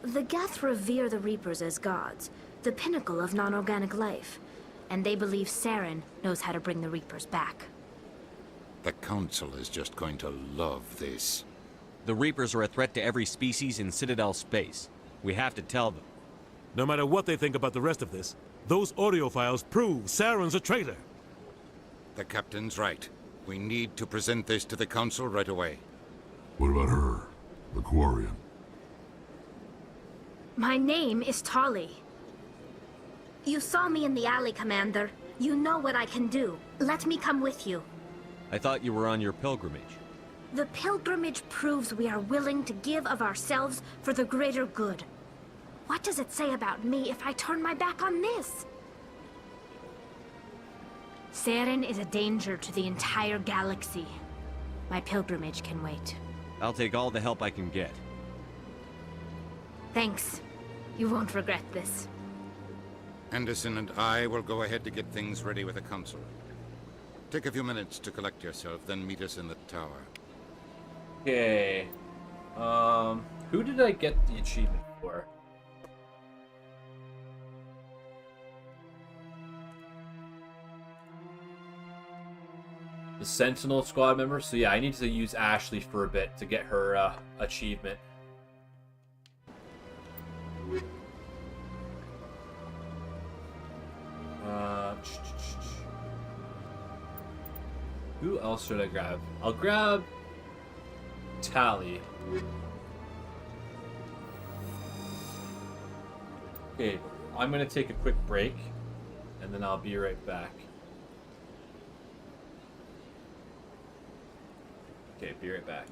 The Geth revere the Reapers as gods, the pinnacle of non-organic life. And they believe Saren knows how to bring the Reapers back. The Council is just going to love this. The Reapers are a threat to every species in Citadel space. We have to tell them. No matter what they think about the rest of this, those audio files prove Saren's a traitor. The Captain's right. We need to present this to the Council right away. What about her? The Quarian? My name is Tali. You saw me in the alley, Commander. You know what I can do. Let me come with you. I thought you were on your pilgrimage. The pilgrimage proves we are willing to give of ourselves for the greater good. What does it say about me if I turn my back on this? Saren is a danger to the entire galaxy. My pilgrimage can wait. I'll take all the help I can get. Thanks. You won't regret this. Anderson and I will go ahead to get things ready with the Council. Take a few minutes to collect yourself, then meet us in the tower. Okay. Who did I get the achievement for? The Sentinel squad member. So yeah, I need to use Ashley for a bit to get her achievement. Who else should I grab? I'll grab Tally. Okay, I'm gonna take a quick break, and then I'll be right back. Okay, be right back.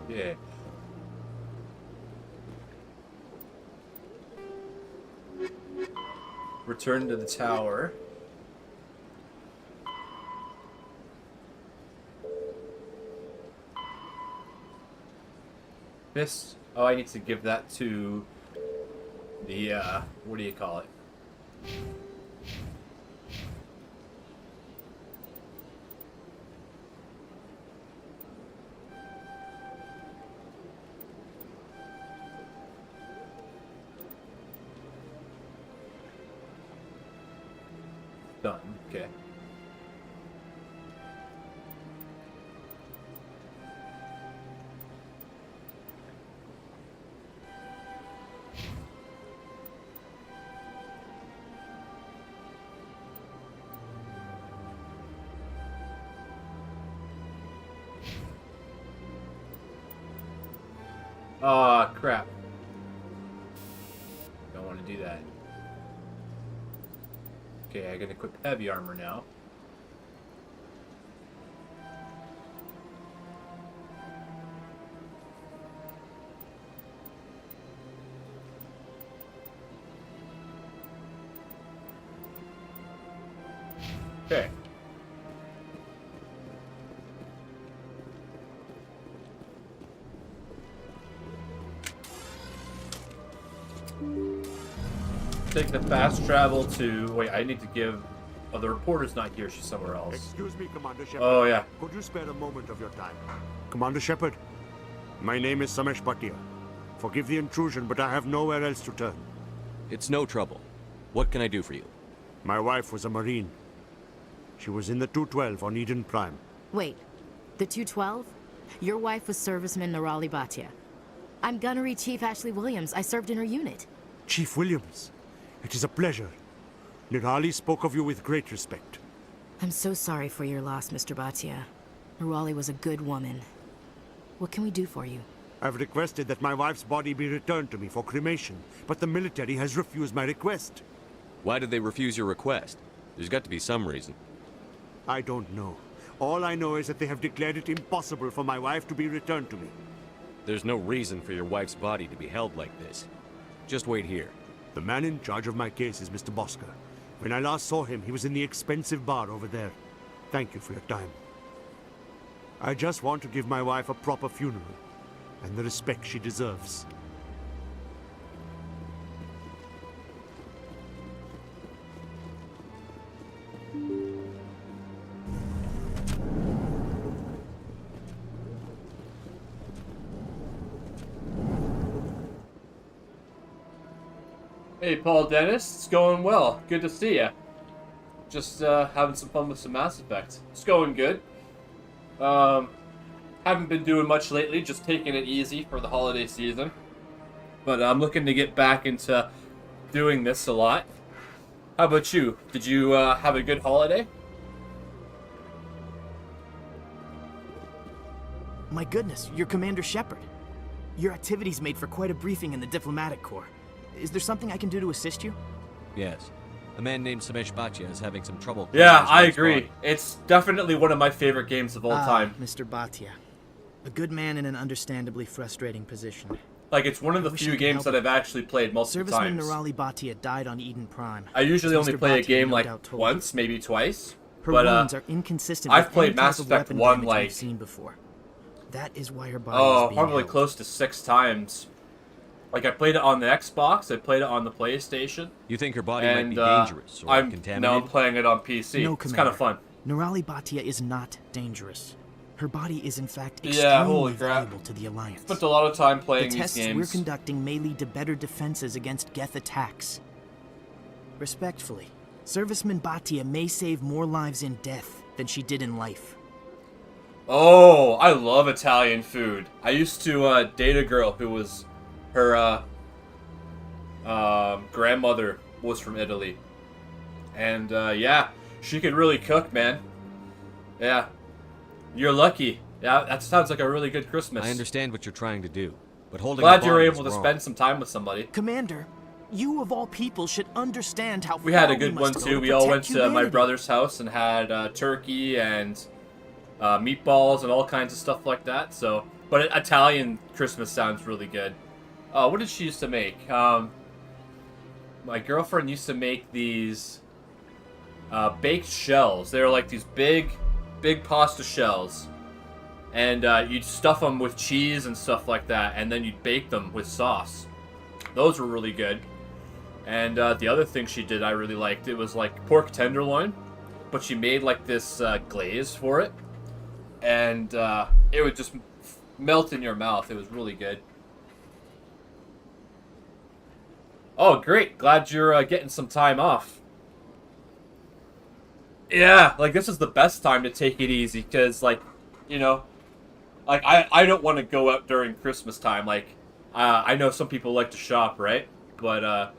Yeah. Return to the tower. This. Oh, I need to give that to the, what do you call it? Done. Okay. Ah, crap. Don't want to do that. Okay, I can equip heavy armor now. Okay. Take the fast travel to... Wait, I need to give... Oh, the reporter's not here. She's somewhere else. Excuse me, Commander Shepard. Oh, yeah. Could you spare a moment of your time? Commander Shepard, my name is Samesh Bhatia. Forgive the intrusion, but I have nowhere else to turn. It's no trouble. What can I do for you? My wife was a Marine. She was in the 212 on Eden Prime. Wait, the 212? Your wife was serviceman Nirali Bhatia. I'm Gunnery Chief Ashley Williams. I served in her unit. Chief Williams, it is a pleasure. Nirali spoke of you with great respect. I'm so sorry for your loss, Mr. Bhatia. Nirali was a good woman. What can we do for you? I've requested that my wife's body be returned to me for cremation, but the military has refused my request. Why did they refuse your request? There's got to be some reason. I don't know. All I know is that they have declared it impossible for my wife to be returned to me. There's no reason for your wife's body to be held like this. Just wait here. The man in charge of my case is Mr. Bosker. When I last saw him, he was in the expensive bar over there. Thank you for your time. I just want to give my wife a proper funeral, and the respect she deserves. Hey, Paul Dennis, it's going well. Good to see ya. Just having some fun with some Mass Effect. It's going good. Haven't been doing much lately, just taking it easy for the holiday season. But I'm looking to get back into doing this a lot. How about you? Did you have a good holiday? My goodness, you're Commander Shepard. Your activities made for quite a briefing in the Diplomatic Corps. Is there something I can do to assist you? Yes. A man named Samesh Bhatia is having some trouble. Yeah, I agree. It's definitely one of my favorite games of all time. Mr. Bhatia. A good man in an understandably frustrating position. Like, it's one of the few games that I've actually played multiple Serviceman times. Nirali Bhatia died on Eden Prime. I usually As only Mr. play a Bhatia game no like doubt told once, maybe twice. Her But wounds are inconsistent I've with played any Mass type of Effect weapon 1 damage like... we've seen before. That is why her body is being probably held. close to 6 times. Like, I played it on the Xbox, I played it on the PlayStation. You think her body might be dangerous or contaminated? Now I'm playing it on PC. No, It's kind of fun. Nirali Bhatia is not dangerous. Her body is in fact Yeah, extremely holy crap. valuable to the Alliance. Spent a lot of time playing the these tests games. we're conducting may lead to better defenses against Geth attacks. Respectfully, Serviceman Bhatia may save more lives in death than she did in life. Oh, I love Italian food. I used to date a girl who was... Her grandmother was from Italy. And yeah, she could really cook, man. Yeah. You're lucky. Yeah, that sounds like a really good Christmas. I understand what you're trying to do, but holding Glad the you're body able to is wrong. spend some time with somebody. Commander, you of all people should understand how We had a far good we one must go too. We all went protect to my humanity. brother's house and had turkey and meatballs and all kinds of stuff like that. So But Italian Christmas sounds really good. What did she used to make? My girlfriend used to make these baked shells. They were like these big pasta shells. And you'd stuff them with cheese and stuff like that, and then you'd bake them with sauce. Those were really good. And the other thing she did I really liked, it was like pork tenderloin, but she made like this glaze for it. And it would just melt in your mouth. It was really good. Oh, great. Glad you're getting some time off. Yeah, like this is the best time to take it easy because, like, you know, like I don't want to go out during Christmas time. Like, I know some people like to shop, right? But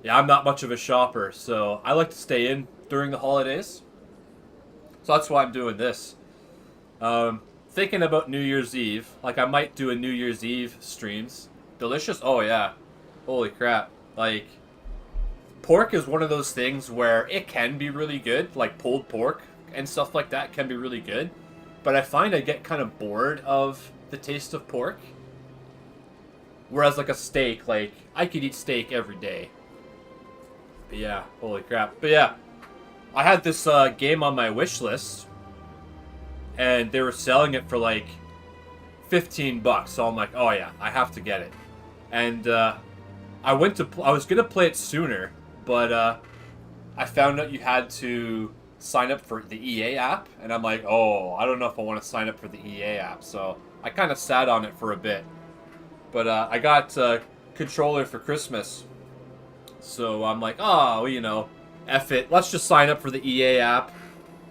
yeah, I'm not much of a shopper, so I like to stay in during the holidays. So that's why I'm doing this. Thinking about New Year's Eve. Like, I might do a New Year's Eve streams. Delicious? Oh, yeah. Holy crap. Like, pork is one of those things where it can be really good. Like, pulled pork and stuff like that can be really good. But I find I get kind of bored of the taste of pork. Whereas, like, a steak, like, I could eat steak every day. But yeah, holy crap. But yeah, I had this game on my wish list. And they were selling it for like $15. So I'm like, oh yeah, I have to get it. And I was gonna play it sooner, but I found out you had to sign up for the EA app, and I'm like, oh, I don't know if I want to sign up for the EA app. So I kind of sat on it for a bit. But I got a controller for Christmas, so I'm like, oh, well, you know, F it. Let's just sign up for the EA app.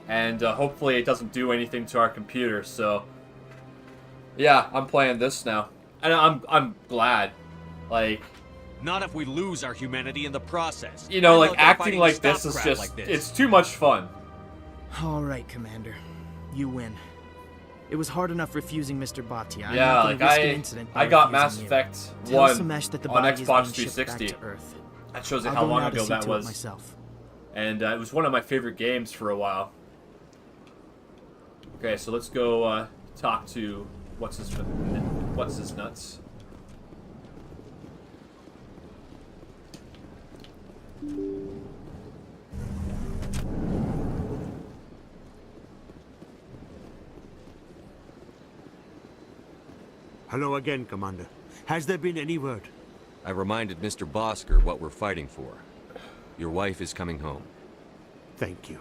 And hopefully it doesn't do anything to our computer. So yeah, I'm playing this now, and I'm glad. Like, not if we lose our humanity in the process. You know, like acting like this is just like this. It's too much fun. All right, Commander, you win. It was hard enough refusing Mr. Bhatia. Yeah, like I got Mass Effect 1 on Xbox 360. That shows you how long ago that was. Myself. And it was one of my favorite games for a while. Okay, so let's go talk to what's his nuts. Hello again, Commander. Has there been any word? I reminded Mr. Bosker what we're fighting for. Your wife is coming home. Thank you.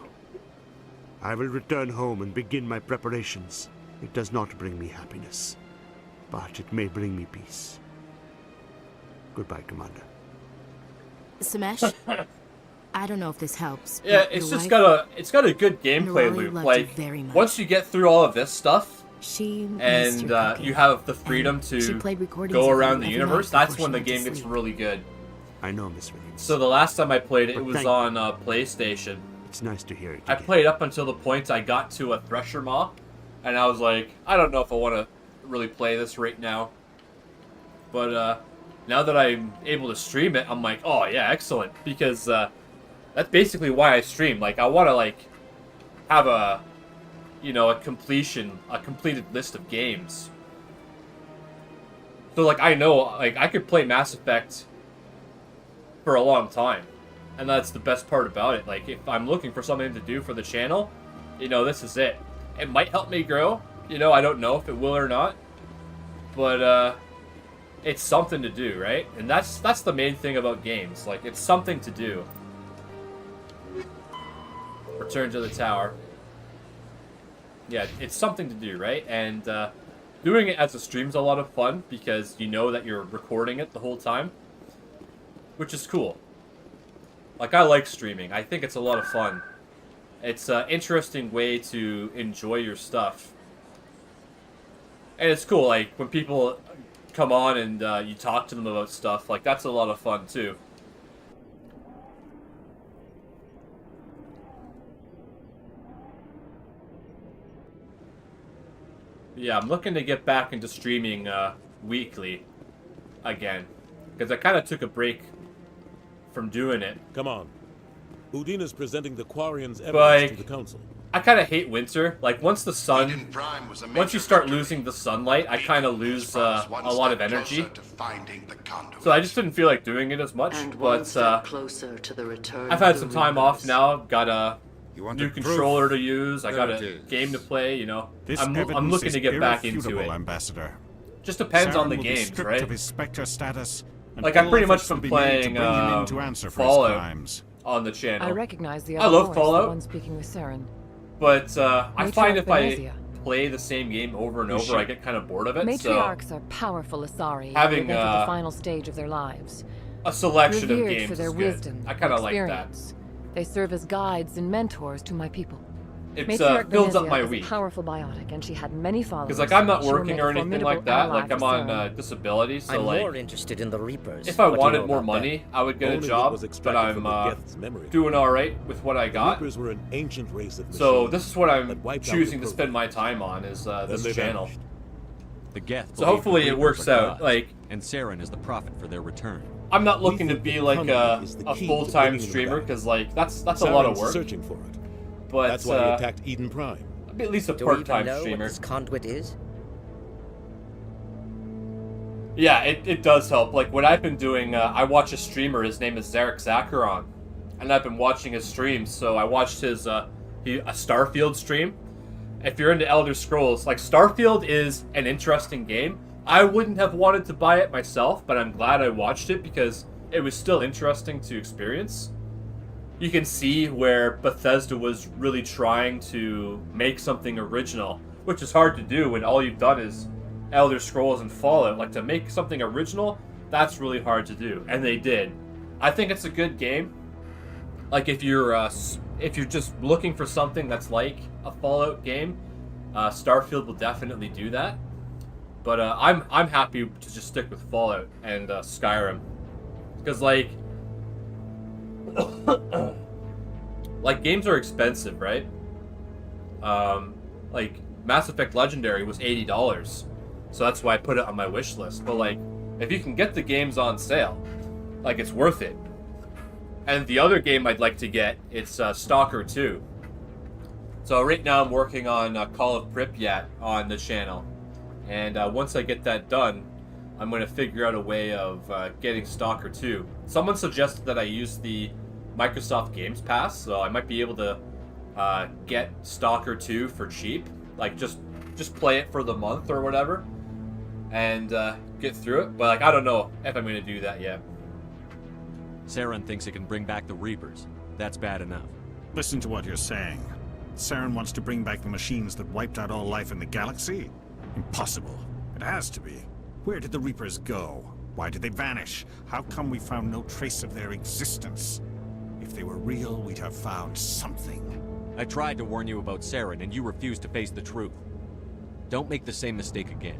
I will return home and begin my preparations. It does not bring me happiness, but it may bring me peace. Goodbye, Commander. Samesh, I don't know if this helps. Yeah, it's just got a good gameplay loop. Like, once you get through all of this stuff, and you have the freedom to go around the universe, that's when the game gets really good. I know, Miss Williams. So the last time I played it, it was on PlayStation. It's nice to hear it I again. played up until the point I got to a Thresher Maw, and I was like, I don't know if I want to really play this right now. But now that I'm able to stream it, I'm like, oh yeah, excellent, because that's basically why I stream. Like, I want to like have a, you know, a completed list of games. So like I know, like I could play Mass Effect for a long time. And that's the best part about it. Like, if I'm looking for something to do for the channel, you know, this is it. It might help me grow. You know, I don't know if it will or not. But, it's something to do, right? And that's the main thing about games. Like, it's something to do. Return to the tower. Yeah, it's something to do, right? And, doing it as a stream's a lot of fun because you know that you're recording it the whole time. Which is cool. Like, I like streaming. I think it's a lot of fun. It's an interesting way to enjoy your stuff. And it's cool, like, when people come on and you talk to them about stuff, like, that's a lot of fun, too. Yeah, I'm looking to get back into streaming weekly again. Because I kind of took a break from doing it. Come on. Udina's presenting the Quarians' evidence to the Council. I kind of hate winter. Like, once the sun, once you start losing the sunlight, I kind of lose a lot of energy. So I just didn't feel like doing it as much. But closer to the return I've had some time off now. Got a new controller to use. I got a game to play. You know, I'm looking to get back into it. Ambassador. Just depends on the games, right? Of his Spectre status, like I've pretty much been playing Fallout on the channel. I recognize the I other love voice, Fallout. the one speaking with Saren. But I find if I Venezia. play the same game over and over, I get kind of bored of it. Matriarchs are powerful Asari having who have entered the final stage of their lives. A selection of Revered games for their is good. wisdom, I kind of like that. experience. They serve as guides and mentors to my people. It Matriarch builds up Venezia my is a week. powerful biotic, and she had many followers. Because like I'm not She will working make or a anything formidable like that. ally Like I'm for on Saren. disability, so I'm like more interested in the Reapers. if I What do you wanted know more about money, I would get a Only what job. was But extracted I'm from the Geth's memory. doing all right with what I The got. Reapers were an ancient race of So machines this is what I'm that wiped out choosing the to spend my time on is Then this they channel. vanished. The Geth So believe hopefully the it Reapers works are out. gods, Like and Saren is the prophet for their return. I'm not looking to think be the like conduit is the a key to full-time bringing them streamer back. because like that's a lot of Saren's work. searching for it. But That's why he attacked Eden Prime. at least a Do we even part-time know streamer. what this conduit is? Yeah, it does help. Like, what I've been doing, I watch a streamer, his name is Zarek Zacharon, and I've been watching his streams, so I watched his, a Starfield stream. If you're into Elder Scrolls, like, Starfield is an interesting game. I wouldn't have wanted to buy it myself, but I'm glad I watched it because it was still interesting to experience. You can see where Bethesda was really trying to make something original, which is hard to do when all you've done is Elder Scrolls and Fallout. Like, to make something original, that's really hard to do, and they did. I think it's a good game. Like, if you're just looking for something that's like a Fallout game, Starfield will definitely do that. But I'm happy to just stick with Fallout and Skyrim, because like games are expensive, right? Like Mass Effect Legendary was $80. So that's why I put it on my wish list. But like, if you can get the games on sale, like it's worth it. And the other game I'd like to get, it's Stalker 2. So right now I'm working on Call of Pripyat on the channel. And once I get that done, I'm going to figure out a way of getting Stalker 2. Someone suggested that I use the Microsoft Games Pass, so I might be able to get Stalker 2 for cheap. Like, just play it for the month or whatever. And get through it. But like, I don't know if I'm going to do that yet. Saren thinks it can bring back the Reapers. That's bad enough. Listen to what you're saying. Saren wants to bring back the machines that wiped out all life in the galaxy? Impossible. It has to be. Where did the Reapers go? Why did they vanish? How come we found no trace of their existence? If they were real, we'd have found something. I tried to warn you about Saren, and you refused to face the truth. Don't make the same mistake again.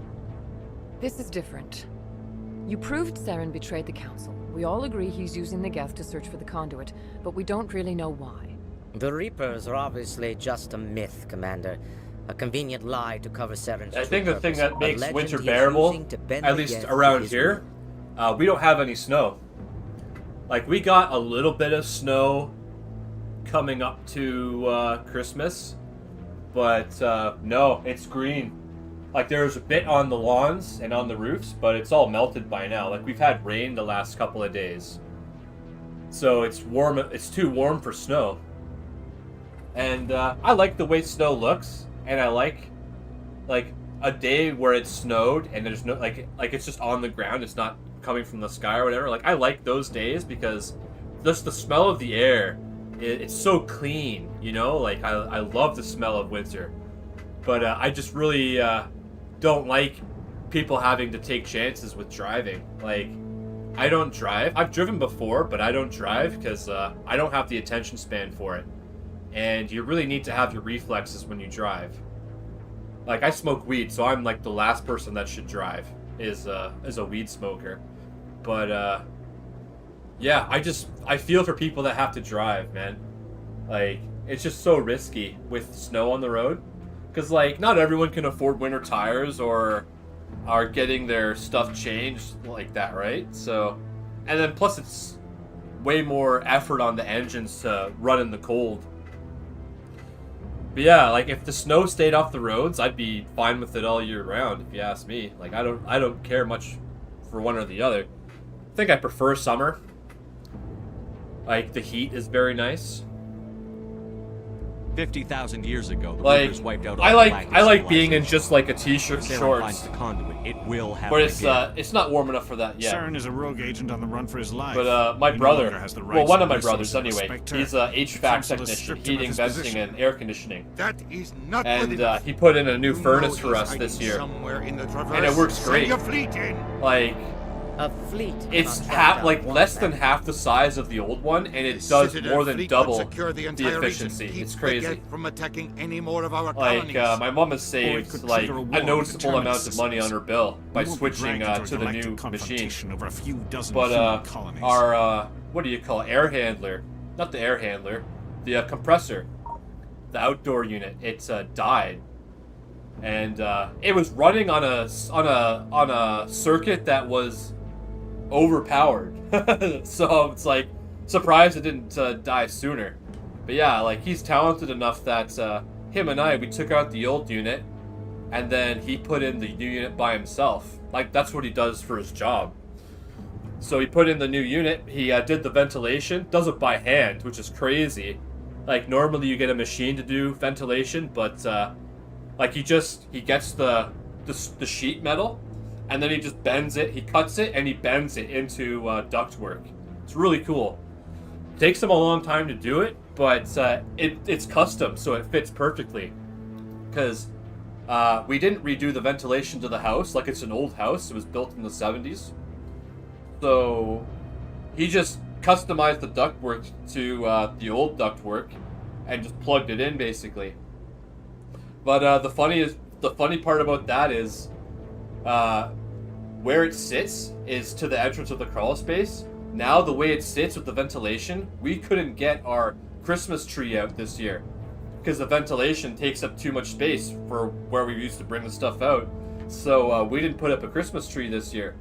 This is different. You proved Saren betrayed the Council. We all agree he's using the Geth to search for the conduit, but we don't really know why. The Reapers are obviously just a myth, Commander. A convenient lie to cover Saren's I think the true thing purpose. that makes A legend winter he is bearable, using to bend at the least Geth to around his here, we don't have any snow. Like, we got a little bit of snow coming up to Christmas, but no, it's green. Like, there's a bit on the lawns and on the roofs, but it's all melted by now. Like, we've had rain the last couple of days. So it's warm, it's too warm for snow. And I like the way snow looks, and I like a day where it snowed and there's no, like it's just on the ground, it's not coming from the sky or whatever. Like, I like those days because just the smell of the air, it's so clean, you know? Like, I love the smell of winter. But I just really don't like people having to take chances with driving. Like, I don't drive. I've driven before, but I don't drive because I don't have the attention span for it. And you really need to have your reflexes when you drive. Like, I smoke weed, so I'm like the last person that should drive is a weed smoker. But yeah, I feel for people that have to drive, man. Like, it's just so risky with snow on the road. Because, like, not everyone can afford winter tires or are getting their stuff changed like that, right? So, and then plus it's way more effort on the engines to run in the cold. But yeah, like if the snow stayed off the roads, I'd be fine with it all year round. If you ask me, like I don't care much for one or the other. I think I prefer summer. Like the heat is very nice. 50,000 years ago, the Like Reapers wiped out all I the like black being in just like a t-shirt and Saren finds shorts. the conduit. It will happen But it's again. it's not warm enough for that yet. Saren is a rogue agent on the run for his life. But my He no brother, longer has the well, rights one of and my brothers resources to anyway, respect her. he's a The HVAC council has technician, stripped him of heating, his venting, position. and air conditioning. That is not good And enough. he put in a new You furnace know for he's us hiding this year, somewhere in the and traverse. it works Send great. your fleet in. Like A fleet. it's contract like on less one than half the size of the old one, and it does Citadel more than fleet double could secure the the entire efficiency. region, keep It's the crazy. Geth from attacking any more of our Like colonies. my mom has Or it saved could like trigger a war a with noticeable determined amount of money on systems. her bill by We won't be switching dragged into a to the galactic new machine. confrontation over a few dozen But human colonies. our what do you call it? Air handler? Not the air handler, the compressor, the outdoor unit. It's died, and it was running on a circuit that was overpowered. So it's like surprised it didn't die sooner. But yeah, like he's talented enough that him and we took out the old unit, and then he put in the new unit by himself. Like that's what he does for his job. So he put in the new unit, he did the ventilation, does it by hand, which is crazy. Like normally you get a machine to do ventilation, but like he gets the sheet metal, and then he just bends it, he cuts it, and he bends it into ductwork. It's really cool. It takes him a long time to do it, but it's custom, so it fits perfectly. Because we didn't redo the ventilation to the house, like it's an old house, it was built in the 70s. So he just customized the ductwork to the old ductwork and just plugged it in basically. But the funny part about that is where it sits is to the entrance of the crawl space. Now the way it sits with the ventilation, we couldn't get our Christmas tree out this year because the ventilation takes up too much space for where we used to bring the stuff out. So we didn't put up a Christmas tree this year.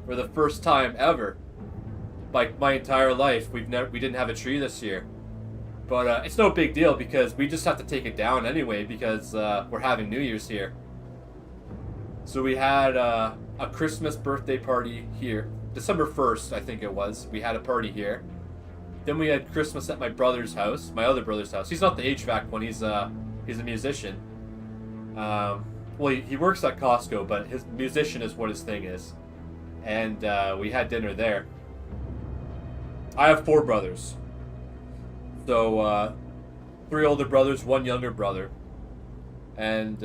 For the first time ever, like my entire life, we didn't have a tree this year. But it's no big deal because we just have to take it down anyway because we're having New Year's here. So we had a Christmas birthday party here, December 1st, I think it was. We had a party here. Then we had Christmas at my brother's house, my other brother's house. He's not the HVAC one. He's a musician. Well, he works at Costco, but his musician is what his thing is. And we had dinner there. I have 4 brothers. So 3 older brothers, 1 younger brother. And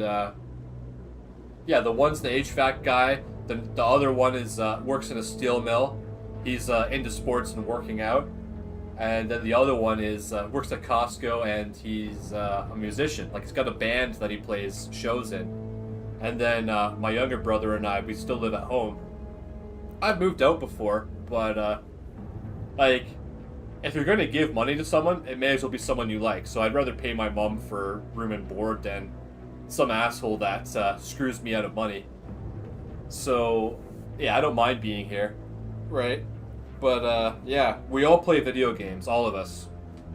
yeah, the one's the HVAC guy. The other one is works in a steel mill. He's into sports and working out. And then the other one is works at Costco, and he's a musician. Like he's got a band that he plays shows in. And then my younger brother and we still live at home. I've moved out before, but like if you're gonna give money to someone, it may as well be someone you like. So I'd rather pay my mom for room and board than some asshole that screws me out of money. So yeah, I don't mind being here, right? But yeah, we all play video games, all of us.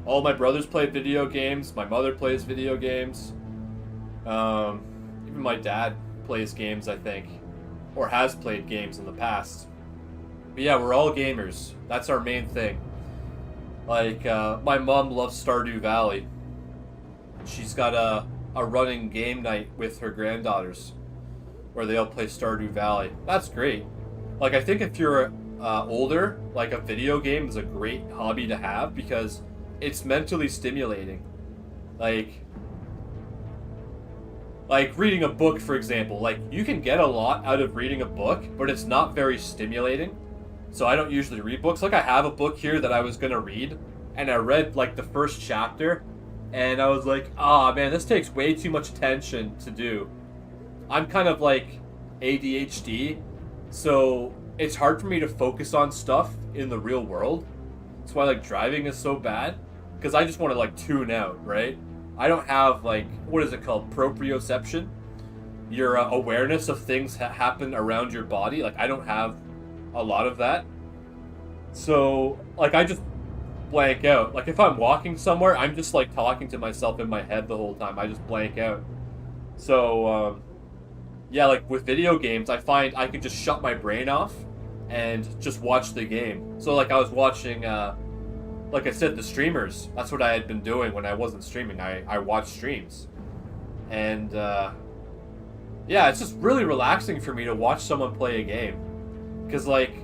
All my brothers play video games. My mother plays video games. Even my dad plays games, I think, or has played games in the past. But yeah, we're all gamers. That's our main thing. Like, my mom loves Stardew Valley. She's got a running game night with her granddaughters where they all play Stardew Valley. That's great. Like, I think if you're older, like a video game is a great hobby to have because it's mentally stimulating. Like reading a book, for example. Like, you can get a lot out of reading a book, but it's not very stimulating. So I don't usually read books. Like, I have a book here that I was gonna read, and I read like the first chapter, and I was like, ah, man, this takes way too much attention to do. I'm kind of like ADHD, so it's hard for me to focus on stuff in the real world. That's why like driving is so bad, because I just want to like tune out, right? I don't have like, what is it called, proprioception? Your awareness of things that happen around your body. Like, I don't have a lot of that. So like I just blank out. Like, if I'm walking somewhere, I'm just, like, talking to myself in my head the whole time. I just blank out. So, yeah, like, with video games, I find I can just shut my brain off and just watch the game. So, like, I was watching, like I said, the streamers. That's what I had been doing when I wasn't streaming. I watched streams. And, yeah, it's just really relaxing for me to watch someone play a game. Because, like,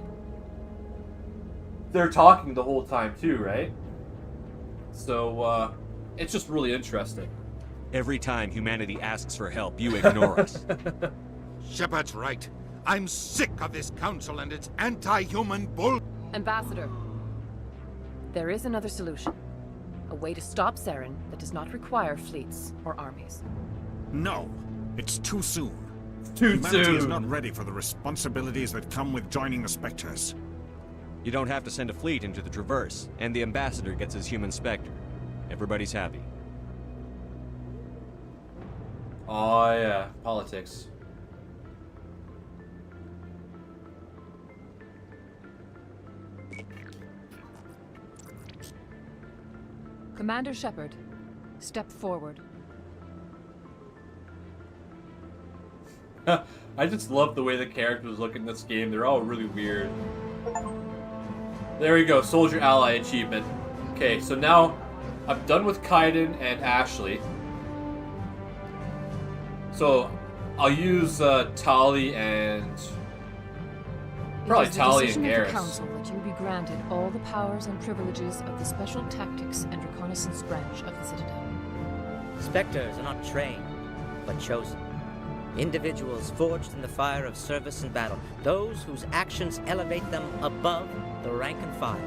they're talking the whole time too, right? So, it's just really interesting. Every time humanity asks for help, you ignore us. Shepard's right. I'm sick of this council and its anti-human bull... Ambassador, there is another solution. A way to stop Saren that does not require fleets or armies. No, it's too soon. Too Humanity is soon. not ready for the responsibilities that come with joining the Spectres. You don't have to send a fleet into the Traverse, and the Ambassador gets his human Spectre. Everybody's happy. Oh, yeah. Politics. Commander Shepard, step forward. I just love the way the characters look in this game. They're all really weird. There we go. Soldier Ally achievement. Okay, so now I'm done with Kaiden and Ashley. So I'll use Tali and... Probably Tali and It is the decision of the Garrus. Council that you be granted all the powers and privileges of the Special Tactics and Reconnaissance Branch of the Citadel. Spectres are not trained, but chosen. Individuals forged in the fire of service and battle. Those whose actions elevate them above the rank and file.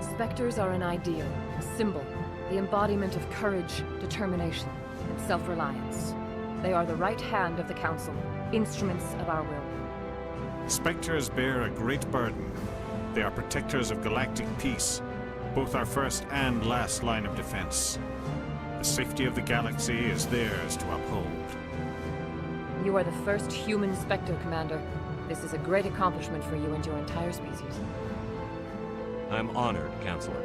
Spectres are an ideal, a symbol, the embodiment of courage, determination, and self-reliance. They are the right hand of the Council, instruments of our will. Spectres bear a great burden. They are protectors of galactic peace, both our first and last line of defense. The safety of the galaxy is theirs to uphold. You are the first human Spectre, Commander. This is a great accomplishment for you and your entire species. I'm honored, Counselor.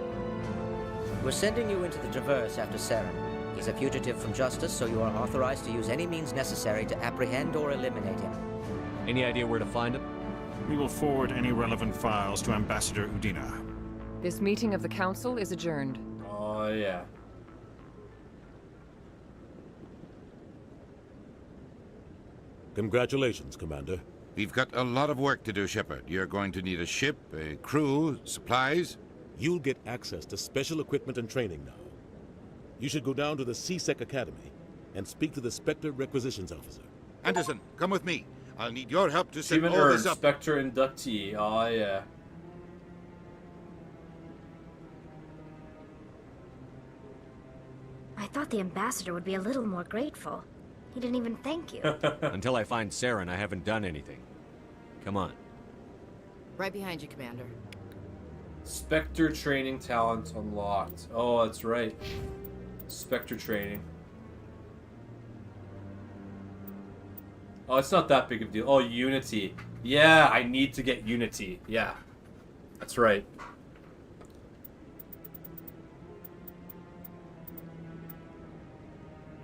We're sending you into the Traverse after Saren. He's a fugitive from justice, so you are authorized to use any means necessary to apprehend or eliminate him. Any idea where to find him? We will forward any relevant files to Ambassador Udina. This meeting of the Council is adjourned. Oh, yeah. Congratulations, Commander. We've got a lot of work to do, Shepard. You're going to need a ship, a crew, supplies. You'll get access to special equipment and training now. You should go down to the CSEC Academy and speak to the Spectre Requisitions Officer. Anderson, come with me. I'll need your help to set Achievement all earned, this up. Spectre inductee. Oh, yeah. I thought the ambassador would be a little more grateful. He didn't even thank you. Until I find Saren, I haven't done anything. Come on. Right behind you, Commander. Spectre training talent unlocked. Oh, that's right. Spectre training. Oh, it's not that big of a deal. Oh, Unity. Yeah, I need to get Unity. Yeah. That's right.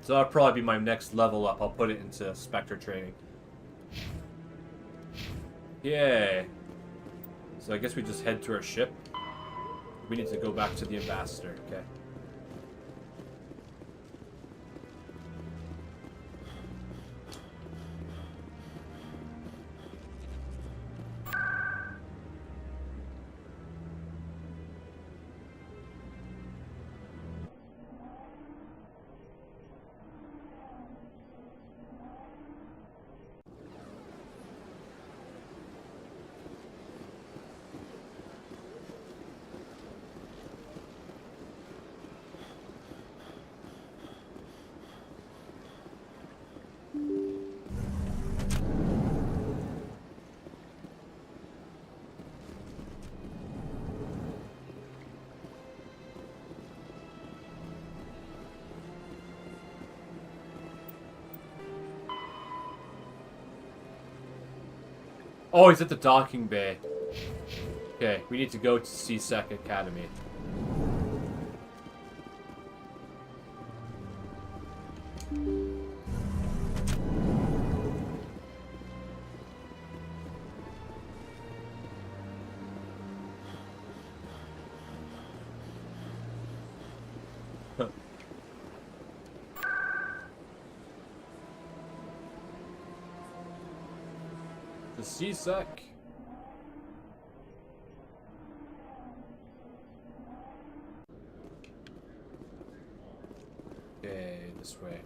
So that'll probably be my next level up. I'll put it into Spectre training. Yay. So I guess we just head to our ship. We need to go back to the ambassador. Okay. Oh, he's at the docking bay. Okay, we need to go to CSEC Academy. The CSEC. Okay, this way.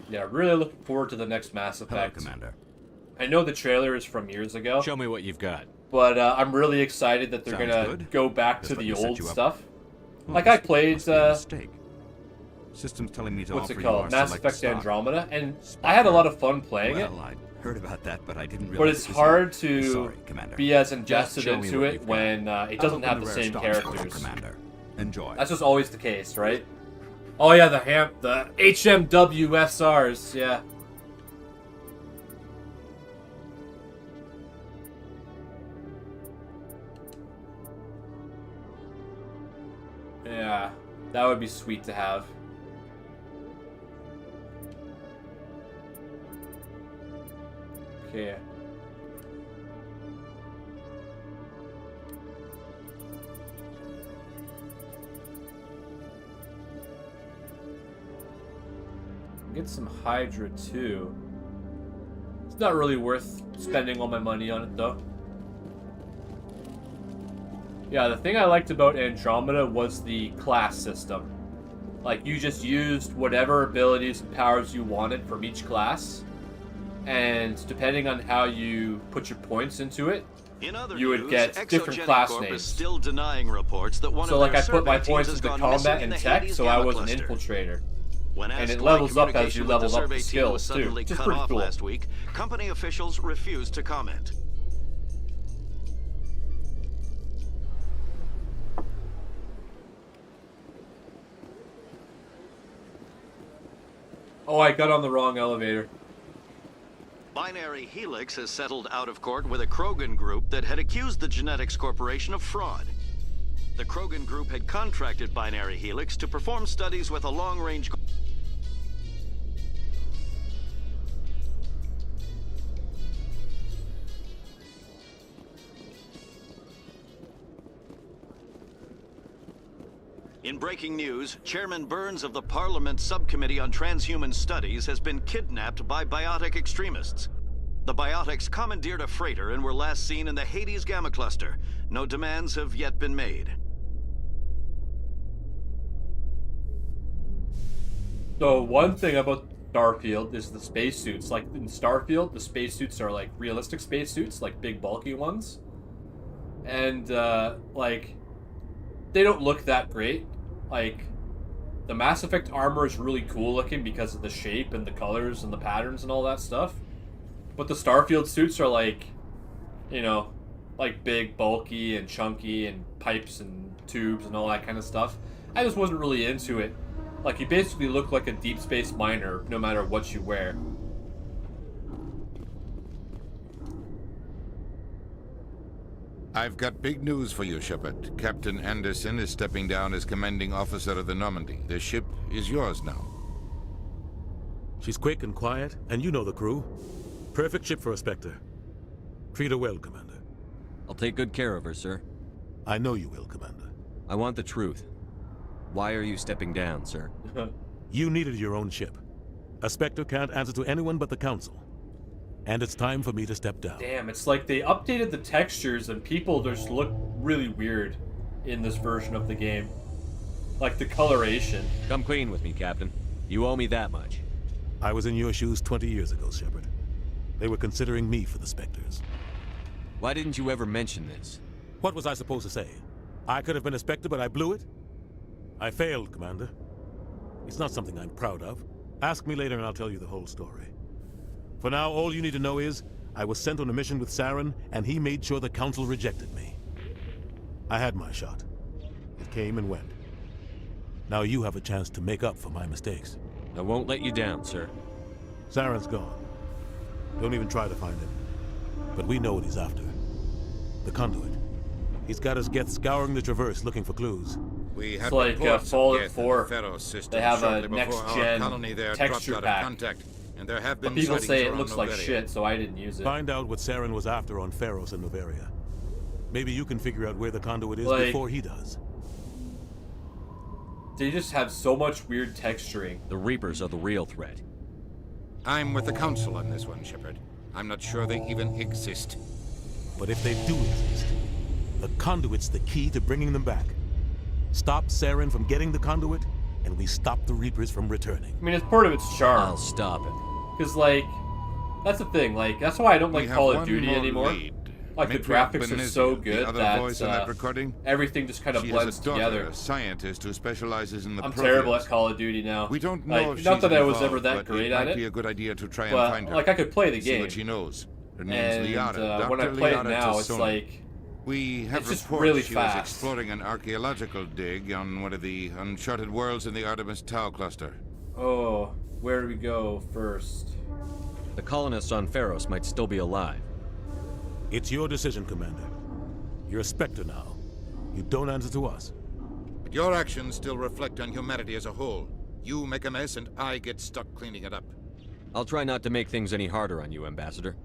Yeah, really looking forward to the next Mass Effect. Hello, Commander. I know the trailer is from years ago. Show me what you've got. But I'm really excited that they're Sounds gonna good. go back Just to let the me set old you up. stuff. Well, Like I this played must be a mistake. System's telling me to what's offer it you our called? Mass select Effect stock. Andromeda, and I had a lot of fun playing it. Well, I heard about that, but I didn't realize. But it's it was hard you. to Sorry, Commander. be as Just invested show me into what it you've got. when it I'll doesn't open have the the rare same stock for you, characters. Commander. Enjoy. That's just always the case, right? Oh yeah, the HMW SRs, yeah. Yeah, that would be sweet to have. Okay. Get some Hydra too. It's not really worth spending all my money on it though. Yeah, the thing I liked about Andromeda was the class system. Like, you just used whatever abilities and powers you wanted from each class, and depending on how you put your points into it, you would get different class names. Still denying reports that one So of like their I put my survey points teams into has gone missing combat in and the tech, Hades so I Gamma was an cluster. infiltrator. When And asked it why levels up as you communication with level the up the survey team skills was too, suddenly which is cut pretty off cool. last week, company officials refused to comment. Oh, I got on the wrong elevator. Binary Helix has settled out of court with a Krogan group that had accused the Genetics Corporation of fraud. The Krogan group had contracted Binary Helix to perform studies with a long-range... In breaking news, Chairman Burns of the Parliament Subcommittee on Transhuman Studies has been kidnapped by biotic extremists. The biotics commandeered a freighter and were last seen in the Hades Gamma Cluster. No demands have yet been made. So one thing about Starfield is the spacesuits. Like in Starfield, the spacesuits are like realistic spacesuits, like big bulky ones. And like they don't look that great. Like the Mass Effect armor is really cool looking because of the shape and the colors and the patterns and all that stuff. But the Starfield suits are like, you know, like big, bulky and chunky and pipes and tubes and all that kind of stuff. I just wasn't really into it. Like, you basically look like a deep space miner no matter what you wear. I've got big news for you, Shepard. Captain Anderson is stepping down as commanding officer of the Normandy. The ship is yours now. She's quick and quiet, and you know the crew. Perfect ship for a Spectre. Treat her well, Commander. I'll take good care of her, sir. I know you will, Commander. I want the truth. Why are you stepping down, sir? You needed your own ship. A Spectre can't answer to anyone but the Council. And it's time for me to step down. Damn, it's like they updated the textures and people just look really weird in this version of the game. Like the coloration. Come clean with me, Captain. You owe me that much. I was in your shoes 20 years ago, Shepard. They were considering me for the Spectres. Why didn't you ever mention this? What was I supposed to say? I could have been a Spectre, but I blew it? I failed, Commander. It's not something I'm proud of. Ask me later and I'll tell you the whole story. For now, all you need to know is, I was sent on a mission with Saren, and he made sure the Council rejected me. I had my shot. It came and went. Now you have a chance to make up for my mistakes. I won't let you down, sir. Saren's gone. Don't even try to find him. But we know what he's after. The conduit. He's got his Geth scouring the Traverse looking for clues. We had It's like reports of Fallout Geth 4. in the Pharaoh system They have a shortly before our next-gen colony there texture dropped pack. out of contact, and there have been But people sightings say it around looks like Noveria. shit, so I didn't use it. Find out what Saren was after on Pharos and Noveria. Maybe you can figure out where the conduit is Like- before he does. They just have so much weird texturing. The Reapers are the real threat. I'm with the Council on this one, Shepard. I'm not sure they even exist. But if they do exist, the conduit's the key to bringing them back. Stop Saren from getting the conduit, and we stop the Reapers from returning. I mean, it's part of its charm. I'll stop it. Because, like, that's the thing. Like, that's why I don't like Call of Duty anymore. Like, the graphics are so good that everything just kind of blends together. A scientist who specializes in the I'm terrible at Call of Duty now. We don't know like, if not she's that I was involved, ever that but great it at might it. be a good idea to try and but, find her. like, I could play the game. See what she knows. Her name's And Liara. when I Dr. play it Liara now, it's Tassoni. like... We have it's just reports really she fast. was exploring an archaeological dig on one of the uncharted worlds in the Artemis Tau cluster. Oh, where do we go first? The colonists on Pharos might still be alive. It's your decision, Commander. You're a Spectre now. You don't answer to us. But your actions still reflect on humanity as a whole. You make a mess and I get stuck cleaning it up. I'll try not to make things any harder on you, Ambassador.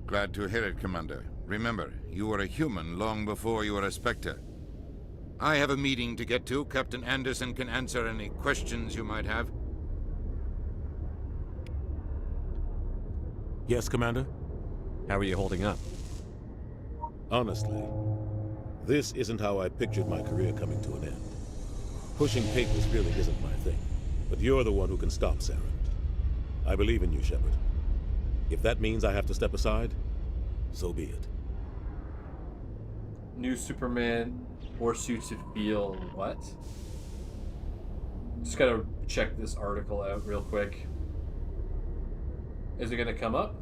Glad to hear it, Commander. Remember, you were a human long before you were a Spectre. I have a meeting to get to. Captain Anderson can answer any questions you might have. Yes, Commander? How are you holding up? Honestly, this isn't how I pictured my career coming to an end. Pushing papers really isn't my thing, but you're the one who can stop Saren. I believe in you, Shepard. If that means I have to step aside, so be it. New Superman Horseshoe to feel what? Just gotta check this article out real quick. Is it gonna come up?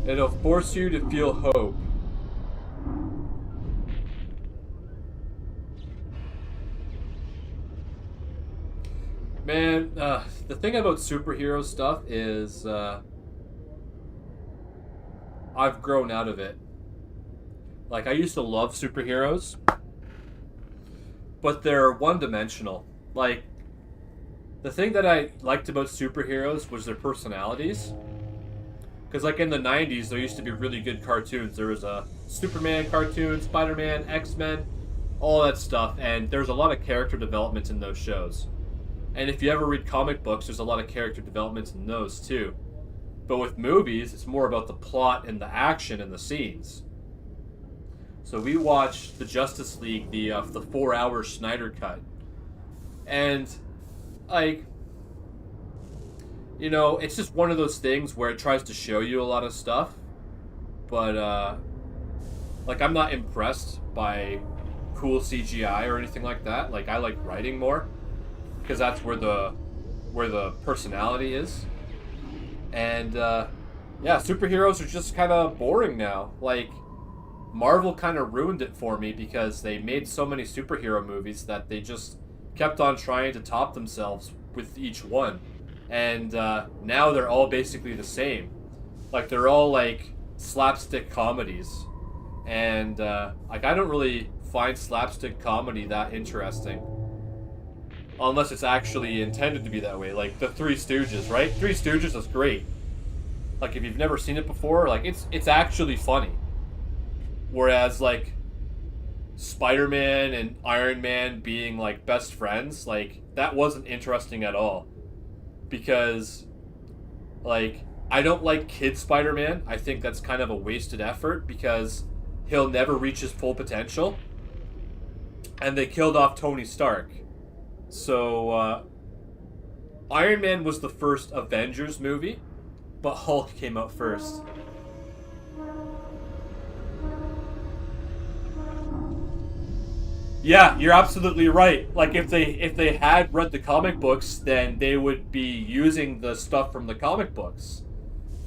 It'll force you to feel hope. Man, the thing about superhero stuff is I've grown out of it. Like, I used to love superheroes, but they're one-dimensional. Like, the thing that I liked about superheroes was their personalities. Because, like, in the 90s, there used to be really good cartoons. There was a Superman cartoon, Spider-Man, X-Men, all that stuff. And there's a lot of character development in those shows. And if you ever read comic books, there's a lot of character development in those, too. But with movies, it's more about the plot and the action and the scenes. So we watched the Justice League, the 4-hour Snyder Cut. And, like... you know, it's just one of those things where it tries to show you a lot of stuff, but, like, I'm not impressed by cool CGI or anything like that. Like, I like writing more, because that's where the personality is. And, yeah, superheroes are just kind of boring now. Like, Marvel kind of ruined it for me, because they made so many superhero movies that they just kept on trying to top themselves with each one. And now they're all basically the same. Like, they're all like slapstick comedies. And like, I don't really find slapstick comedy that interesting, unless it's actually intended to be that way. Like the Three Stooges, right? Three Stooges is great. Like, if you've never seen it before, like, it's actually funny. Whereas, like, Spider-Man and Iron Man being like best friends, like, that wasn't interesting at all. Because, like, I don't like Kid Spider-Man. I think that's kind of a wasted effort, because he'll never reach his full potential. And they killed off Tony Stark. So, Iron Man was the first Avengers movie, but Hulk came out first. Yeah, you're absolutely right. Like, if they had read the comic books, then they would be using the stuff from the comic books.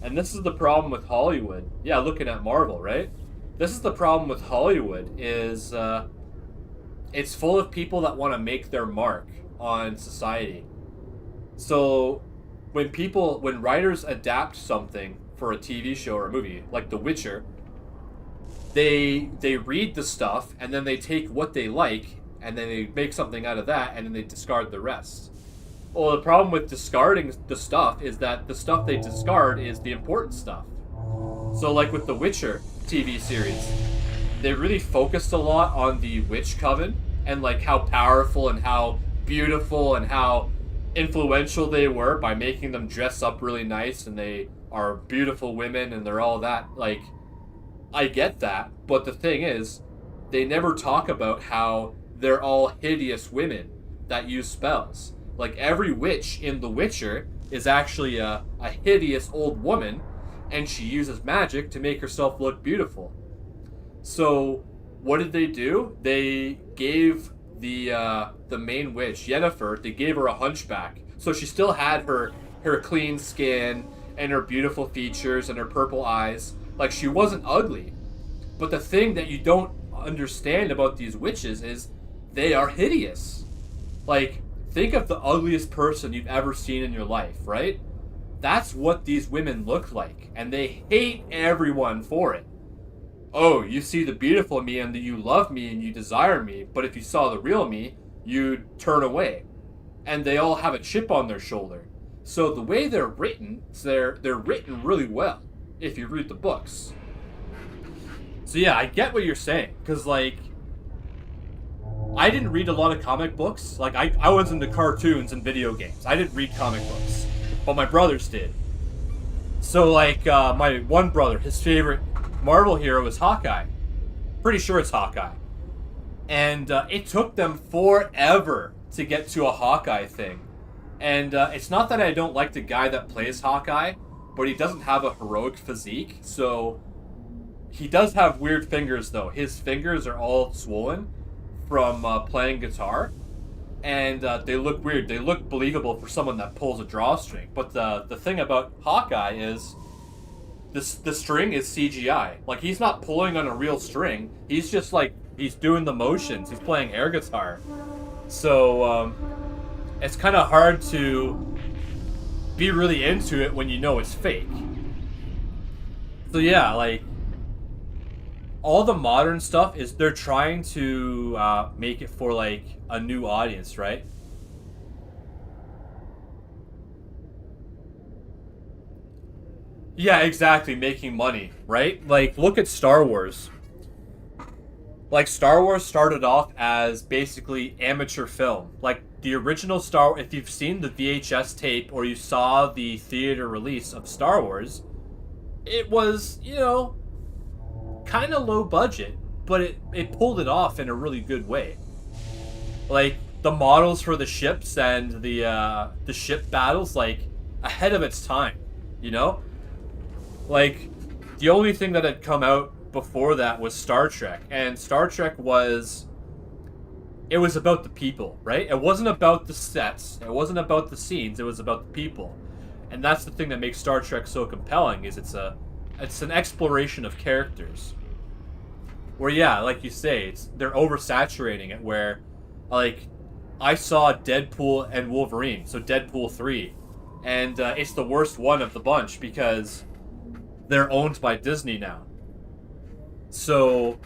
And this is the problem with Hollywood. Yeah, looking at Marvel, right? This is the problem with Hollywood, is it's full of people that want to make their mark on society. So when writers adapt something for a TV show or a movie, like The Witcher, they read the stuff, and then they take what they like and then they make something out of that, and then they discard the rest. Well, the problem with discarding the stuff is that the stuff they discard is the important stuff. So like with the Witcher TV series, they really focused a lot on the witch coven and like how powerful and how beautiful and how influential they were by making them dress up really nice, and they are beautiful women and they're all that. Like, I get that, but the thing is, they never talk about how they're all hideous women that use spells. Like, every witch in The Witcher is actually a hideous old woman, and she uses magic to make herself look beautiful. So, what did they do? They gave the main witch, Yennefer, they gave her a hunchback. So she still had her clean skin and her beautiful features and her purple eyes. Like, she wasn't ugly. But the thing that you don't understand about these witches is they are hideous. Like, think of the ugliest person you've ever seen in your life, right? That's what these women look like, and they hate everyone for it. Oh, you see the beautiful me and you love me and you desire me, but if you saw the real me, you'd turn away. And they all have a chip on their shoulder. So the way they're written, they're written really well if you read the books. So yeah, I get what you're saying, because like, I didn't read a lot of comic books. Like, I was into cartoons and video games. I didn't read comic books, but my brothers did. So like, my one brother, his favorite Marvel hero is Hawkeye. Pretty sure it's Hawkeye. And it took them forever to get to a Hawkeye thing. And it's not that I don't like the guy that plays Hawkeye, but he doesn't have a heroic physique. So he does have weird fingers, though. His fingers are all swollen from playing guitar. And they look weird. They look believable for someone that pulls a drawstring. But the thing about Hawkeye is the string is CGI. Like, he's not pulling on a real string. He's just like, he's doing the motions. He's playing air guitar. So, it's kind of hard to be really into it when you know it's fake. So yeah, like, all the modern stuff is they're trying to make it for like a new audience, right? Yeah, exactly, making money, right? Like, look at Star Wars. Like, Star Wars started off as basically amateur film. Like, the original Star Wars, if you've seen the VHS tape or you saw the theater release of Star Wars, it was, you know, kind of low budget, but it pulled it off in a really good way. Like, the models for the ships and the ship battles, like, ahead of its time, you know? Like, the only thing that had come out before that was Star Trek, and Star Trek was, it was about the people, right? It wasn't about the sets, it wasn't about the scenes, it was about the people. And that's the thing that makes Star Trek so compelling, is it's an exploration of characters. Where, yeah, like you say, they're oversaturating it, where, like, I saw Deadpool and Wolverine, so Deadpool 3, and it's the worst one of the bunch because they're owned by Disney now. So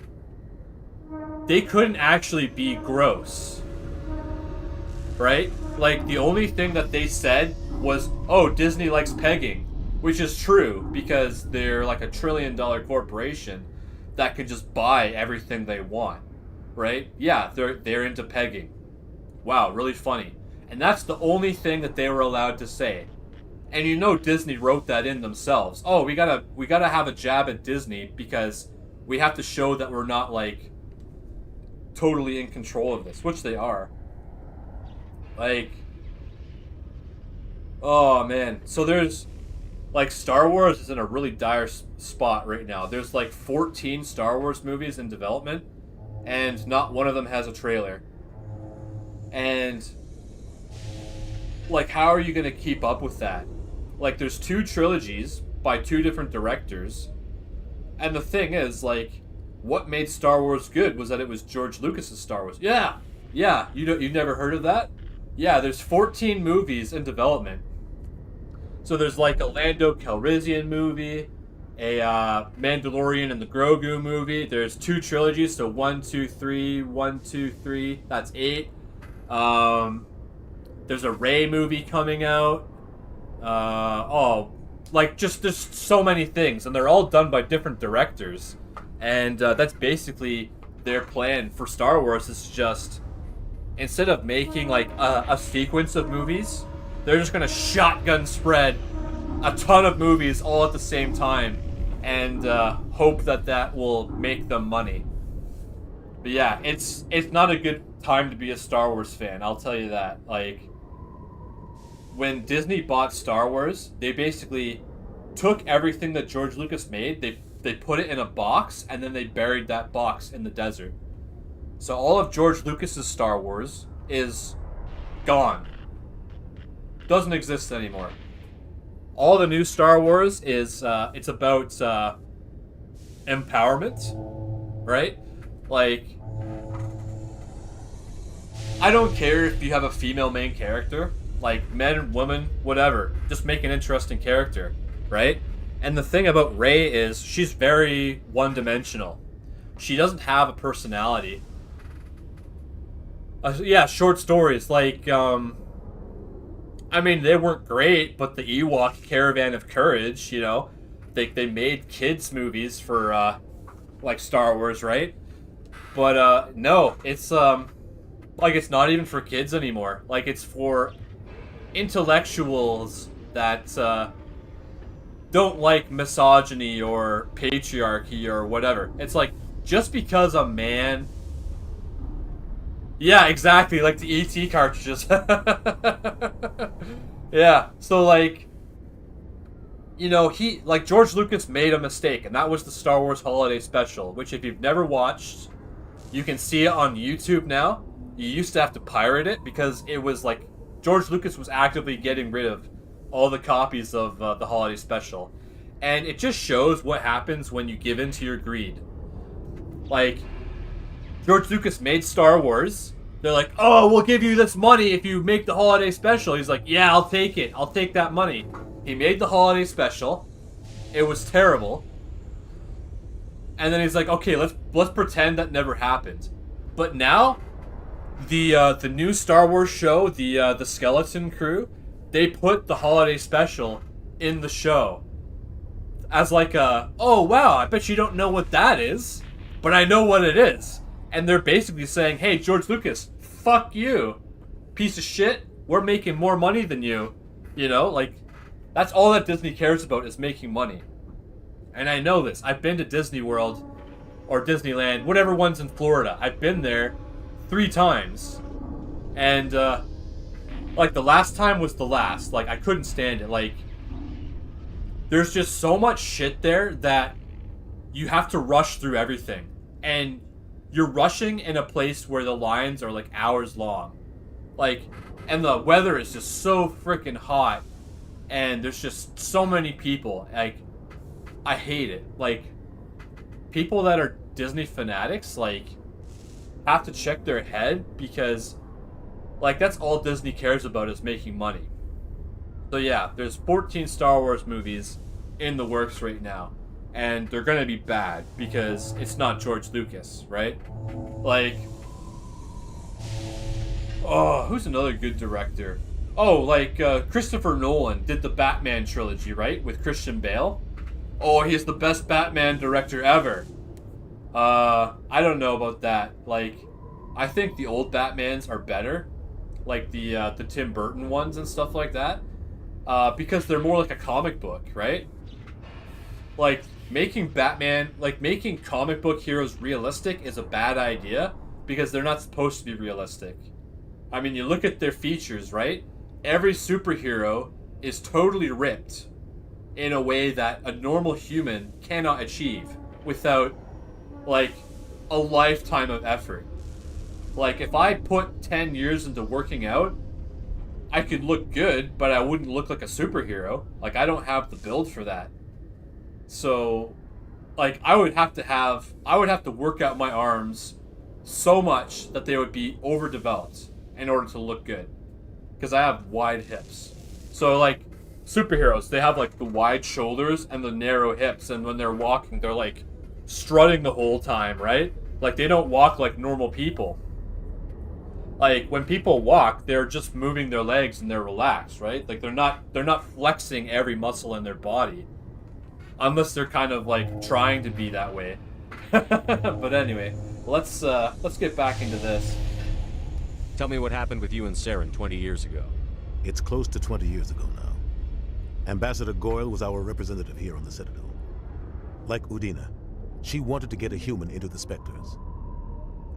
they couldn't actually be gross, right? Like, the only thing that they said was, oh, Disney likes pegging, which is true because they're like $1 trillion corporation that can just buy everything they want, right? Yeah, they're into pegging. Wow, really funny. And that's the only thing that they were allowed to say. And you know Disney wrote that in themselves. Oh, we gotta have a jab at Disney because we have to show that we're not, like, totally in control of this, which they are. Like, oh man. So there's, like, Star Wars is in a really dire spot right now. There's like 14 Star Wars movies in development, and not one of them has a trailer. And, like, how are you gonna keep up with that? Like, there's 2 trilogies by 2 different directors. And the thing is, like, what made Star Wars good was that it was George Lucas's Star Wars. Yeah, you've never heard of that? Yeah, there's 14 movies in development. So there's like a Lando Calrissian movie, a Mandalorian and the Grogu movie. There's 2 trilogies, so 1, 2, 3, 1, 2, 3. That's 8. There's a Rey movie coming out. There's so many things, and they're all done by different directors. And that's basically their plan for Star Wars. Is just, instead of making like a sequence of movies, they're just gonna shotgun spread a ton of movies all at the same time, and hope that will make them money. But yeah, it's not a good time to be a Star Wars fan, I'll tell you that. Like, when Disney bought Star Wars, they basically took everything that George Lucas made, they put it in a box, and then they buried that box in the desert. So all of George Lucas's Star Wars is gone. Doesn't exist anymore. All the new Star Wars is, it's about empowerment, right? Like, I don't care if you have a female main character, like men, women, whatever. Just make an interesting character, right? And the thing about Rey is she's very one-dimensional. She doesn't have a personality. Yeah, short stories like, I mean, they weren't great, but the Ewok Caravan of Courage, you know, they made kids movies for like Star Wars, right? But no, it's it's not even for kids anymore. Like, it's for intellectuals that don't like misogyny or patriarchy or whatever. It's like, just because a man... Yeah, exactly, like the E.T. cartridges. Yeah, so like, you know, George Lucas made a mistake, and that was the Star Wars Holiday Special, which if you've never watched, you can see it on YouTube now. You used to have to pirate it because it was like, George Lucas was actively getting rid of all the copies of the Holiday Special. And it just shows what happens when you give in to your greed. Like, George Lucas made Star Wars. They're like, oh, we'll give you this money if you make the Holiday Special. He's like, yeah, I'll take it. I'll take that money. He made the Holiday Special. It was terrible. And then he's like, okay, let's pretend that never happened. But now, the new Star Wars show, the Skeleton Crew, they put the Holiday Special in the show as like oh wow, I bet you don't know what that is, but I know what it is. And they're basically saying, hey, George Lucas, fuck you, piece of shit. We're making more money than you. You know, like, that's all that Disney cares about, is making money. And I know this. I've been to Disney World or Disneyland, whatever one's in Florida. I've been there 3 times. And, like, the last time was the last. Like, I couldn't stand it. Like, there's just so much shit there that you have to rush through everything. And you're rushing in a place where the lines are, like, hours long. Like, and the weather is just so freaking hot. And there's just so many people. Like, I hate it. Like, people that are Disney fanatics, like, have to check their head, because, like, that's all Disney cares about, is making money. So yeah, there's 14 Star Wars movies in the works right now. And they're gonna be bad, because it's not George Lucas, right? Like, oh, who's another good director? Oh, like, Christopher Nolan did the Batman trilogy, right? With Christian Bale. Oh, he's the best Batman director ever. I don't know about that. Like, I think the old Batmans are better. Like the Tim Burton ones and stuff like that. Because they're more like a comic book, right? Like, making comic book heroes realistic is a bad idea, because they're not supposed to be realistic. I mean, you look at their features, right? Every superhero is totally ripped in a way that a normal human cannot achieve without, like, a lifetime of effort. Like, if I put 10 years into working out, I could look good, but I wouldn't look like a superhero. Like, I don't have the build for that. So, like, I would have to work out my arms so much that they would be overdeveloped in order to look good. Because I have wide hips. So, like, superheroes. They have like the wide shoulders and the narrow hips, and when they're walking, they're like strutting the whole time, right? Like they don't walk like normal people. Like when people walk, they're just moving their legs and they're relaxed, right? Like they're not flexing every muscle in their body, unless they're kind of like trying to be that way. But anyway, let's get back into this. Tell me what happened with you and Saren 20 years ago. It's close to 20 years ago now. Ambassador Goyle was our representative here on the Citadel. Like Udina, she wanted to get a human into the Spectres.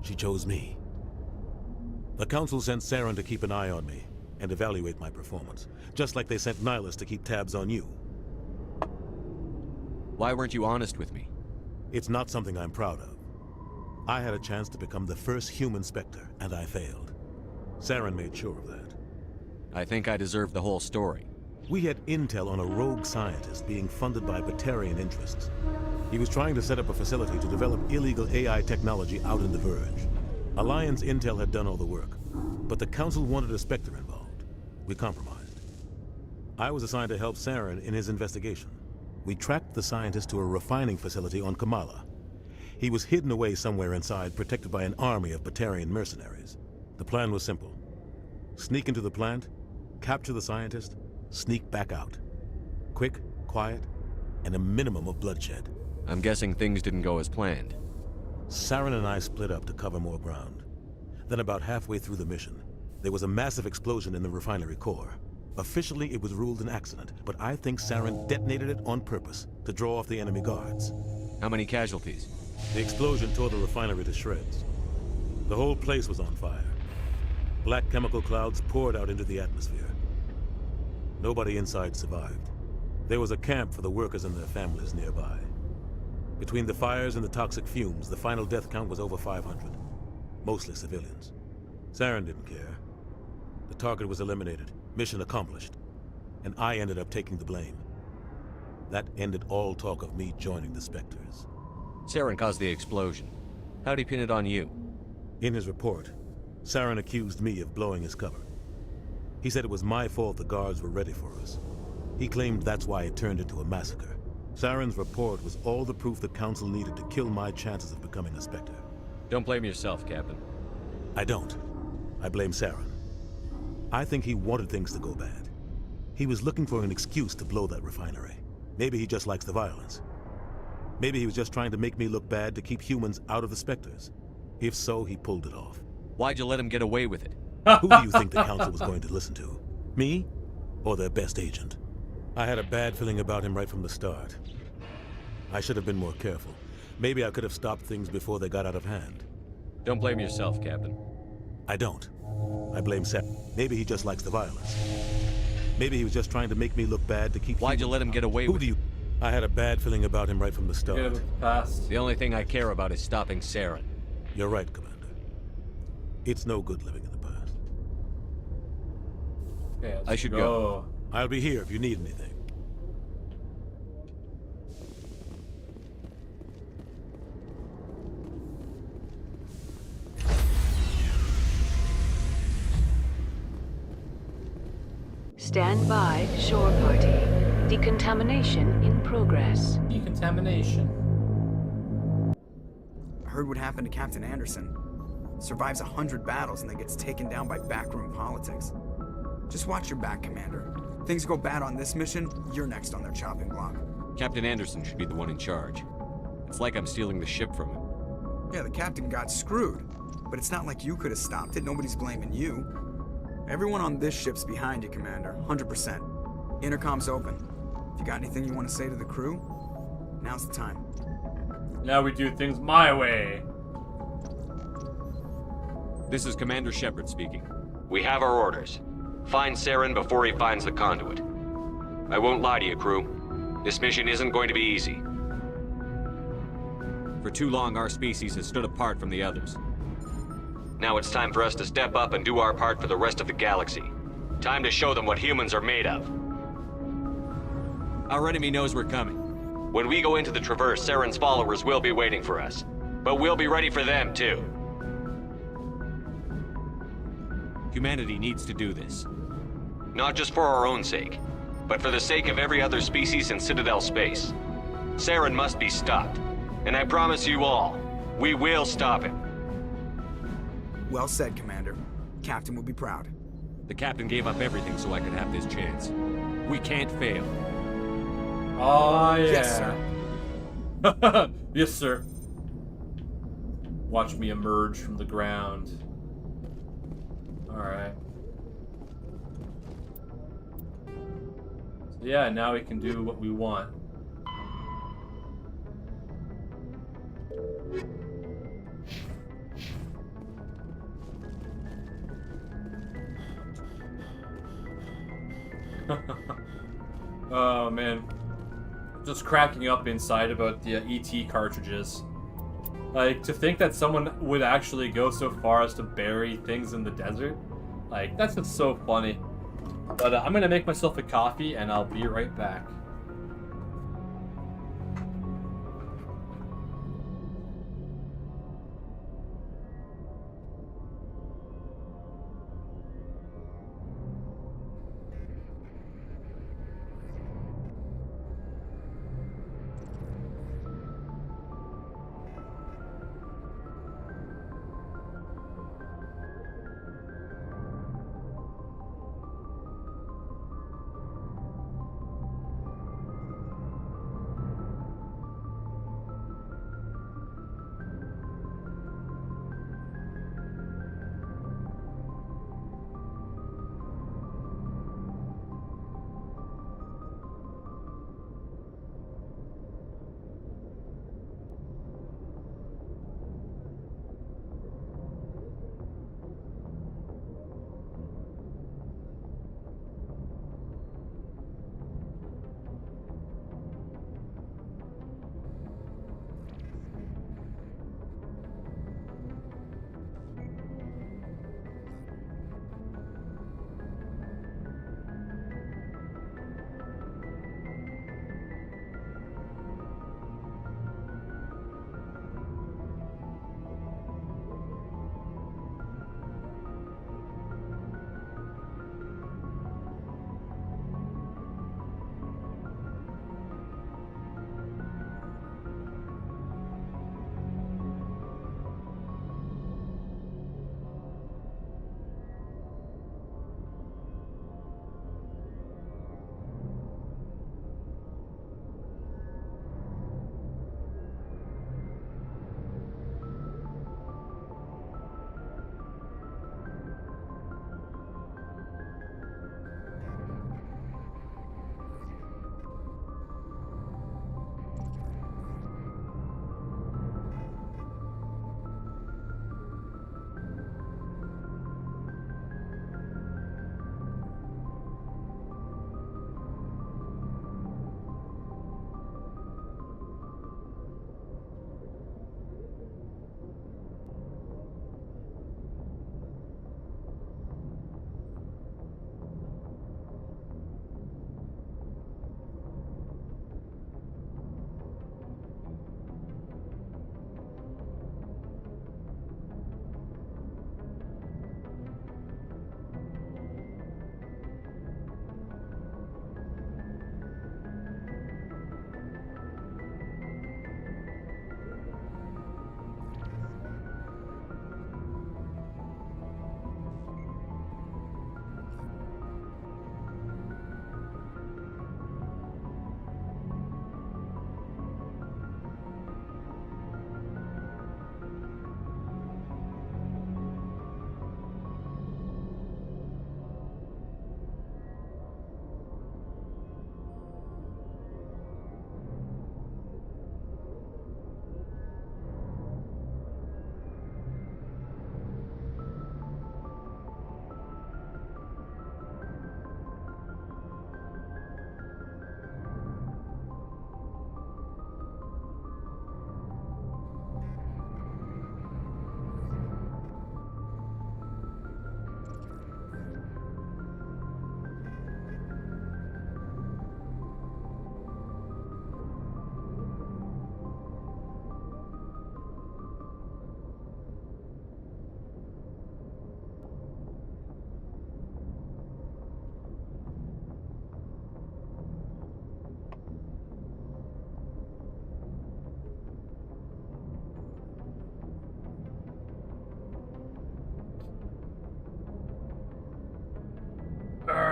She chose me. The Council sent Saren to keep an eye on me and evaluate my performance, just like they sent Nihilus to keep tabs on you. Why weren't you honest with me? It's not something I'm proud of. I had a chance to become the first human Spectre, and I failed. Saren made sure of that. I think I deserve the whole story. We had intel on a rogue scientist being funded by Batarian interests. He was trying to set up a facility to develop illegal AI technology out in the Verge. Alliance intel had done all the work, but the Council wanted a Spectre involved. We compromised. I was assigned to help Saren in his investigation. We tracked the scientist to a refining facility on Kamala. He was hidden away somewhere inside, protected by an army of Batarian mercenaries. The plan was simple. Sneak into the plant, capture the scientist, sneak back out. Quick, quiet, and a minimum of bloodshed. I'm guessing things didn't go as planned. Saren and I split up to cover more ground. Then about halfway through the mission, there was a massive explosion in the refinery core. Officially, it was ruled an accident, but I think Saren detonated it on purpose to draw off the enemy guards. How many casualties? The explosion tore the refinery to shreds. The whole place was on fire. Black chemical clouds poured out into the atmosphere. Nobody inside survived. There was a camp for the workers and their families nearby. Between the fires and the toxic fumes, the final death count was over 500. Mostly civilians. Saren didn't care. The target was eliminated, mission accomplished, and I ended up taking the blame. That ended all talk of me joining the Spectres. Saren caused the explosion. How'd he pin it on you? In his report, Saren accused me of blowing his cover. He said it was my fault the guards were ready for us. He claimed that's why it turned into a massacre. Saren's report was all the proof the Council needed to kill my chances of becoming a Spectre. Don't blame yourself, Captain. I don't. I blame Saren. I think he wanted things to go bad. He was looking for an excuse to blow that refinery. Maybe he just likes the violence. Maybe he was just trying to make me look bad to keep humans out of the Spectres. If so, he pulled it off. Why'd you let him get away with it? Who do you think the Council was going to listen to? Me? Or their best agent? I had a bad feeling about him right from the start. I should have been more careful. Maybe I could have stopped things before they got out of hand. Don't blame yourself, Captain. I don't. I blame Saren. Maybe he just likes the violence. Maybe he was just trying to make me look bad to keep... Why'd you let him get away with it? Who do you... I had a bad feeling about him right from the start. The only thing I care about is stopping Saren. You're right, Commander. It's no good living in the past. Okay, I should go. I'll be here if you need anything. Stand by, shore party. Decontamination in progress. Decontamination. I heard what happened to Captain Anderson. Survives 100 battles and then gets taken down by backroom politics. Just watch your back, Commander. Things go bad on this mission, you're next on their chopping block. Captain Anderson should be the one in charge. It's like I'm stealing the ship from him. Yeah, the captain got screwed. But it's not like you could have stopped it. Nobody's blaming you. Everyone on this ship's behind you, Commander. 100%. Intercom's open. If you got anything you want to say to the crew, now's the time. Now we do things my way. This is Commander Shepard speaking. We have our orders. Find Saren before he finds the conduit. I won't lie to you, crew. This mission isn't going to be easy. For too long, our species has stood apart from the others. Now it's time for us to step up and do our part for the rest of the galaxy. Time to show them what humans are made of. Our enemy knows we're coming. When we go into the Traverse, Saren's followers will be waiting for us. But we'll be ready for them, too. Humanity needs to do this. Not just for our own sake, but for the sake of every other species in Citadel space. Saren must be stopped. And I promise you all, we will stop him. Well said, Commander. Captain will be proud. The captain gave up everything so I could have this chance. We can't fail. Oh, yeah. Yes, sir. Yes, sir. Watch me emerge from the ground. Alright. So yeah, now we can do what we want. Oh man, just cracking up inside about the ET cartridges. Like, to think that someone would actually go so far as to bury things in the desert, like, that's just so funny. But I'm gonna make myself a coffee and I'll be right back.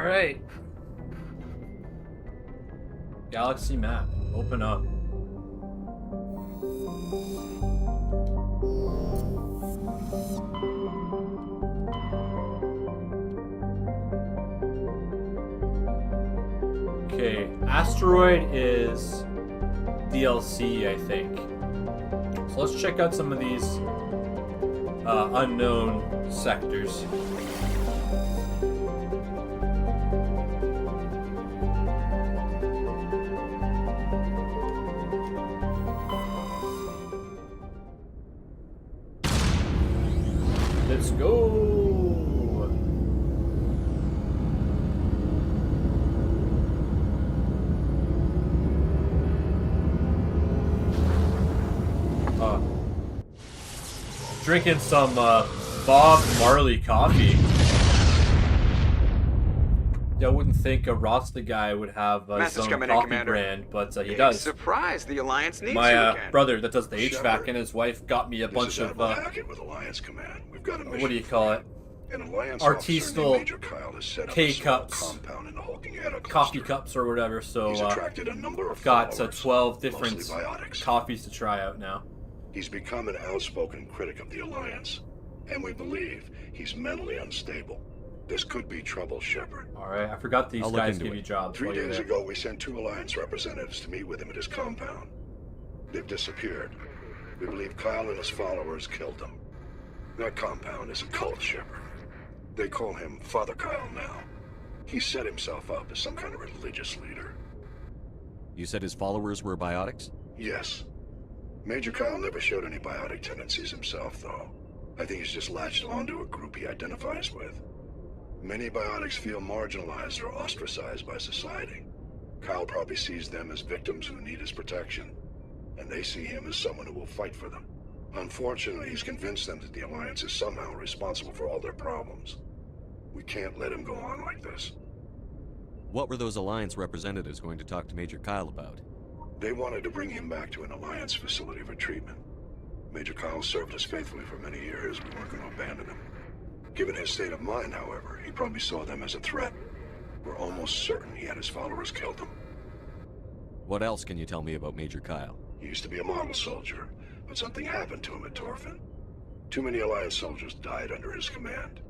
Alright. Galaxy map. Open up. Okay, asteroid is DLC, I think. So let's check out some of these unknown sectors. Let's go. Drinking some Bob Marley coffee. I wouldn't think a Rasta guy would have his own coffee brand, but he does. Surprised the Alliance needs My you again. brother that does the HVAC Shepard, and his wife got me a bunch of with Alliance Command. We've got a what do you call it? An Alliance officer named Artisanal Major Kyle has set up K a small cups, compound in the Hulking Eta cluster. coffee cups or whatever. So He's attracted a number of I've got followers, 12 different mostly biotics. coffees to try out now. He's become an outspoken critic of the Alliance, and we believe he's mentally unstable. This could be trouble, Shepard. Alright, I forgot these guys give you jobs. 3 while you're days there. ago, we sent 2 Alliance representatives to meet with him at his compound. They've disappeared. We believe Kyle and his followers killed them. That compound is a cult, Shepard. They call him Father Kyle now. He set himself up as some kind of religious leader. You said his followers were biotics? Yes. Major Kyle never showed any biotic tendencies himself, though. I think he's just latched onto a group he identifies with. Many biotics feel marginalized or ostracized by society. Kyle probably sees them as victims who need his protection, and they see him as someone who will fight for them. Unfortunately, he's convinced them that the Alliance is somehow responsible for all their problems. We can't let him go on like this. What were those Alliance representatives going to talk to Major Kyle about? They wanted to bring him back to an Alliance facility for treatment. Major Kyle served us faithfully for many years. We weren't going to abandon him. Given his state of mind, however, he probably saw them as a threat. We're almost certain he had his followers killed them. What else can you tell me about Major Kyle? He used to be a model soldier, but something happened to him at Torfin. Too many Alliance soldiers died under his command.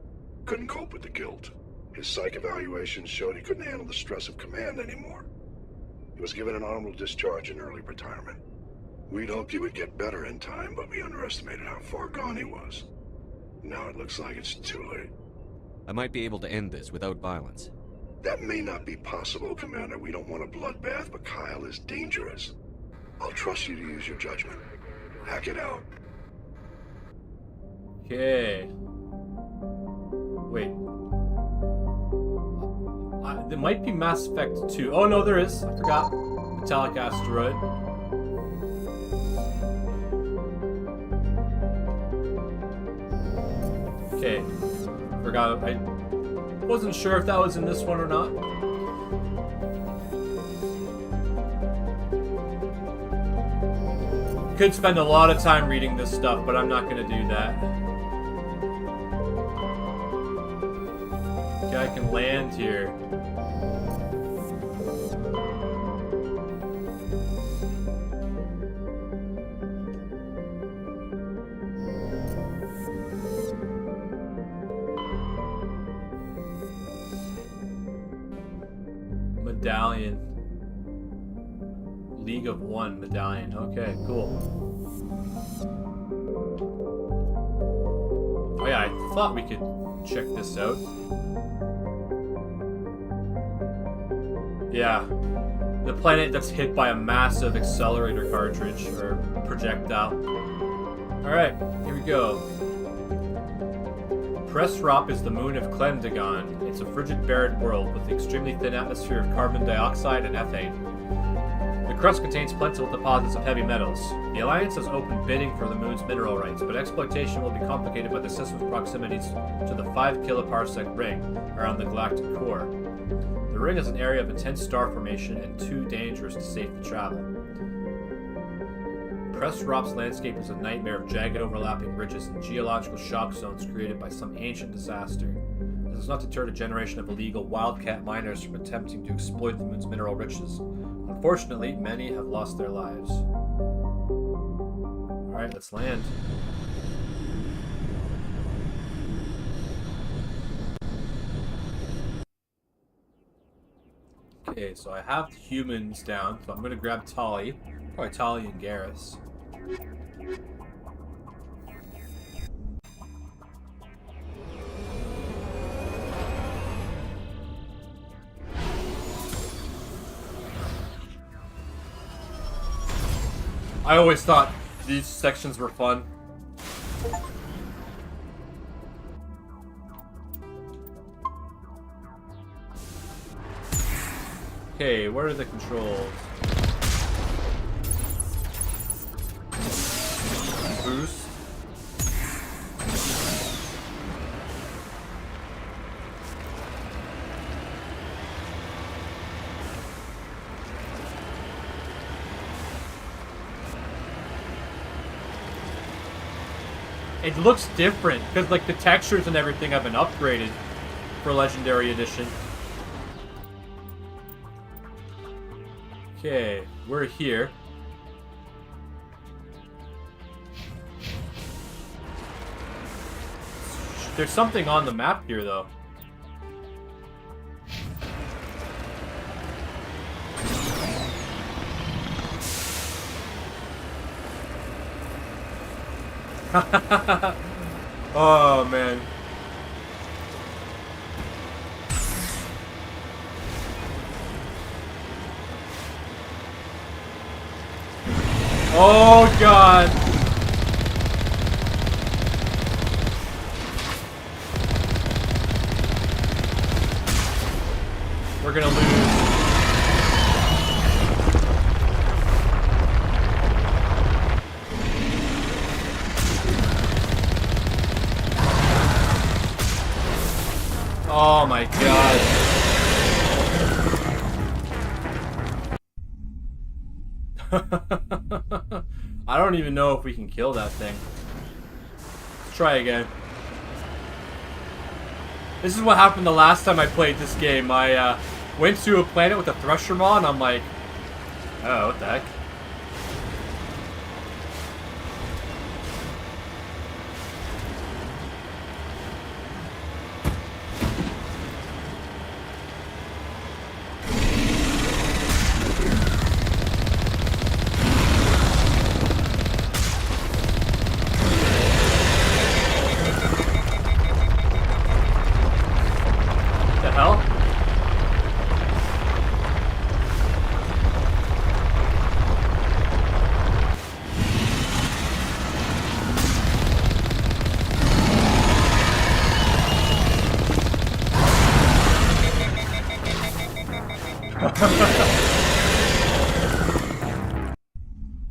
Couldn't cope with the guilt. His psych evaluations showed he couldn't handle the stress of command anymore. He was given an honorable discharge in early retirement. We'd hoped he would get better in time, but we underestimated how far gone he was. Now it looks like it's too late. I might be able to end this without violence. That may not be possible, Commander. We don't want a bloodbath, but Kyle is dangerous. I'll trust you to use your judgment. Hack it out. Okay. Wait. There might be Mass Effect 2. Oh no, there is. I forgot. Metallic asteroid. Okay. Forgot. I wasn't sure if that was in this one or not. Could spend a lot of time reading this stuff, but I'm not going to do that. Okay, I can land here. Medallion. League of One medallion. Okay, cool. Oh yeah, I thought we could check this out. Yeah. The planet that's hit by a massive accelerator cartridge, or projectile. Alright, here we go. Pressrop is the moon of Clemdagon. It's a frigid, barren world with an extremely thin atmosphere of carbon dioxide and ethane. The crust contains plentiful deposits of heavy metals. The Alliance has opened bidding for the moon's mineral rights, but exploitation will be complicated by the system's proximities to the 5 kiloparsec ring around the galactic core. The ring is an area of intense star formation and too dangerous to safely travel. Pressrop's landscape is a nightmare of jagged overlapping ridges and geological shock zones created by some ancient disaster. This has not deterred a generation of illegal wildcat miners from attempting to exploit the moon's mineral riches. Unfortunately, many have lost their lives. Alright, let's land. Okay, so I have the humans down, so I'm gonna grab Tali. Probably Tali and Garrus. I always thought these sections were fun. Okay, where are the controls? Boost. It looks different because like the textures and everything have been upgraded for Legendary Edition. Okay, we're here. There's something on the map here though. Oh man. Oh god. We're gonna lose. Oh my god. I don't even know if we can kill that thing. Let's try again. This is what happened the last time I played this game. I went to a planet with a Thresher Maw and I'm like, oh, what the heck?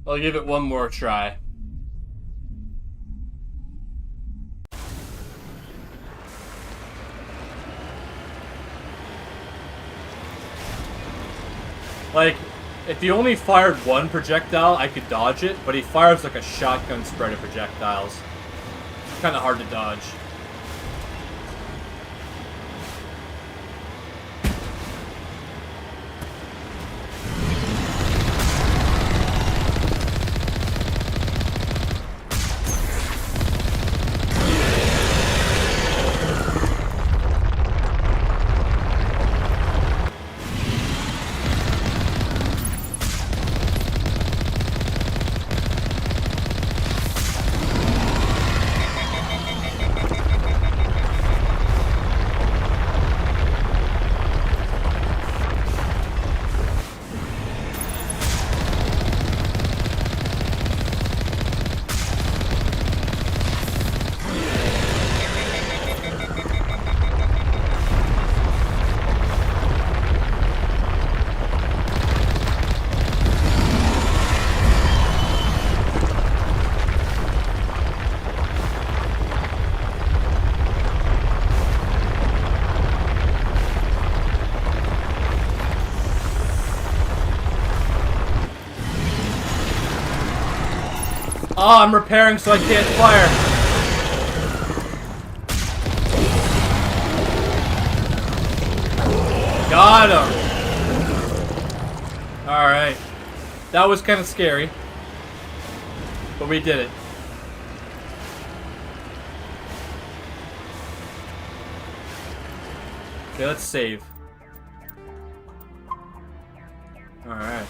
I'll give it one more try. Like, if he only fired one projectile, I could dodge it, but he fires like a shotgun spread of projectiles. It's kind of hard to dodge. Oh, I'm repairing so I can't fire. Got him! Alright. That was kind of scary. But we did it. Okay, let's save. Alright.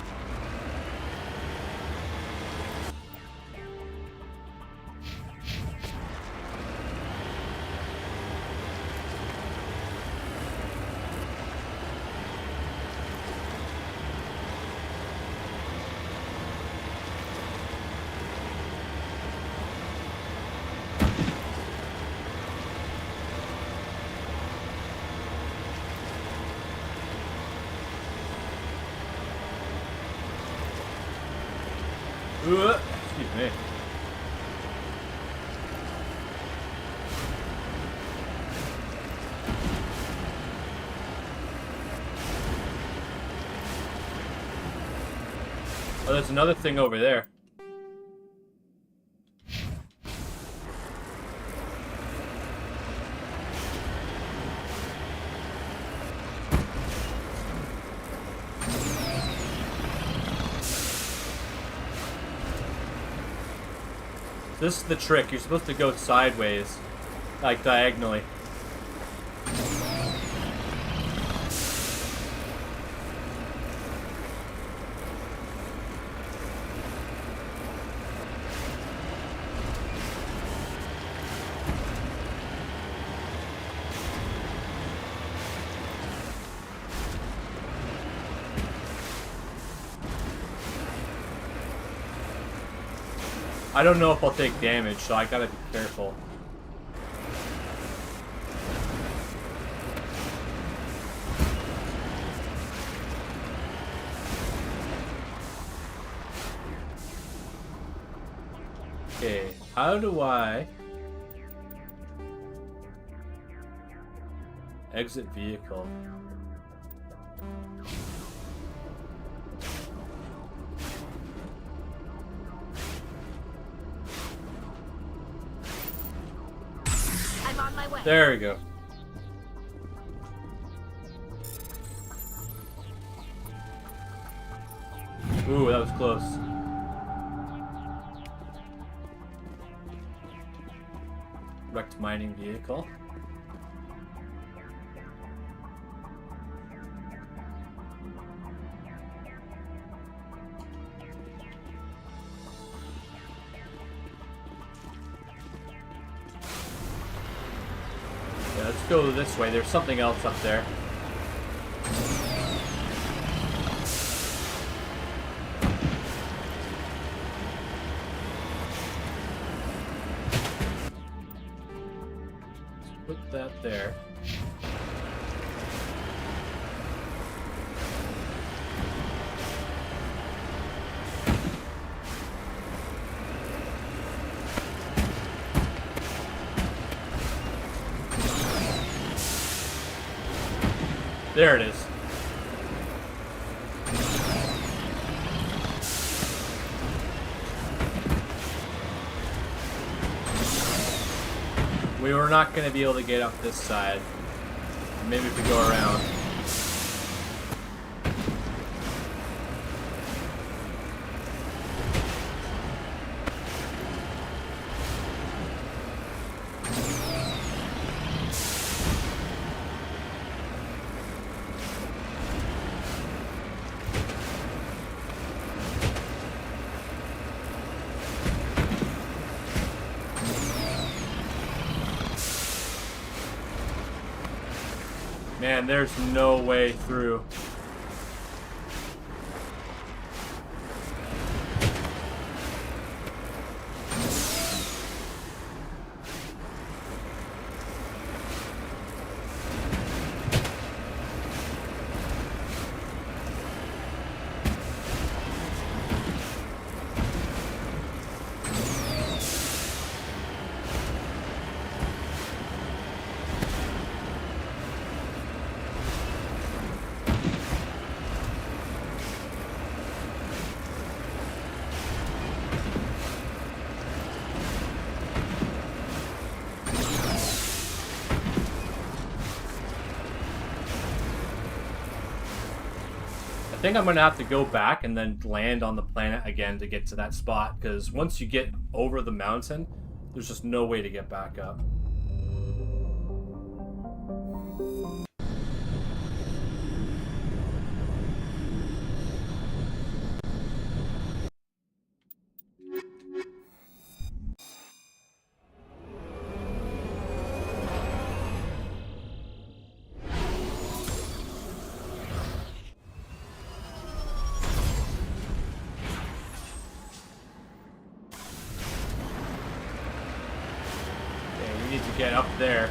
Excuse me. Oh, there's another thing over there. This is the trick. You're supposed to go sideways, like diagonally. I don't know if I'll take damage, so I gotta be careful. Okay, how do I exit vehicle? There we go. Ooh, that was close. Wrecked mining vehicle. Let's go this way. There's something else up there. Let's put that there. There it is. We were not going to be able to get up this side. Maybe if we go around. Man, there's no way through. think I'm gonna have to go back and then land on the planet again to get to that spot, because once you get over the mountain, there's just no way to get back up. Get up there.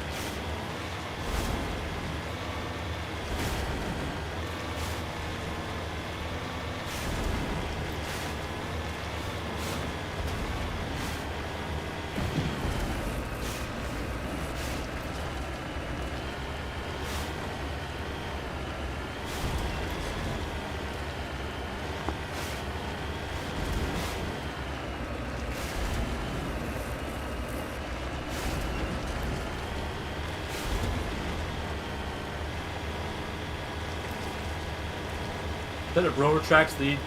Then the railroad tracks lead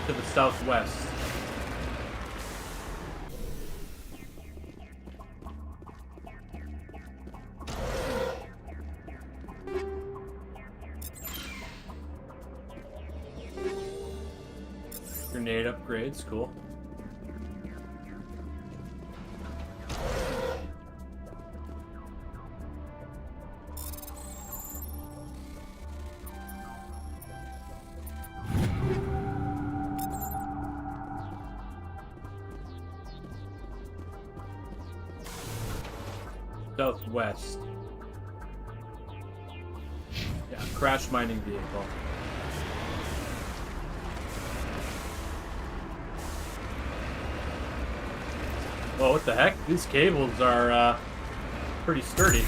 to the southwest. Grenade upgrades, cool. Southwest. Yeah, crash mining vehicle. Well, what the heck? These cables are pretty sturdy.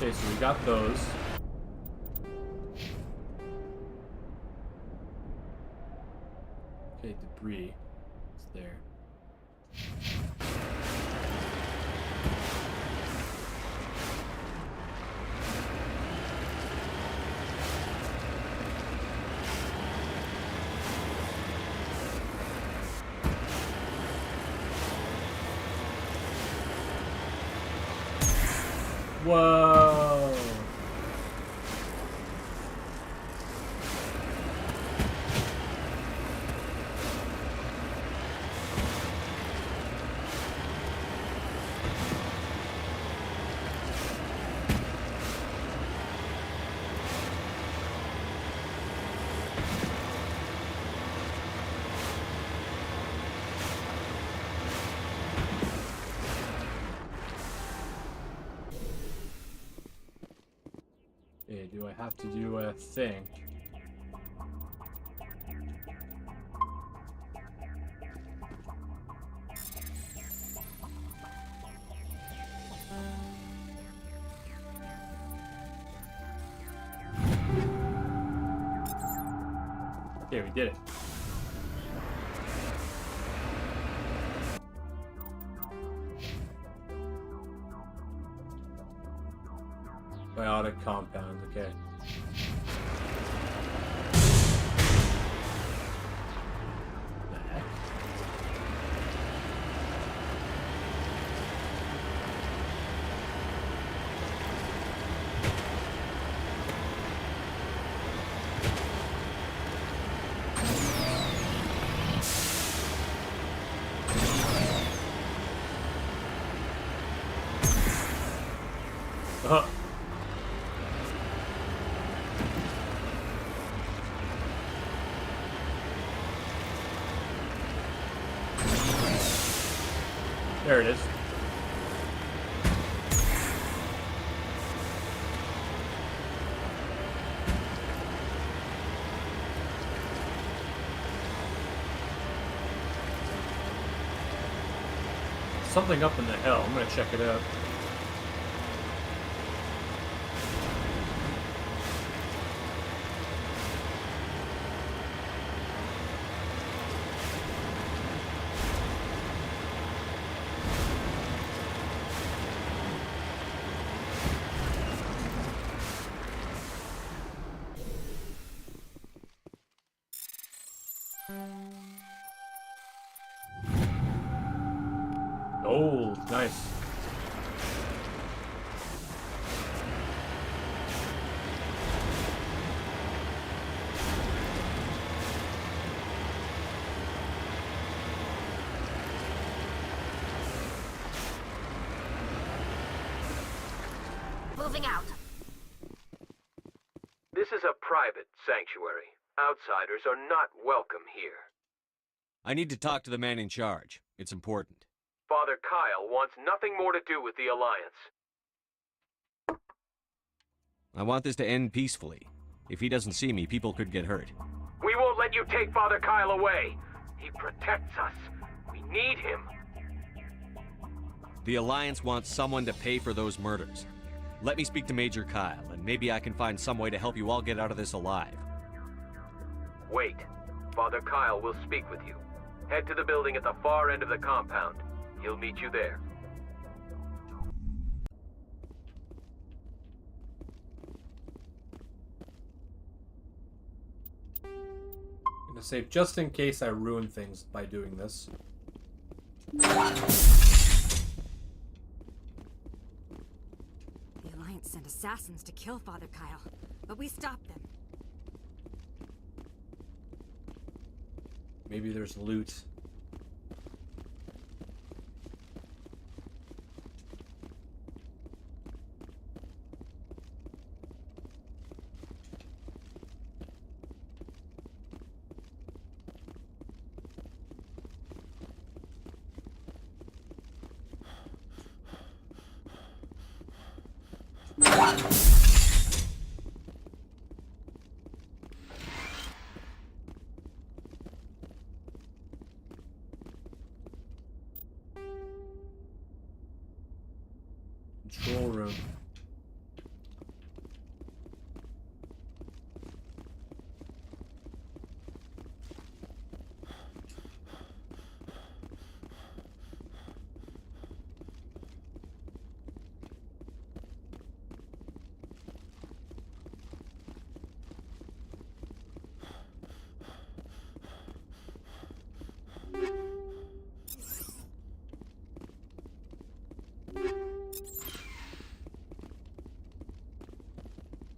Okay, so we got those. Okay, debris. It's there. Whoa! Okay, do I have to do a thing? Okay, we did it. Biotic compound, okay. The heck? There it is. something up in the hill. I'm gonna check it out. Oh, nice. Moving out. This is a private sanctuary. Outsiders are not welcome here. I need to talk to the man in charge. It's important. Father Kyle wants nothing more to do with the Alliance. I want this to end peacefully. If he doesn't see me, people could get hurt. We won't let you take Father Kyle away. He protects us. We need him. The Alliance wants someone to pay for those murders. Let me speak to Major Kyle, and maybe I can find some way to help you all get out of this alive. Wait. Father Kyle will speak with you. Head to the building at the far end of the compound. He'll meet you there. I'm gonna save just in case I ruin things by doing this. The Alliance sent assassins to kill Father Kyle, but we stopped them. Maybe there's loot. Control room.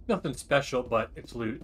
Nothing special, but it's loot.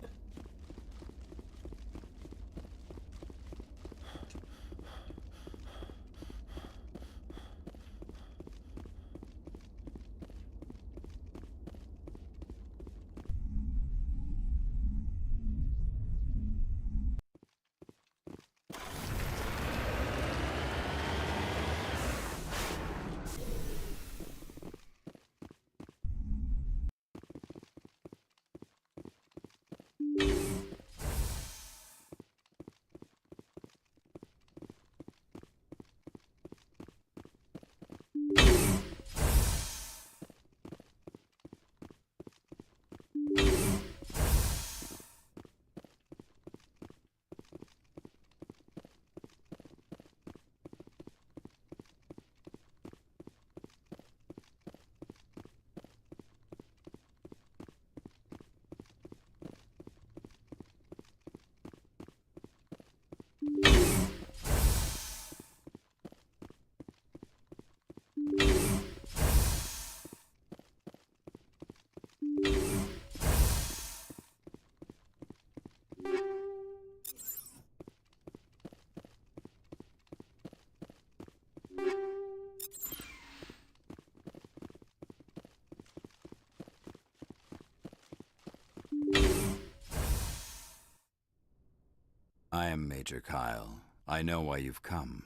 I am Major Kyle. I know why you've come.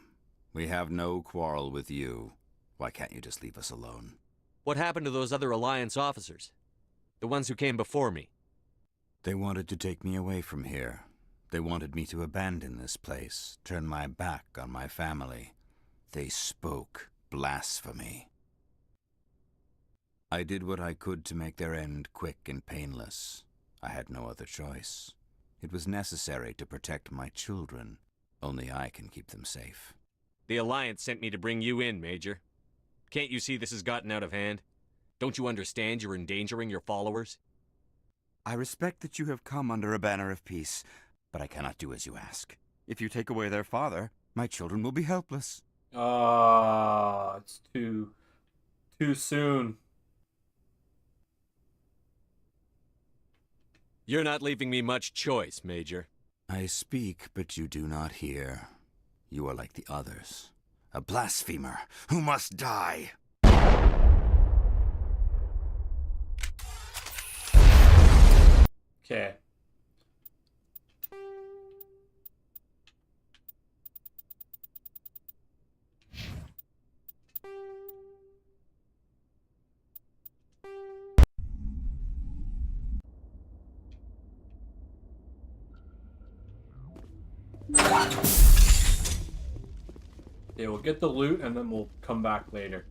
We have no quarrel with you. Why can't you just leave us alone? What happened to those other Alliance officers? The ones who came before me? They wanted to take me away from here. They wanted me to abandon this place, turn my back on my family. They spoke blasphemy. I did what I could to make their end quick and painless. I had no other choice. It was necessary to protect my children. Only I can keep them safe. The Alliance sent me to bring you in, Major. Can't you see this has gotten out of hand? Don't you understand you're endangering your followers? I respect that you have come under a banner of peace, but I cannot do as you ask. If you take away their father, my children will be helpless. It's too soon. You're not leaving me much choice, Major. I speak, but you do not hear. You are like the others. A blasphemer who must die. Okay. Yeah, we'll get the loot and then we'll come back later.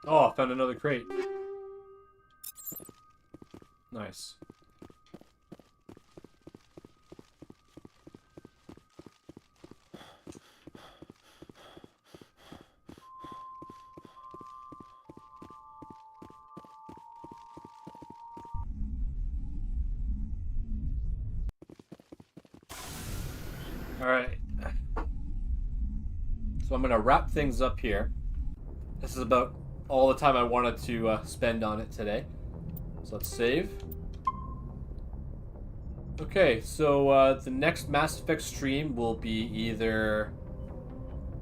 Oh, I found another crate. Nice. Alright. So I'm going to wrap things up here. This is about all the time I wanted to spend on it today. So let's save. Okay, so the next Mass Effect stream will be either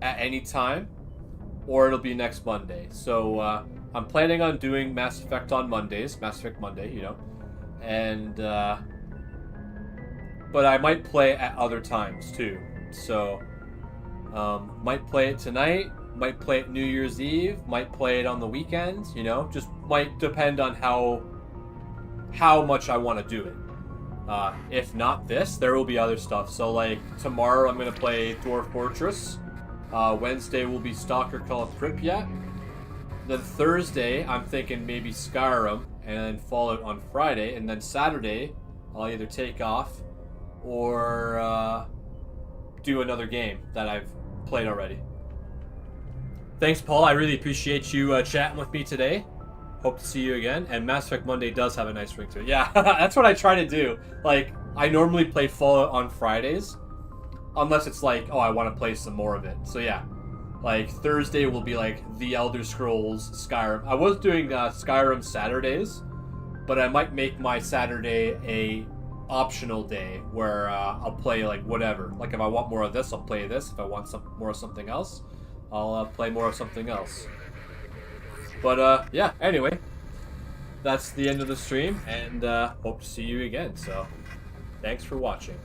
at any time or it'll be next Monday. So I'm planning on doing Mass Effect on Mondays, Mass Effect Monday, you know. And but I might play at other times too. So might play it tonight, might play it New Year's Eve, might play it on the weekends, you know, just might depend on how much I want to do it. If not this, there will be other stuff. So like tomorrow I'm going to play Dwarf Fortress. Wednesday will be Stalker Call of Pripyat. Then Thursday I'm thinking maybe Skyrim and then Fallout on Friday. And then Saturday I'll either take off or do another game that I've played already. Thanks, Paul. I really appreciate you chatting with me today. Hope to see you again. And Mass Effect Monday does have a nice ring to it. Yeah, that's what I try to do. Like, I normally play Fallout on Fridays. Unless it's like, oh, I want to play some more of it. So yeah. Like, Thursday will be like The Elder Scrolls, Skyrim. I was doing Skyrim Saturdays. But I might make my Saturday a optional day where I'll play like whatever. Like if I want more of this, I'll play this. If I want more of something else, I'll play more of something else. But yeah, anyway, that's the end of the stream, and hope to see you again. So thanks for watching.